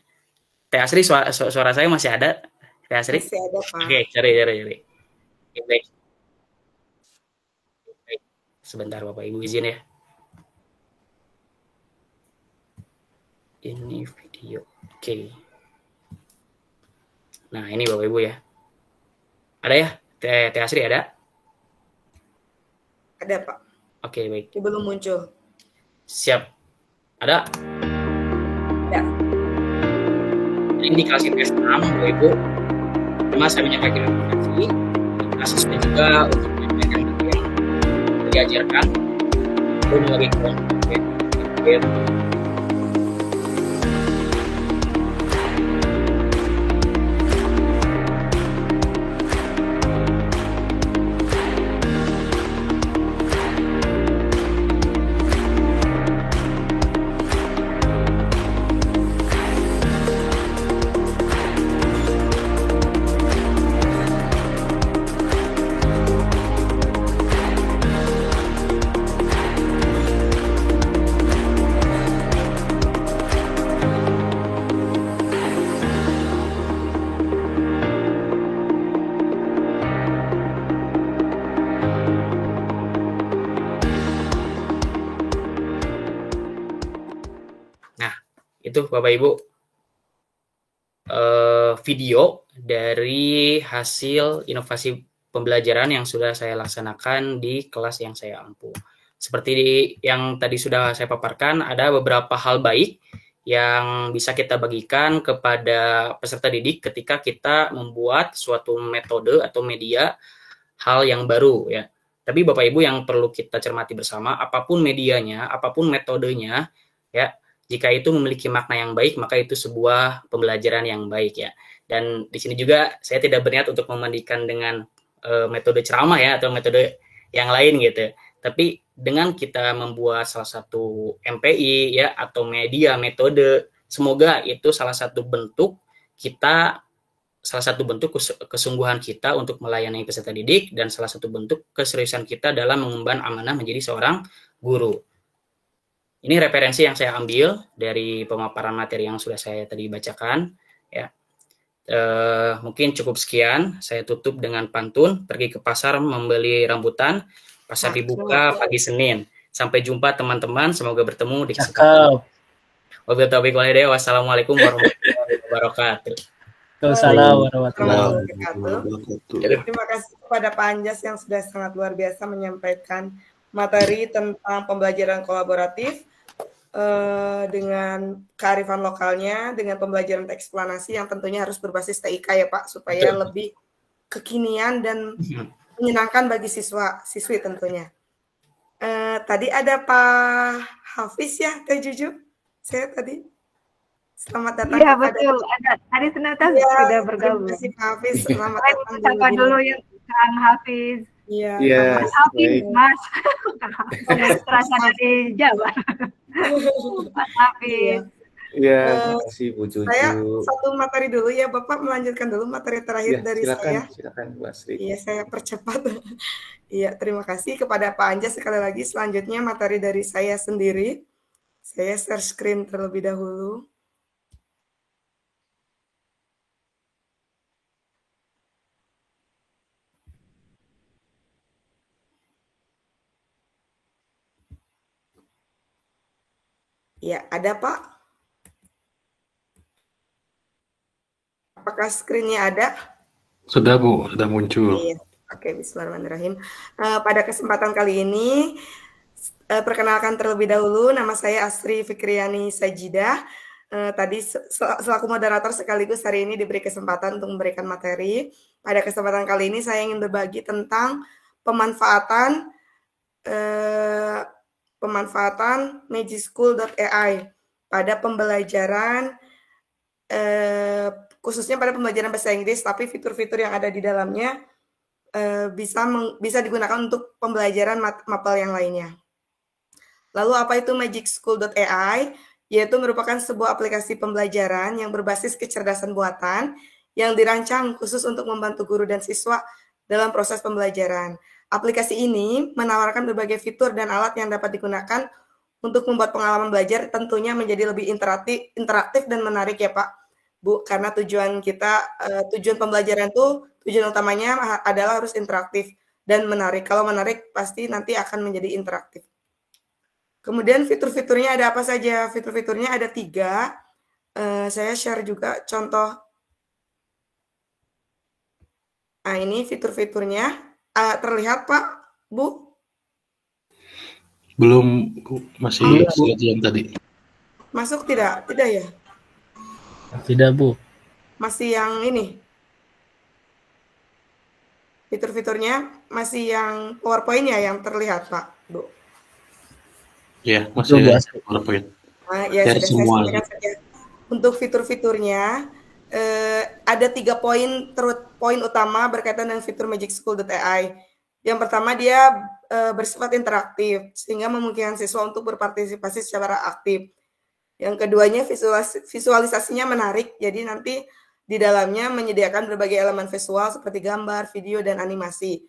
Teh Asri, suara saya masih ada? Teh Asri? Masih ada, Pak. Oke, cari. Baik. Sebentar Bapak Ibu izin ya. Ini video. Oke. Nah, ini Bapak Ibu ya. Ada ya? Teh Asri ada? Ada, Pak. Oke, baik. Ini belum muncul. Siap. Ada? Ya. Ini di kelas IPS 6, Bapak Ibu. Cuma saya menyampaikan informasi, kasusnya juga untuk menyampaikan materi yang diajarkan. Belum lagi ke itu Bapak Ibu video dari hasil inovasi pembelajaran yang sudah saya laksanakan di kelas yang saya ampu. Seperti yang tadi sudah saya paparkan, ada beberapa hal baik yang bisa kita bagikan kepada peserta didik ketika kita membuat suatu metode atau media hal yang baru ya. Tapi Bapak Ibu yang perlu kita cermati bersama, apapun medianya, apapun metodenya ya, jika itu memiliki makna yang baik, maka itu sebuah pembelajaran yang baik ya. Dan di sini juga saya tidak berniat untuk membandingkan dengan metode ceramah ya atau metode yang lain gitu. Tapi dengan kita membuat salah satu MPI ya atau media metode, semoga itu salah satu bentuk kita, salah satu bentuk kesungguhan kita untuk melayani peserta didik dan salah satu bentuk keseriusan kita dalam mengemban amanah menjadi seorang guru. Ini referensi yang saya ambil dari pemaparan materi yang sudah saya tadi bacakan. Ya, mungkin cukup sekian. Saya tutup dengan pantun. Pergi ke pasar membeli rambutan. Pasar dibuka pagi Senin. Sampai jumpa teman-teman. Semoga bertemu di kesempatan. Wabillahi taufiq wal hidayah. Wassalamualaikum warahmatullahi wabarakatuh. Waalaikumsalam warahmatullahi wabarakatuh. Terima kasih kepada Pak Anjas yang sudah sangat luar biasa menyampaikan materi tentang pembelajaran kolaboratif dengan kearifan lokalnya, dengan pembelajaran eksplanasi yang tentunya harus berbasis TIK ya Pak, supaya lebih kekinian dan menyenangkan bagi siswa-siswi tentunya. Tadi ada Pak Hafiz ya, Teh Juju? Saya tadi selamat datang. Iya betul, ada. Tadi ternyata sudah bergabung. Terima kasih Pak Hafiz, selamat datang. Sapa dulu ya Kang Hafiz. Iya, Mas Hafiz, Mas. Terasa dari Jawa. Mas Hafiz. Iya, terima kasih Bu Juju. Saya satu materi dulu ya, Bapak melanjutkan dulu materi terakhir dari saya. Silakan, Bu Asri. Iya, saya percepat. Iya, terima kasih kepada Pak Anjas sekali lagi. Selanjutnya materi dari saya sendiri. Saya share screen terlebih dahulu. Ya, ada Pak? Apakah screen-nya ada? Sudah Bu, sudah muncul. Iya. Oke, bismillahirrahmanirrahim. Pada kesempatan kali ini, perkenalkan terlebih dahulu, nama saya Asri Fikriani Sajidah. Tadi selaku moderator sekaligus hari ini diberi kesempatan untuk memberikan materi. Pada kesempatan kali ini saya ingin berbagi tentang pemanfaatan Magicschool.ai pada pembelajaran khususnya pada pembelajaran bahasa Inggris, tapi fitur-fitur yang ada di dalamnya bisa digunakan untuk pembelajaran mapel yang lainnya. Lalu apa itu Magicschool.ai? Yaitu merupakan sebuah aplikasi pembelajaran yang berbasis kecerdasan buatan yang dirancang khusus untuk membantu guru dan siswa dalam proses pembelajaran. Aplikasi ini menawarkan berbagai fitur dan alat yang dapat digunakan untuk membuat pengalaman belajar tentunya menjadi lebih interaktif dan menarik ya Pak. Bu, karena tujuan kita, tujuan pembelajaran tuh, tujuan utamanya adalah harus interaktif dan menarik. Kalau menarik pasti nanti akan menjadi interaktif. Kemudian fitur-fiturnya ada apa saja? Fitur-fiturnya ada 3. Saya share juga contoh. Nah, ini fitur-fiturnya. Terlihat, Pak, Bu? Belum, Bu. Masih selesai tadi. Masuk tidak? Tidak ya? Tidak, Bu. Masih yang ini? Fitur-fiturnya masih yang PowerPoint ya yang terlihat, Pak, Bu? Ya, masih Bu, PowerPoint. Nah, ya Ya, sudah semua. saya sampaikan saja. Untuk fitur-fiturnya, ada 3 poin utama berkaitan dengan fitur magicschool.ai. Yang pertama dia bersifat interaktif, sehingga memungkinkan siswa untuk berpartisipasi secara aktif. Yang keduanya visualisasinya menarik, jadi nanti di dalamnya menyediakan berbagai elemen visual seperti gambar, video, dan animasi.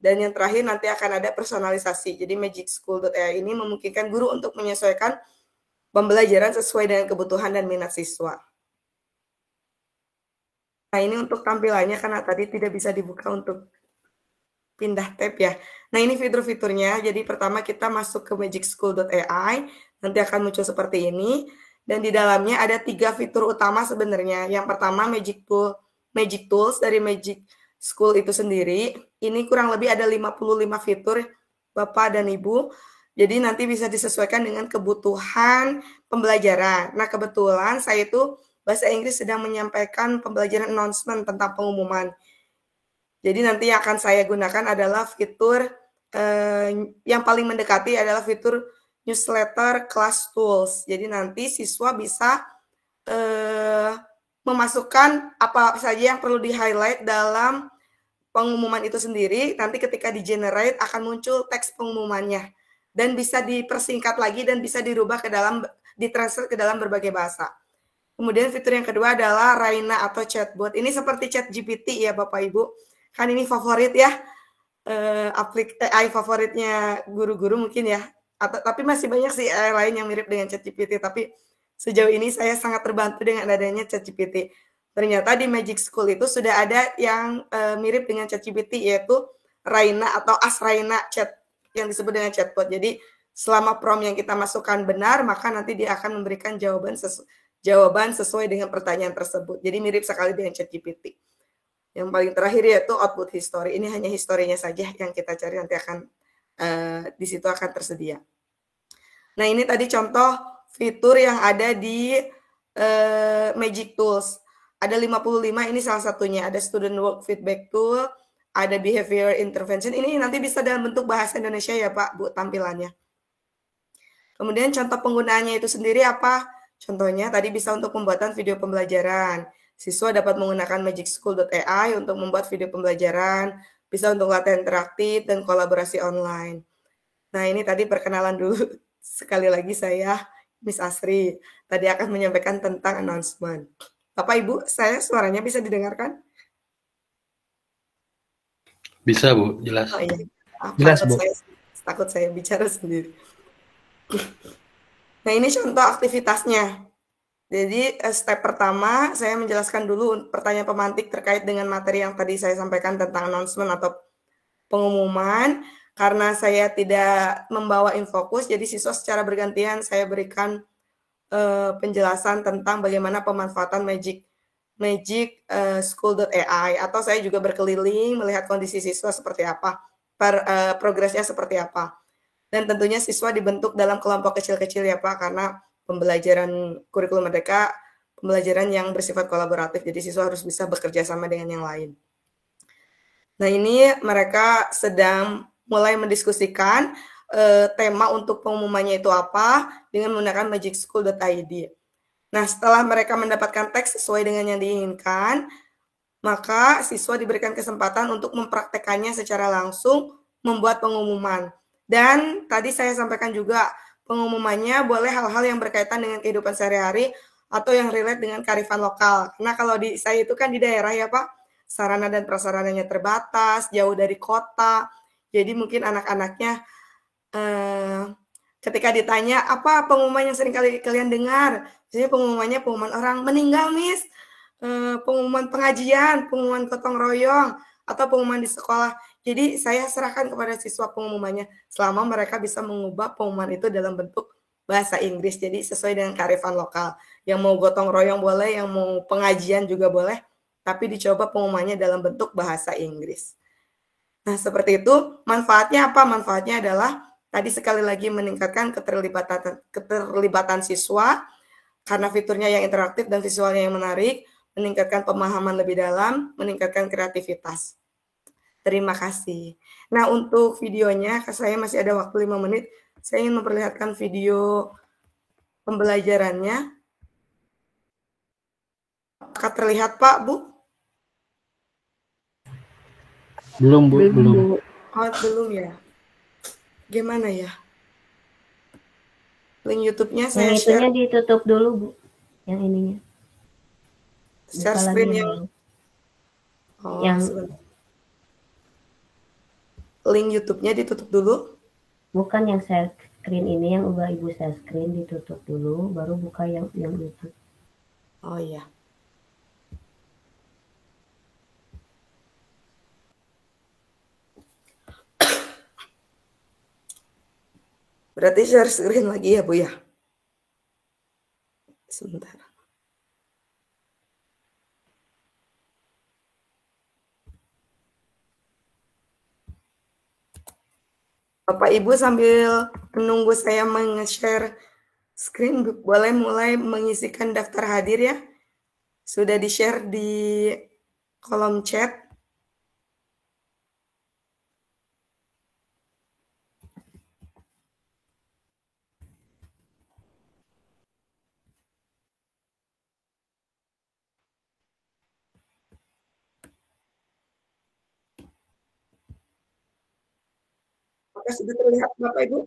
Dan yang terakhir nanti akan ada personalisasi. Jadi magicschool.ai ini memungkinkan guru untuk menyesuaikan pembelajaran sesuai dengan kebutuhan dan minat siswa. Nah, ini untuk tampilannya karena tadi tidak bisa dibuka untuk pindah tab ya. Nah, ini fitur-fiturnya. Jadi pertama kita masuk ke magicschool.ai, nanti akan muncul seperti ini. Dan di dalamnya ada 3 fitur utama sebenarnya. Yang pertama Magic Tools dari Magic School itu sendiri. Ini kurang lebih ada 55 fitur Bapak dan Ibu. Jadi nanti bisa disesuaikan dengan kebutuhan pembelajaran. Nah, kebetulan saya itu bahasa Inggris sedang menyampaikan pembelajaran announcement tentang pengumuman. Jadi nanti yang akan saya gunakan adalah fitur yang paling mendekati adalah fitur newsletter class tools. Jadi nanti siswa bisa memasukkan apa saja yang perlu di-highlight dalam pengumuman itu sendiri. Nanti ketika di-generate akan muncul teks pengumumannya. Dan bisa dipersingkat lagi dan bisa dirubah ke dalam, ditransfer ke dalam berbagai bahasa. Kemudian fitur yang kedua adalah Raina atau chatbot. Ini seperti ChatGPT ya Bapak Ibu. Kan ini favorit ya, AI favoritnya guru-guru mungkin ya. Tapi masih banyak sih AI lain yang mirip dengan ChatGPT. Tapi sejauh ini saya sangat terbantu dengan adanya ChatGPT. Ternyata di Magic School itu sudah ada yang mirip dengan ChatGPT, yaitu Raina atau Ask Raina Chat, yang disebut dengan chatbot. Jadi selama prompt yang kita masukkan benar, maka nanti dia akan memberikan jawaban sesuai dengan pertanyaan tersebut. Jadi mirip sekali dengan ChatGPT. Yang paling terakhir yaitu output history. Ini hanya historinya saja yang kita cari, nanti akan di situ akan tersedia. Nah, ini tadi contoh fitur yang ada di Magic Tools. Ada 55, ini salah satunya. Ada student work feedback tool, ada behavior intervention. Ini nanti bisa dalam bentuk bahasa Indonesia ya Pak, Bu, tampilannya. Kemudian contoh penggunaannya itu sendiri apa? Contohnya tadi bisa untuk pembuatan video pembelajaran. Siswa dapat menggunakan magicschool.ai untuk membuat video pembelajaran, bisa untuk latihan interaktif dan kolaborasi online. Nah, ini tadi perkenalan dulu. Sekali lagi saya Miss Asri. Tadi akan menyampaikan tentang announcement. Bapak Ibu, saya suaranya bisa didengarkan? Bisa, Bu, jelas. Oh iya. Jelas, Bu. Takut saya bicara sendiri. Nah, ini contoh aktivitasnya. Jadi, step pertama, saya menjelaskan dulu pertanyaan pemantik terkait dengan materi yang tadi saya sampaikan tentang announcement atau pengumuman. Karena saya tidak membawa infokus, jadi siswa secara bergantian saya berikan penjelasan tentang bagaimana pemanfaatan Magic School.ai, atau saya juga berkeliling melihat kondisi siswa seperti apa, progresnya seperti apa. Dan tentunya siswa dibentuk dalam kelompok kecil-kecil ya Pak, karena pembelajaran kurikulum Merdeka pembelajaran yang bersifat kolaboratif, jadi siswa harus bisa bekerja sama dengan yang lain. Nah, ini mereka sedang mulai mendiskusikan tema untuk pengumumannya itu apa dengan menggunakan magicschool.id. Nah, setelah mereka mendapatkan teks sesuai dengan yang diinginkan, maka siswa diberikan kesempatan untuk mempraktekannya secara langsung, membuat pengumuman. Dan tadi saya sampaikan juga, pengumumannya boleh hal-hal yang berkaitan dengan kehidupan sehari-hari atau yang relate dengan kearifan lokal. Karena kalau di saya itu kan di daerah ya Pak, sarana dan prasarananya terbatas, jauh dari kota. Jadi mungkin anak-anaknya ketika ditanya apa pengumuman yang sering kali kalian dengar, jadi pengumuman orang meninggal Miss, pengumuman pengajian, pengumuman gotong royong, atau pengumuman di sekolah. Jadi saya serahkan kepada siswa pengumumannya selama mereka bisa mengubah pengumuman itu dalam bentuk bahasa Inggris. Jadi sesuai dengan kearifan lokal. Yang mau gotong royong boleh, yang mau pengajian juga boleh, tapi dicoba pengumumannya dalam bentuk bahasa Inggris. Nah, seperti itu. Manfaatnya apa? Manfaatnya adalah tadi sekali lagi meningkatkan keterlibatan siswa karena fiturnya yang interaktif dan visualnya yang menarik, meningkatkan pemahaman lebih dalam, meningkatkan kreativitas. Terima kasih. Nah, untuk videonya, saya masih ada waktu 5 menit. Saya ingin memperlihatkan video pembelajarannya. Apakah terlihat, Pak, Bu? Belum, Bu, belum. Oh, belum ya? Gimana ya? Link YouTube-nya saya Yang share. itunya ditutup dulu, Bu. Yang ininya. Share Buka lagi screen yang yang... baru. Oh, Yang sebentar. Link YouTube-nya ditutup dulu. bukan yang share screen ini, yang udah Ibu share screen ditutup dulu, baru buka yang YouTube. Oh iya. Berarti share screen lagi ya, Bu ya? Sebentar. Bapak Ibu sambil menunggu saya meng-share screen, boleh mulai mengisikan daftar hadir ya. Sudah di-share di kolom chat. Apakah sudah terlihat Bapak Ibu?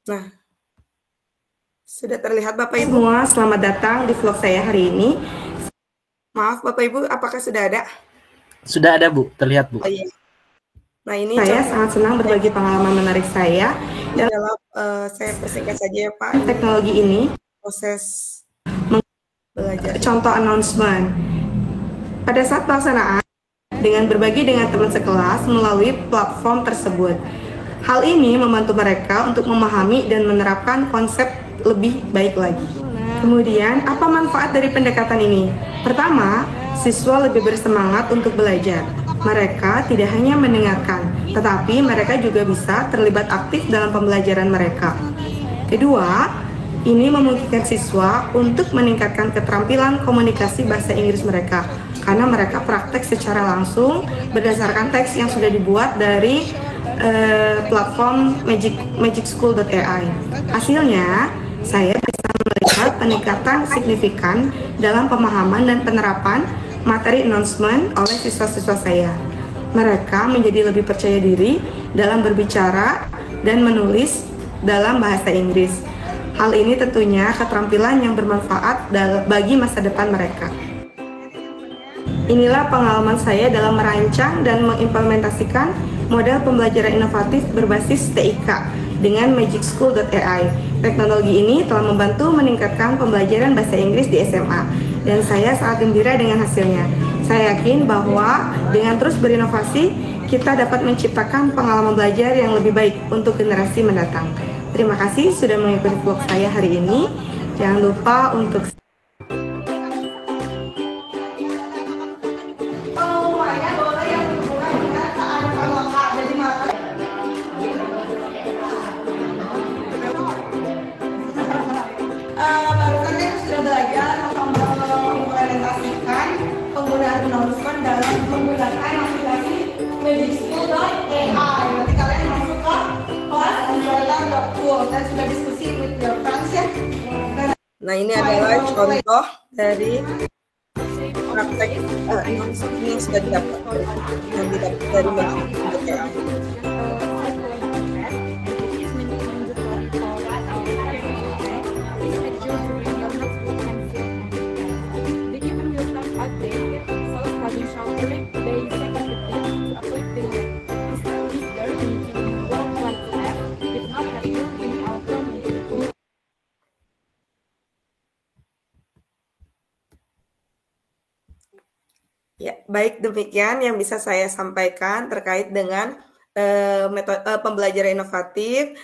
Nah, sudah terlihat Bapak Ibu semua. Selamat datang di vlog saya hari ini. Maaf Bapak Ibu, apakah sudah ada? Sudah ada, Bu. Terlihat, Bu. Oh iya. Nah, ini saya sangat senang berbagi pengalaman menarik saya. Dan saya persingkat saja ya Pak. Teknologi ini proses belajar. Contoh announcement. Pada saat pelaksanaan dengan berbagi dengan teman sekelas melalui platform tersebut. Hal ini membantu mereka untuk memahami dan menerapkan konsep lebih baik lagi. Kemudian, apa manfaat dari pendekatan ini? Pertama, siswa lebih bersemangat untuk belajar. Mereka tidak hanya mendengarkan, tetapi mereka juga bisa terlibat aktif dalam pembelajaran mereka. Kedua, ini memungkinkan siswa untuk meningkatkan keterampilan komunikasi bahasa Inggris mereka karena mereka praktek secara langsung berdasarkan teks yang sudah dibuat dari platform magicschool.ai. Hasilnya, saya bisa melihat peningkatan signifikan dalam pemahaman dan penerapan materi announcement oleh siswa-siswa saya. Mereka menjadi lebih percaya diri dalam berbicara dan menulis dalam bahasa Inggris. Hal ini tentunya keterampilan yang bermanfaat bagi masa depan mereka. Inilah pengalaman saya dalam merancang dan mengimplementasikan model pembelajaran inovatif berbasis TIK dengan magicschool.ai. Teknologi ini telah membantu meningkatkan pembelajaran bahasa Inggris di SMA dan saya sangat gembira dengan hasilnya. Saya yakin bahwa dengan terus berinovasi, kita dapat menciptakan pengalaman belajar yang lebih baik untuk generasi mendatang. Terima kasih sudah mengikuti vlog saya hari ini. Jangan lupa untuk penggunaan announcement dalam menggunakan aplikasi magicschool.ai. Nanti kalian masuk ke kelas anjuran.tool dan sudah diskusi with your friends ya. Nah, ini adalah contoh dari praktek announcement yang sudah didapat dari magicschool.ai. baik demikian yang bisa saya sampaikan terkait dengan metode pembelajaran inovatif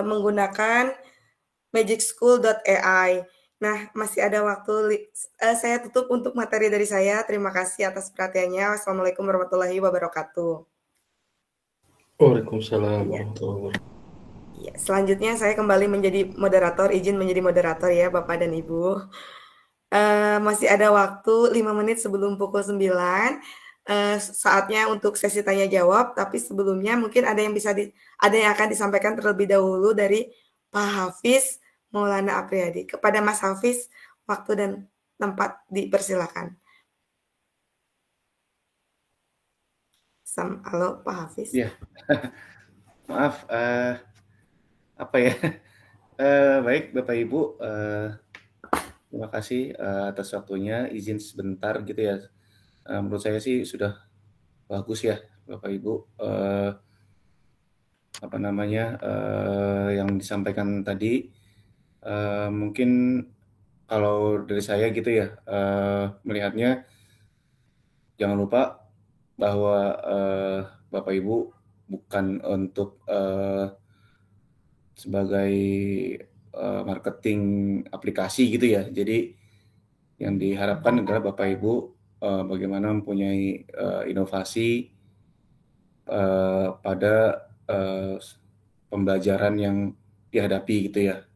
menggunakan magicschool.ai. Nah, masih ada waktu. Saya tutup untuk materi dari saya. Terima kasih atas perhatiannya. Wassalamualaikum warahmatullahi wabarakatuh. Waalaikumsalam warahmatullahi wabarakatuh. Ya, selanjutnya saya kembali menjadi moderator, izin menjadi moderator ya Bapak dan Ibu. Masih ada waktu 5 menit sebelum pukul 9. Saatnya untuk sesi tanya jawab, tapi sebelumnya mungkin ada yang akan disampaikan terlebih dahulu dari Pak Hafiz Maulana Apriyadi. Kepada Mas Hafiz, waktu dan tempat dipersilakan. Halo Pak Hafiz. Ya, maaf, apa ya? Baik Bapak Ibu, terima kasih atas waktunya. Izin sebentar gitu ya. Menurut saya sih sudah bagus ya Bapak Ibu. Apa namanya yang disampaikan tadi. Mungkin kalau dari saya gitu ya, melihatnya jangan lupa bahwa Bapak Ibu bukan untuk sebagai marketing aplikasi gitu ya. Jadi yang diharapkan adalah Bapak Ibu bagaimana mempunyai inovasi pada pembelajaran yang dihadapi gitu ya,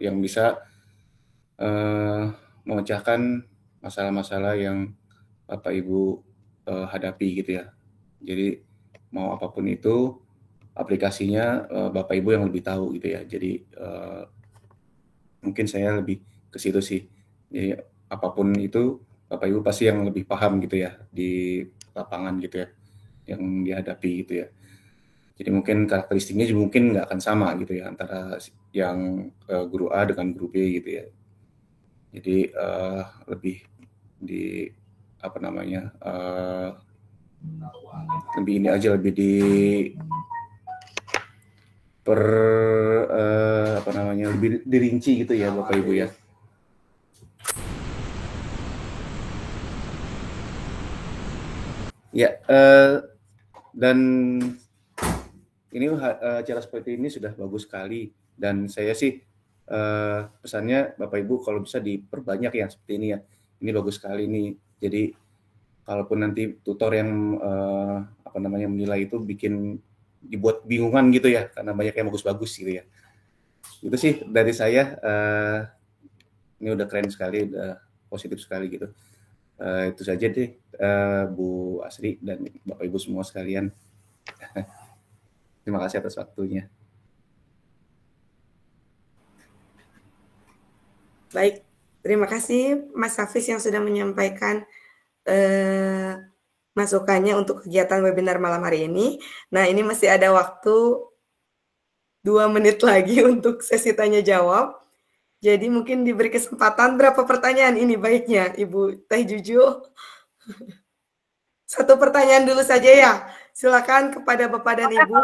yang bisa memecahkan masalah-masalah yang Bapak Ibu hadapi gitu ya. Jadi mau apapun itu aplikasinya Bapak Ibu yang lebih tahu gitu ya. Jadi mungkin saya lebih ke situ sih. Jadi apapun itu Bapak Ibu pasti yang lebih paham gitu ya di lapangan gitu ya, yang dihadapi gitu ya. Jadi mungkin karakteristiknya juga mungkin nggak akan sama gitu ya antara yang guru A dengan guru B gitu ya. Jadi lebih di apa namanya lebih ini aja, lebih di apa namanya lebih dirinci gitu ya Bapak Ibu ya. Ya, dan ini acara seperti ini sudah bagus sekali, dan saya sih pesannya Bapak Ibu kalau bisa diperbanyak ya seperti ini ya. Ini bagus sekali nih. Jadi kalaupun nanti tutor yang apa namanya menilai itu dibuat bingungan gitu ya, karena banyak yang bagus-bagus gitu ya. Itu sih dari saya. Ini udah keren sekali, udah positif sekali gitu. Itu saja deh Bu Asri dan Bapak Ibu semua sekalian. Terima kasih atas waktunya. Baik, terima kasih Mas Hafiz yang sudah menyampaikan masukannya untuk kegiatan webinar malam hari ini. Nah, ini masih ada waktu 2 menit lagi untuk sesi tanya jawab. Jadi mungkin diberi kesempatan berapa pertanyaan ini baiknya, Ibu Teh Juju? 1 pertanyaan dulu saja ya. Silakan kepada Bapak dan Ibu.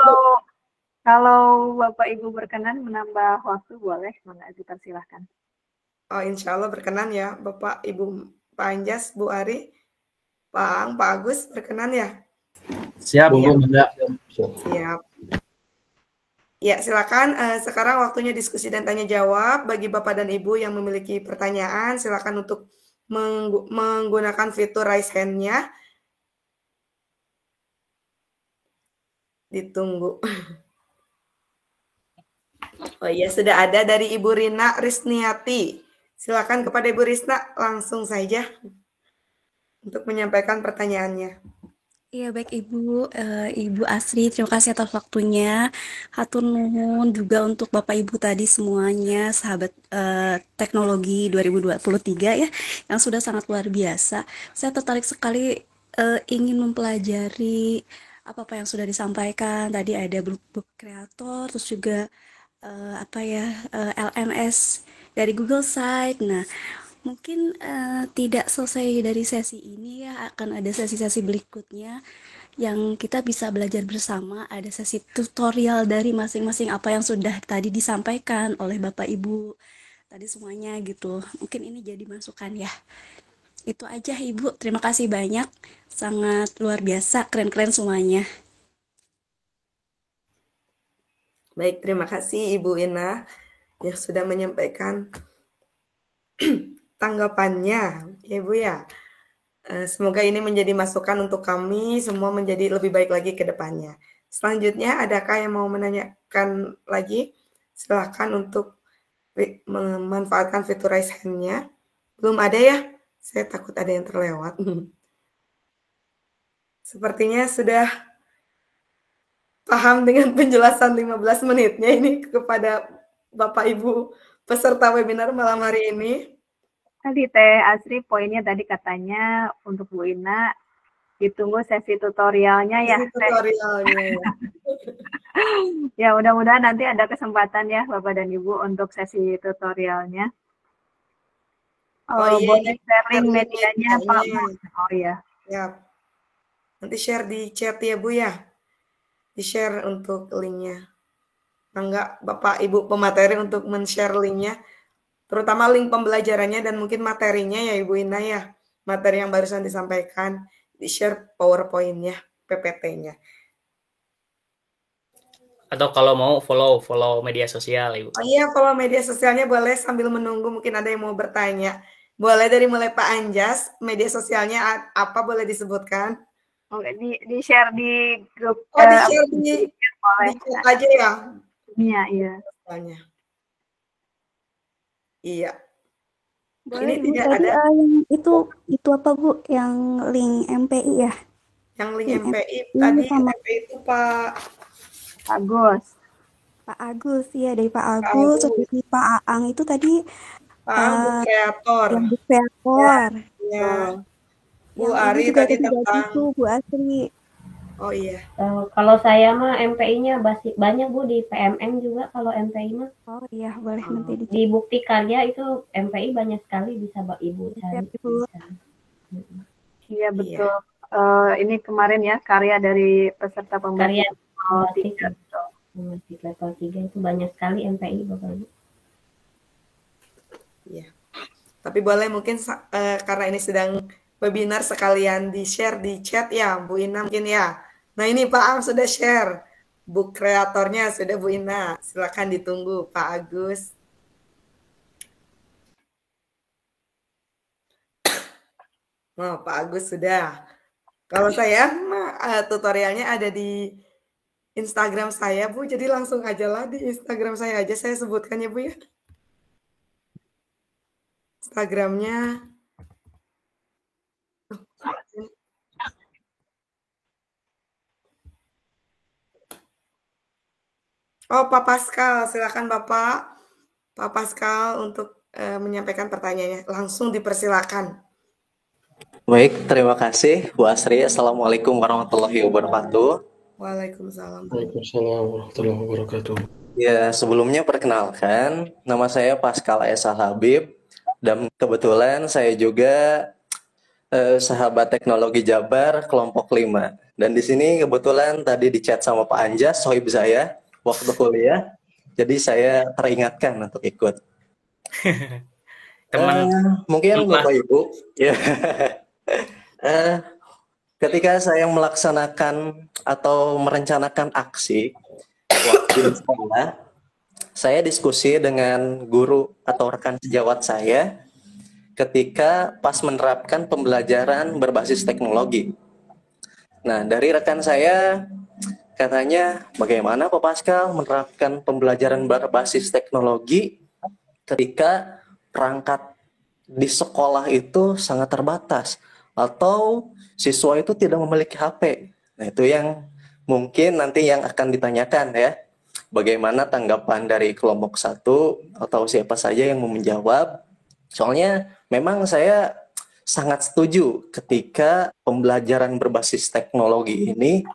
Kalau Bapak Ibu berkenan menambah waktu boleh, dipersilahkan. Oh, insya Allah berkenan ya, Bapak, Ibu, Pak Anjas, Bu Ari, Pak Ang, Pak Agus, berkenan ya? Siap, Bu. Siap. Ya, silakan. Sekarang waktunya diskusi dan tanya jawab. Bagi Bapak dan Ibu yang memiliki pertanyaan, silakan untuk menggunakan fitur raise hand-nya. Ditunggu. Oh iya, sudah ada dari Ibu Rina Risniati. Silakan kepada Ibu Risna, langsung saja untuk menyampaikan pertanyaannya. Iya, baik Ibu, Ibu Asri, terima kasih atas waktunya. Hatur nuhun juga untuk Bapak Ibu tadi semuanya, sahabat teknologi 2023 ya, yang sudah sangat luar biasa. Saya tertarik sekali ingin mempelajari apa-apa yang sudah disampaikan. Tadi ada book kreator, terus juga LMS dari Google Site. Nah, mungkin tidak selesai dari sesi ini ya, akan ada sesi-sesi berikutnya yang kita bisa belajar bersama. Ada sesi tutorial dari masing-masing apa yang sudah tadi disampaikan oleh Bapak Ibu tadi semuanya gitu. Mungkin ini jadi masukan ya. Itu aja Ibu, terima kasih banyak. Sangat luar biasa, keren-keren semuanya. Baik, terima kasih Ibu Ina yang sudah menyampaikan tanggapannya, ya Ibu ya. Semoga ini menjadi masukan untuk kami semua menjadi lebih baik lagi ke depannya. Selanjutnya, adakah yang mau menanyakan lagi? Silakan untuk memanfaatkan fitur raise hand-nya. Belum ada ya? Saya takut ada yang terlewat. Sepertinya sudah paham dengan penjelasan 15 menitnya ini kepada Bapak Ibu peserta webinar malam hari ini. Tadi Teh Asri poinnya tadi katanya untuk Bu Ina ditunggu sesi tutorialnya ya. Sesi tutorialnya. Ya mudah-mudahan nanti ada kesempatan ya Bapak dan Ibu untuk sesi tutorialnya. Oh iya, boleh sharing medianya Pak? Oh iya. Ya. Nanti share di chat ya Bu ya. Di-share untuk linknya. Enggak Bapak Ibu pemateri untuk men-share linknya. Terutama link pembelajarannya dan mungkin materinya ya Ibu Ina ya. Materi yang barusan disampaikan. Di-share PowerPoint-nya, PPT-nya. Atau kalau mau follow media sosial Ibu. Oh iya, follow media sosialnya boleh sambil menunggu mungkin ada yang mau bertanya. Boleh dari mulai Pak Anjas, media sosialnya apa boleh disebutkan? Oke, di-share di grup. Oh, di-share di chat aja ya? Iya, iya. Iya. Boleh, Ini Bu, tidak tadi ada. itu apa Bu? Yang link MPI ya? Yang link MPI tadi MPI itu Pak Agus. Pak Agus, ya dari Pak Agus, seperti Pak Aang itu tadi Pak kreator. Yang Bu kreator. Ya. Bu Yang Ari juga tadi tentang itu, Bu Asri. Oh iya. Kalau saya mah MPI-nya banyak Bu di PMM juga kalau MPI mah. Oh iya, boleh nanti di Bukti Karya itu MPI banyak sekali bisa Ibu cari. Iya betul. Ini kemarin ya karya dari peserta karya level 3 itu banyak sekali MPI Bapak Ibu. Iya. Tapi boleh mungkin karena ini sedang webinar sekalian di-share di chat ya Bu Ina mungkin ya. Nah ini Pak Am sudah share. Book kreatornya sudah Bu Ina. Silakan ditunggu Pak Agus. Oh, Pak Agus sudah. Kalau saya tutorialnya ada di Instagram saya Bu. Jadi langsung aja lah di Instagram saya aja saya sebutkan ya Bu ya. Instagramnya. Oh, Pak Pascal, silakan Bapak. Pak Pascal untuk menyampaikan pertanyaannya. Langsung dipersilakan. Baik, terima kasih Bu Asri. Assalamualaikum warahmatullahi wabarakatuh. Waalaikumsalam. Waalaikumsalam warahmatullahi wabarakatuh. Ya, sebelumnya perkenalkan, nama saya Pascal Esa Habib. Dan kebetulan saya juga sahabat teknologi Jabar kelompok 5. Dan di sini kebetulan tadi di chat sama Pak Anjas, sohib saya, waktu kuliah. Jadi saya teringatkan untuk ikut. Mungkin Bapak Ibu, ya. Ketika saya melaksanakan atau merencanakan aksi waktu di sekolah, saya diskusi dengan guru atau rekan sejawat saya ketika pas menerapkan pembelajaran berbasis teknologi. Nah, dari rekan saya katanya, bagaimana Pak Pascal menerapkan pembelajaran berbasis teknologi ketika perangkat di sekolah itu sangat terbatas atau siswa itu tidak memiliki HP. Nah, itu yang mungkin nanti yang akan ditanyakan ya. Bagaimana tanggapan dari kelompok 1 atau siapa saja yang mau menjawab. Soalnya memang saya sangat setuju ketika pembelajaran berbasis teknologi ini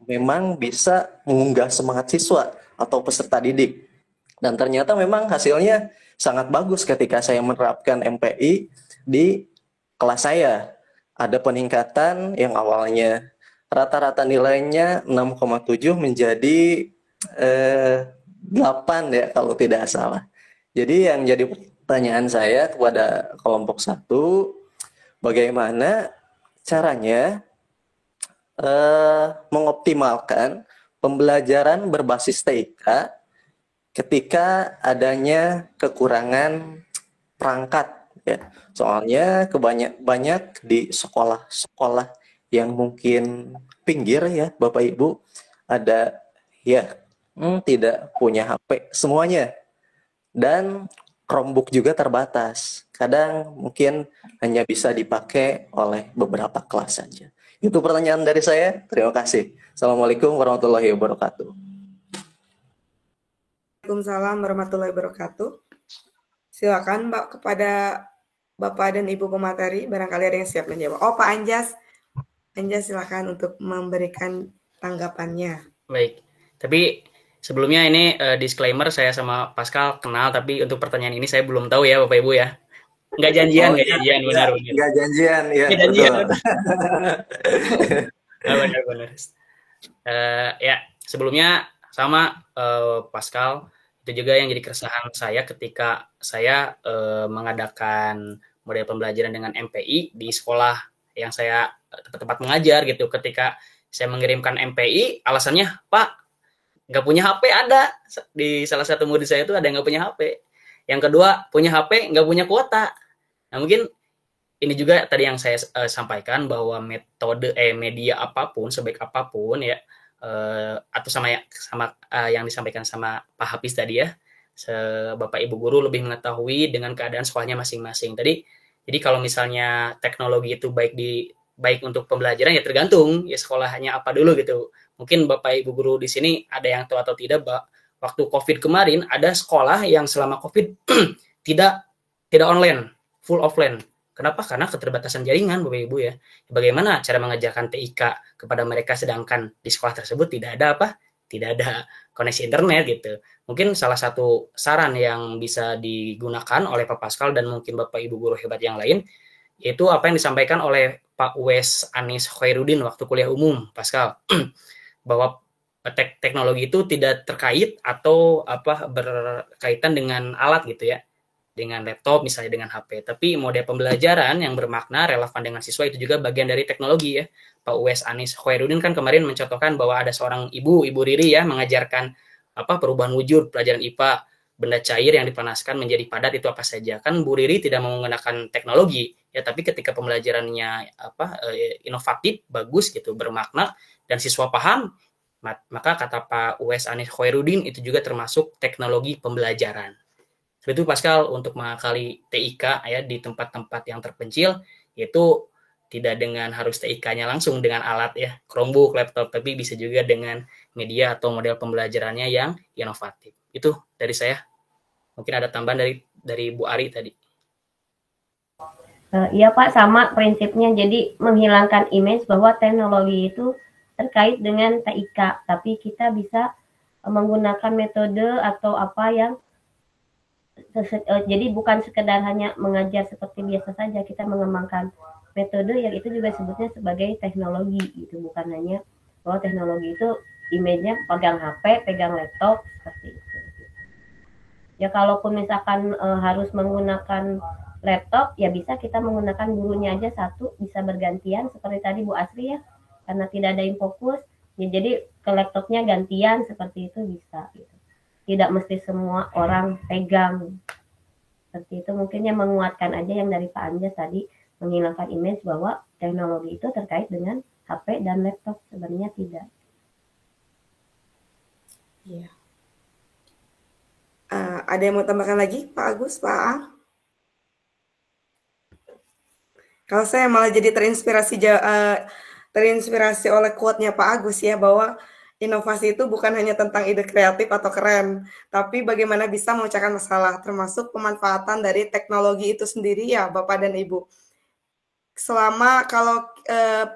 memang bisa mengunggah semangat siswa atau peserta didik. Dan ternyata memang hasilnya sangat bagus ketika saya menerapkan MPI di kelas saya. Ada peningkatan yang awalnya rata-rata nilainya 6,7 menjadi 8 ya kalau tidak salah. Jadi yang jadi pertanyaan saya kepada kelompok 1, bagaimana caranya mengoptimalkan pembelajaran berbasis TIK ketika adanya kekurangan perangkat ya. Soalnya banyak di sekolah-sekolah yang mungkin pinggir ya Bapak Ibu ada ya tidak punya HP semuanya, dan Chromebook juga terbatas. Kadang mungkin hanya bisa dipakai oleh beberapa kelas saja. Itu pertanyaan dari saya. Terima kasih. Assalamualaikum warahmatullahi wabarakatuh. Waalaikumsalam warahmatullahi wabarakatuh. Silakan Mbak kepada Bapak dan Ibu pemateri, barangkali ada yang siap menjawab. Oh, Pak Anjas. Anjas silakan untuk memberikan tanggapannya. Baik. Tapi sebelumnya ini disclaimer, saya sama Pascal kenal, tapi untuk pertanyaan ini saya belum tahu ya Bapak Ibu ya. Nggak janjian, benar. Nggak janjian, ya. Nggak janjian. Benar. Ya, sebelumnya sama Pascal, itu juga yang jadi keresahan saya ketika saya mengadakan model pembelajaran dengan MPI di sekolah yang saya tempat mengajar gitu. Ketika saya mengirimkan MPI, alasannya, Pak, nggak punya HP ada. Di salah satu murid saya itu ada yang nggak punya HP. Yang kedua, punya HP, nggak punya kuota. Nah, mungkin ini juga tadi yang saya sampaikan bahwa metode media apapun, sebaik apapun ya, atau sama yang disampaikan sama Pak Hafiz tadi ya, Bapak Ibu guru lebih mengetahui dengan keadaan sekolahnya masing-masing. Jadi kalau misalnya teknologi itu baik untuk pembelajaran ya tergantung ya sekolahnya apa dulu gitu. Mungkin Bapak Ibu guru di sini ada yang tahu atau tidak, waktu COVID kemarin ada sekolah yang selama COVID tidak online, full offline. Kenapa? Karena keterbatasan jaringan Bapak Ibu ya. Bagaimana cara mengajarkan TIK kepada mereka sedangkan di sekolah tersebut tidak ada koneksi internet gitu. Mungkin salah satu saran yang bisa digunakan oleh Pak Pascal dan mungkin Bapak Ibu guru hebat yang lain, yaitu apa yang disampaikan oleh Pak Uwais Anis Khairuddin waktu kuliah umum, Pascal, bahwa teknologi itu tidak terkait atau berkaitan dengan alat gitu ya, dengan laptop misalnya, dengan HP, tapi model pembelajaran yang bermakna relevan dengan siswa itu juga bagian dari teknologi ya. Pak Uwais Anis Khairuddin kan kemarin mencontohkan bahwa ada seorang ibu Riri ya mengajarkan perubahan wujud pelajaran IPA, benda cair yang dipanaskan menjadi padat itu apa saja. Kan Bu Riri tidak menggunakan teknologi ya, tapi ketika pembelajarannya inovatif, bagus gitu, bermakna dan siswa paham, maka kata Pak Uwais Anis Khairuddin itu juga termasuk teknologi pembelajaran. Seperti itu Pascal, untuk mengakali TIK ya di tempat-tempat yang terpencil, yaitu tidak dengan harus TIK-nya langsung dengan alat ya, Chromebook, laptop, tapi bisa juga dengan media atau model pembelajarannya yang inovatif. Itu dari saya. Mungkin ada tambahan dari Bu Ari tadi. Iya Pak, sama prinsipnya. Jadi menghilangkan image bahwa teknologi itu terkait dengan TIK, tapi kita bisa menggunakan metode atau apa yang jadi bukan sekedar hanya mengajar seperti biasa saja, kita mengembangkan metode yang itu juga sebutnya sebagai teknologi gitu, bukan hanya bahwa teknologi itu image-nya pegang HP, pegang laptop seperti itu. Ya kalaupun misalkan harus menggunakan laptop, ya bisa kita menggunakan gurunya aja satu, bisa bergantian seperti tadi Bu Asri ya, karena tidak ada yang fokus, ya jadi ke laptopnya gantian seperti itu bisa gitu. Tidak mesti semua orang pegang seperti itu. Mungkin yang menguatkan aja yang dari Pak Anjas tadi, menghilangkan image bahwa teknologi itu terkait dengan HP dan laptop, sebenarnya tidak. Iya. Ada yang mau tambahkan lagi Pak Agus, Pak A? Kalau saya malah jadi terinspirasi oleh quote-nya Pak Agus ya, bahwa inovasi itu bukan hanya tentang ide kreatif atau keren, tapi bagaimana bisa memecahkan masalah, termasuk pemanfaatan dari teknologi itu sendiri ya Bapak dan Ibu. Selama kalau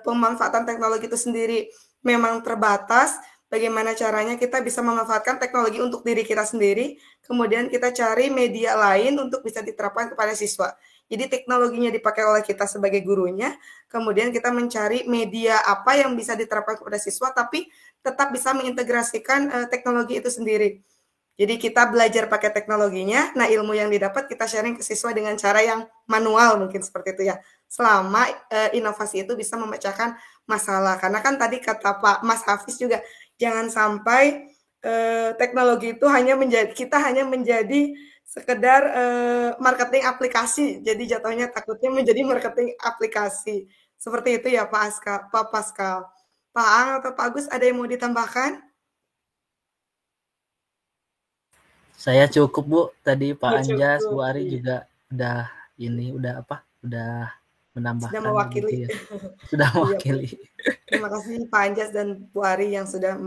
pemanfaatan teknologi itu sendiri memang terbatas, bagaimana caranya kita bisa memanfaatkan teknologi untuk diri kita sendiri, kemudian kita cari media lain untuk bisa diterapkan kepada siswa. Jadi teknologinya dipakai oleh kita sebagai gurunya, kemudian kita mencari media apa yang bisa diterapkan kepada siswa, tapi tetap bisa mengintegrasikan teknologi itu sendiri. Jadi kita belajar pakai teknologinya, nah ilmu yang didapat kita sharing ke siswa dengan cara yang manual mungkin seperti itu ya. Selama inovasi itu bisa memecahkan masalah. Karena kan tadi kata Pak Mas Hafiz juga, jangan sampai teknologi itu hanya menjadi sekedar marketing aplikasi. Jadi jatuhnya takutnya menjadi marketing aplikasi. Seperti itu ya Pak Pascal. Pak Ang atau Pak Agus ada yang mau ditambahkan? Saya cukup Bu, tadi Pak Ya, Anjas, cukup, Bu Ari iya. juga udah menambahkan Sudah mewakili. gitu ya. Sudah Iya, mewakili. terima kasih Pak Anjas dan Bu Ari yang sudah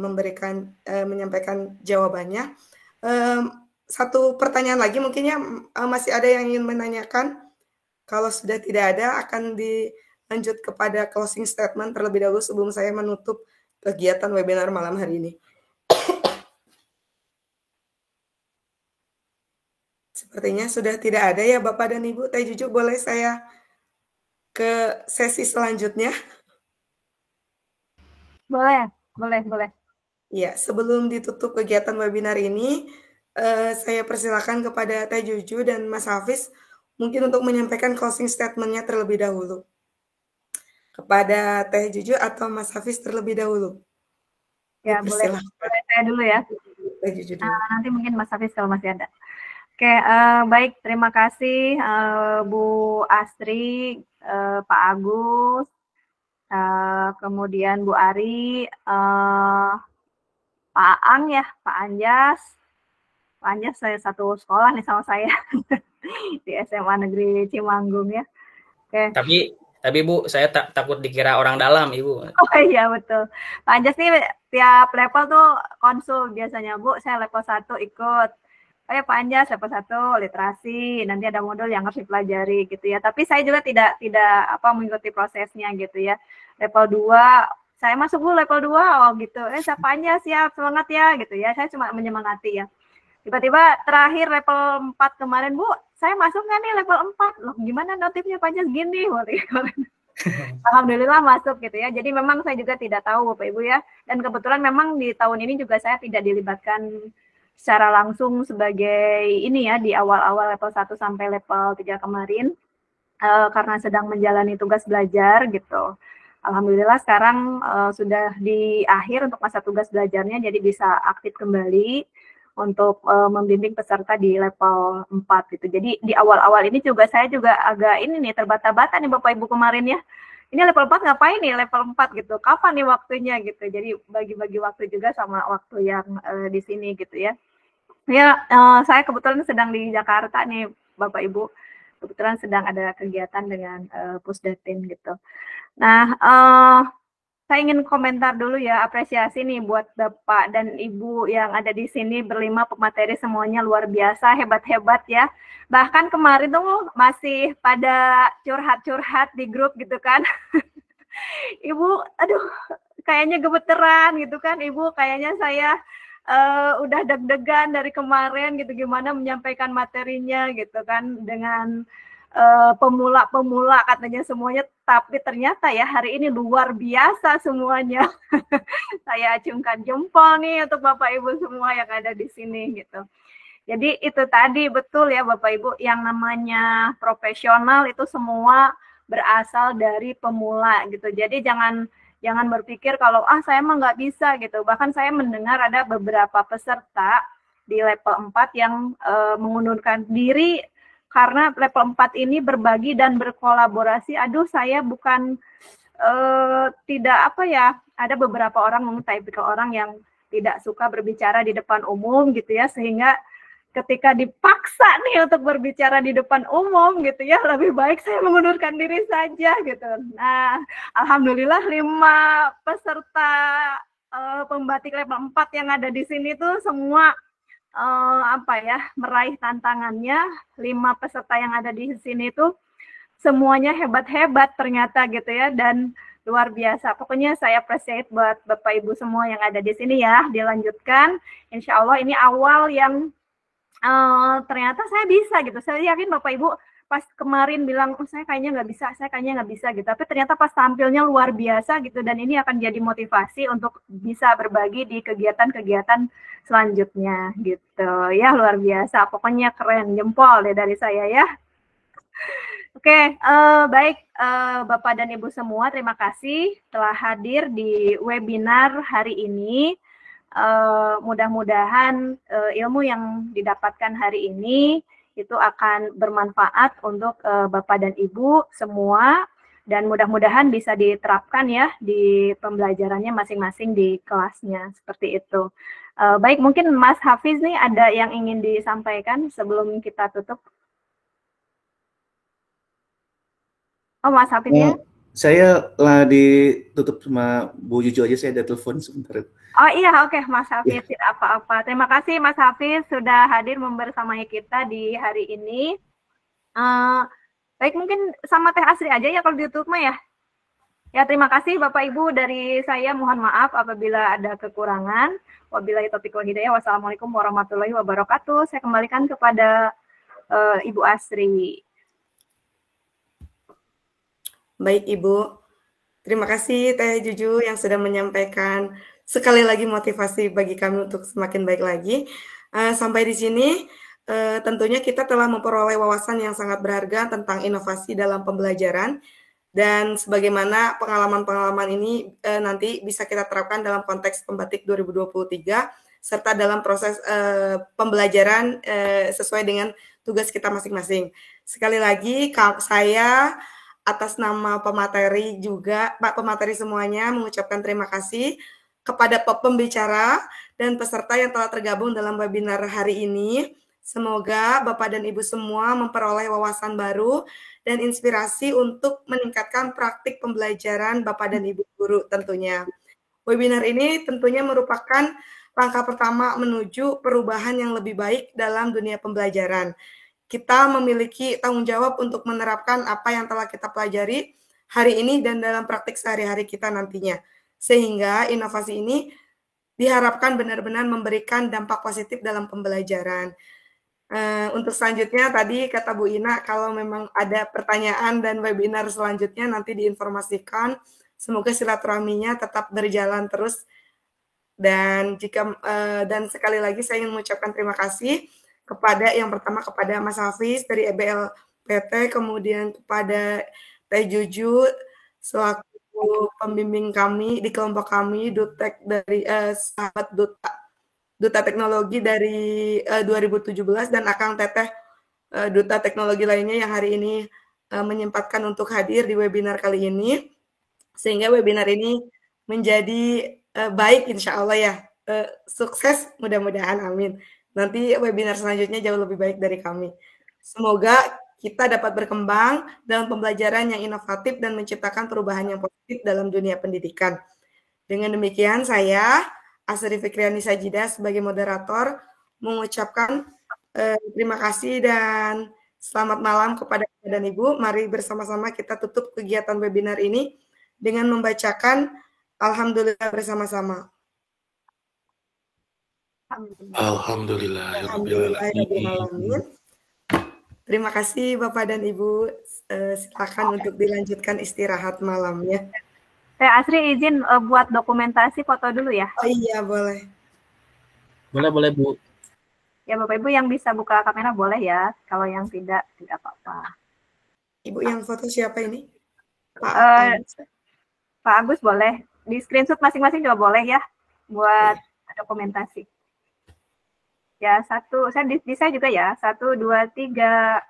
menyampaikan jawabannya. Satu pertanyaan lagi mungkin ya, masih ada yang ingin menanyakan? Kalau sudah tidak ada, akan dilanjut kepada closing statement terlebih dahulu sebelum saya menutup kegiatan webinar malam hari ini. Sepertinya sudah tidak ada ya Bapak dan Ibu. Teh Juju, boleh saya ke sesi selanjutnya? Boleh. Ya, sebelum ditutup kegiatan webinar ini, saya persilakan kepada Teh Juju dan Mas Hafiz mungkin untuk menyampaikan closing statement-nya terlebih dahulu. Kepada Teh Juju atau Mas Hafiz terlebih dahulu. Ya, boleh saya dulu ya. Teh Juju dulu. Nanti mungkin Mas Hafiz kalau masih ada. Oke, baik, terima kasih Bu Astri, Pak Agus, kemudian Bu Ari, Pak Ang ya, Pak Anjas. Pak Anjas saya satu sekolah nih sama saya di SMA Negeri Cimanggung ya. Oke. Tapi Bu, saya takut dikira orang dalam, Ibu. Oh iya betul. Pak Anjas nih tiap level tuh konsul biasanya, Bu. Saya level 1 ikut. Pak Anjas level 1 literasi, nanti ada modul yang harus dipelajari gitu ya. Tapi saya juga tidak mengikuti prosesnya gitu ya. Level 2, saya masuk dulu level 2, oh gitu. Siapa Anjas siap, semangat ya gitu ya. Saya cuma menyemangati ya. Tiba-tiba terakhir level 4 kemarin, Bu, saya masuk nggak nih level 4? Loh gimana notifnya Pak Anjas gini? Alhamdulillah masuk gitu ya. Jadi memang saya juga tidak tahu Bapak Ibu ya. Dan kebetulan memang di tahun ini juga saya tidak dilibatkan secara langsung sebagai ini ya di awal-awal level 1 sampai level 3 kemarin karena sedang menjalani tugas belajar gitu. Alhamdulillah sekarang sudah di akhir untuk masa tugas belajarnya, jadi bisa aktif kembali untuk membimbing peserta di level 4 gitu. Jadi di awal-awal ini saya juga agak ini nih terbata-bata nih Bapak Ibu kemarin ya. Ini level 4 ngapain nih level 4 gitu. Kapan nih waktunya gitu. Jadi bagi-bagi waktu juga sama waktu yang di sini gitu ya. Ya, saya kebetulan sedang di Jakarta nih Bapak Ibu. Kebetulan sedang ada kegiatan dengan Pusdatin gitu. Nah, saya ingin komentar dulu ya, apresiasi nih buat Bapak dan Ibu yang ada di sini berlima pemateri semuanya luar biasa, hebat-hebat ya. Bahkan kemarin tuh masih pada curhat-curhat di grup gitu kan. Ibu, aduh kayaknya gemeteran gitu kan. Ibu, kayaknya saya udah deg-degan dari kemarin gitu, gimana menyampaikan materinya gitu kan, dengan pemula-pemula katanya semuanya, tapi ternyata ya hari ini luar biasa semuanya. Saya acungkan jempol nih untuk Bapak Ibu semua yang ada di sini gitu. Jadi itu tadi betul ya Bapak Ibu, yang namanya profesional itu semua berasal dari pemula gitu. Jadi jangan berpikir kalau saya emang nggak bisa gitu. Bahkan saya mendengar ada beberapa peserta di level 4 yang mengundurkan diri karena level 4 ini berbagi dan berkolaborasi. Aduh, saya bukan tidak ada beberapa orang, tipikal orang yang tidak suka berbicara di depan umum gitu ya, sehingga ketika dipaksa nih untuk berbicara di depan umum gitu ya, lebih baik saya mengundurkan diri saja gitu. Nah, alhamdulillah 5 peserta pembatik level 4 yang ada di sini tuh semua meraih tantangannya. 5 peserta yang ada di sini tuh semuanya hebat-hebat ternyata gitu ya, dan luar biasa. Pokoknya saya appreciate buat Bapak Ibu semua yang ada di sini ya, dilanjutkan. Insya Allah ini awal yang ternyata saya bisa gitu. Saya yakin Bapak Ibu pas kemarin bilang, oh saya kayaknya nggak bisa gitu. Tapi ternyata pas tampilnya luar biasa gitu, dan ini akan jadi motivasi untuk bisa berbagi di kegiatan-kegiatan selanjutnya gitu. Ya luar biasa, pokoknya keren, jempol deh dari saya ya. Oke, baik Bapak dan Ibu semua, terima kasih telah hadir di webinar hari ini. Mudah-mudahan ilmu yang didapatkan hari ini itu akan bermanfaat untuk Bapak dan Ibu semua, dan mudah-mudahan bisa diterapkan ya di pembelajarannya masing-masing di kelasnya, seperti itu. Baik, mungkin Mas Hafiz nih ada yang ingin disampaikan sebelum kita tutup? Oh, Mas Hafiz ya? Saya lah ditutup sama Bu Juju aja, saya ada telepon sebentar. Oh iya, oke Mas Hafiz, tidak apa-apa. Terima kasih Mas Hafiz sudah hadir membersamai kita di hari ini. Baik, mungkin sama Teh Asri aja ya kalau di YouTube mah ya. Ya, terima kasih Bapak Ibu, dari saya mohon maaf apabila ada kekurangan. Wabillahi taufiq wal hidayah. Wassalamualaikum warahmatullahi wabarakatuh. Saya kembalikan kepada Ibu Asri. Baik Ibu, terima kasih Teh Juju yang sudah menyampaikan sekali lagi motivasi bagi kami untuk semakin baik lagi. Sampai di sini tentunya kita telah memperoleh wawasan yang sangat berharga tentang inovasi dalam pembelajaran, dan sebagaimana pengalaman-pengalaman ini nanti bisa kita terapkan dalam konteks Pembatik 2023 serta dalam proses pembelajaran sesuai dengan tugas kita masing-masing. Sekali lagi saya atas nama pemateri juga, Pak pemateri semuanya, mengucapkan terima kasih kepada pembicara dan peserta yang telah tergabung dalam webinar hari ini. Semoga Bapak dan Ibu semua memperoleh wawasan baru dan inspirasi untuk meningkatkan praktik pembelajaran Bapak dan Ibu guru tentunya. Webinar ini tentunya merupakan langkah pertama menuju perubahan yang lebih baik dalam dunia pembelajaran. Kita memiliki tanggung jawab untuk menerapkan apa yang telah kita pelajari hari ini dan dalam praktik sehari-hari kita nantinya. Sehingga inovasi ini diharapkan benar-benar memberikan dampak positif dalam pembelajaran. Untuk selanjutnya tadi kata Bu Ina, kalau memang ada pertanyaan dan webinar selanjutnya nanti diinformasikan. Semoga silaturahminya tetap berjalan terus. Dan dan sekali lagi saya ingin mengucapkan terima kasih kepada yang pertama kepada Mas Hafiz dari EBLPT, kemudian kepada Teh Juju selaku pembimbing kami di kelompok kami, Dutek dari sahabat Duta Teknologi dari 2017, dan Akang Teteh Duta Teknologi lainnya yang hari ini menyempatkan untuk hadir di webinar kali ini, sehingga webinar ini menjadi baik insya Allah ya, sukses mudah-mudahan, amin. Nanti webinar selanjutnya jauh lebih baik dari kami. Semoga kita dapat berkembang dalam pembelajaran yang inovatif dan menciptakan perubahan yang positif dalam dunia pendidikan. Dengan demikian, saya, Asri Fikriani Sajidah, sebagai moderator, mengucapkan terima kasih dan selamat malam kepada Bapak dan Ibu. Mari bersama-sama kita tutup kegiatan webinar ini dengan membacakan Alhamdulillah bersama-sama. Alhamdulillahirrahmanirrahim. Terima kasih Bapak dan Ibu. Silakan untuk dilanjutkan istirahat malamnya. Teh Asri izin buat dokumentasi foto dulu ya. Oh iya, boleh. Boleh Bu. Ya Bapak Ibu yang bisa buka kamera boleh ya. Kalau yang tidak apa-apa. Ibu yang foto siapa ini? Pak Agus boleh. Di screenshot masing-masing juga boleh ya. Buat dokumentasi. Ya, saya juga ya. 1, 2, 3.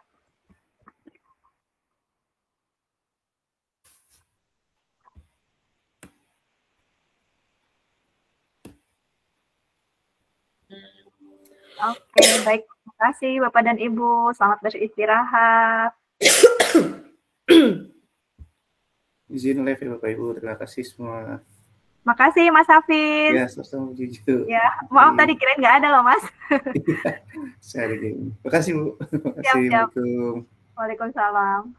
Oke, baik. Terima kasih Bapak dan Ibu. Selamat beristirahat. Izin live ya Bapak Ibu. Terima kasih semua. Makasih Mas Hafiz. Ya, sama Juju. Ya, maaf tadi kirain nggak ada loh Mas. Terima kasih Bu. Assalamualaikum. Waalaikumsalam.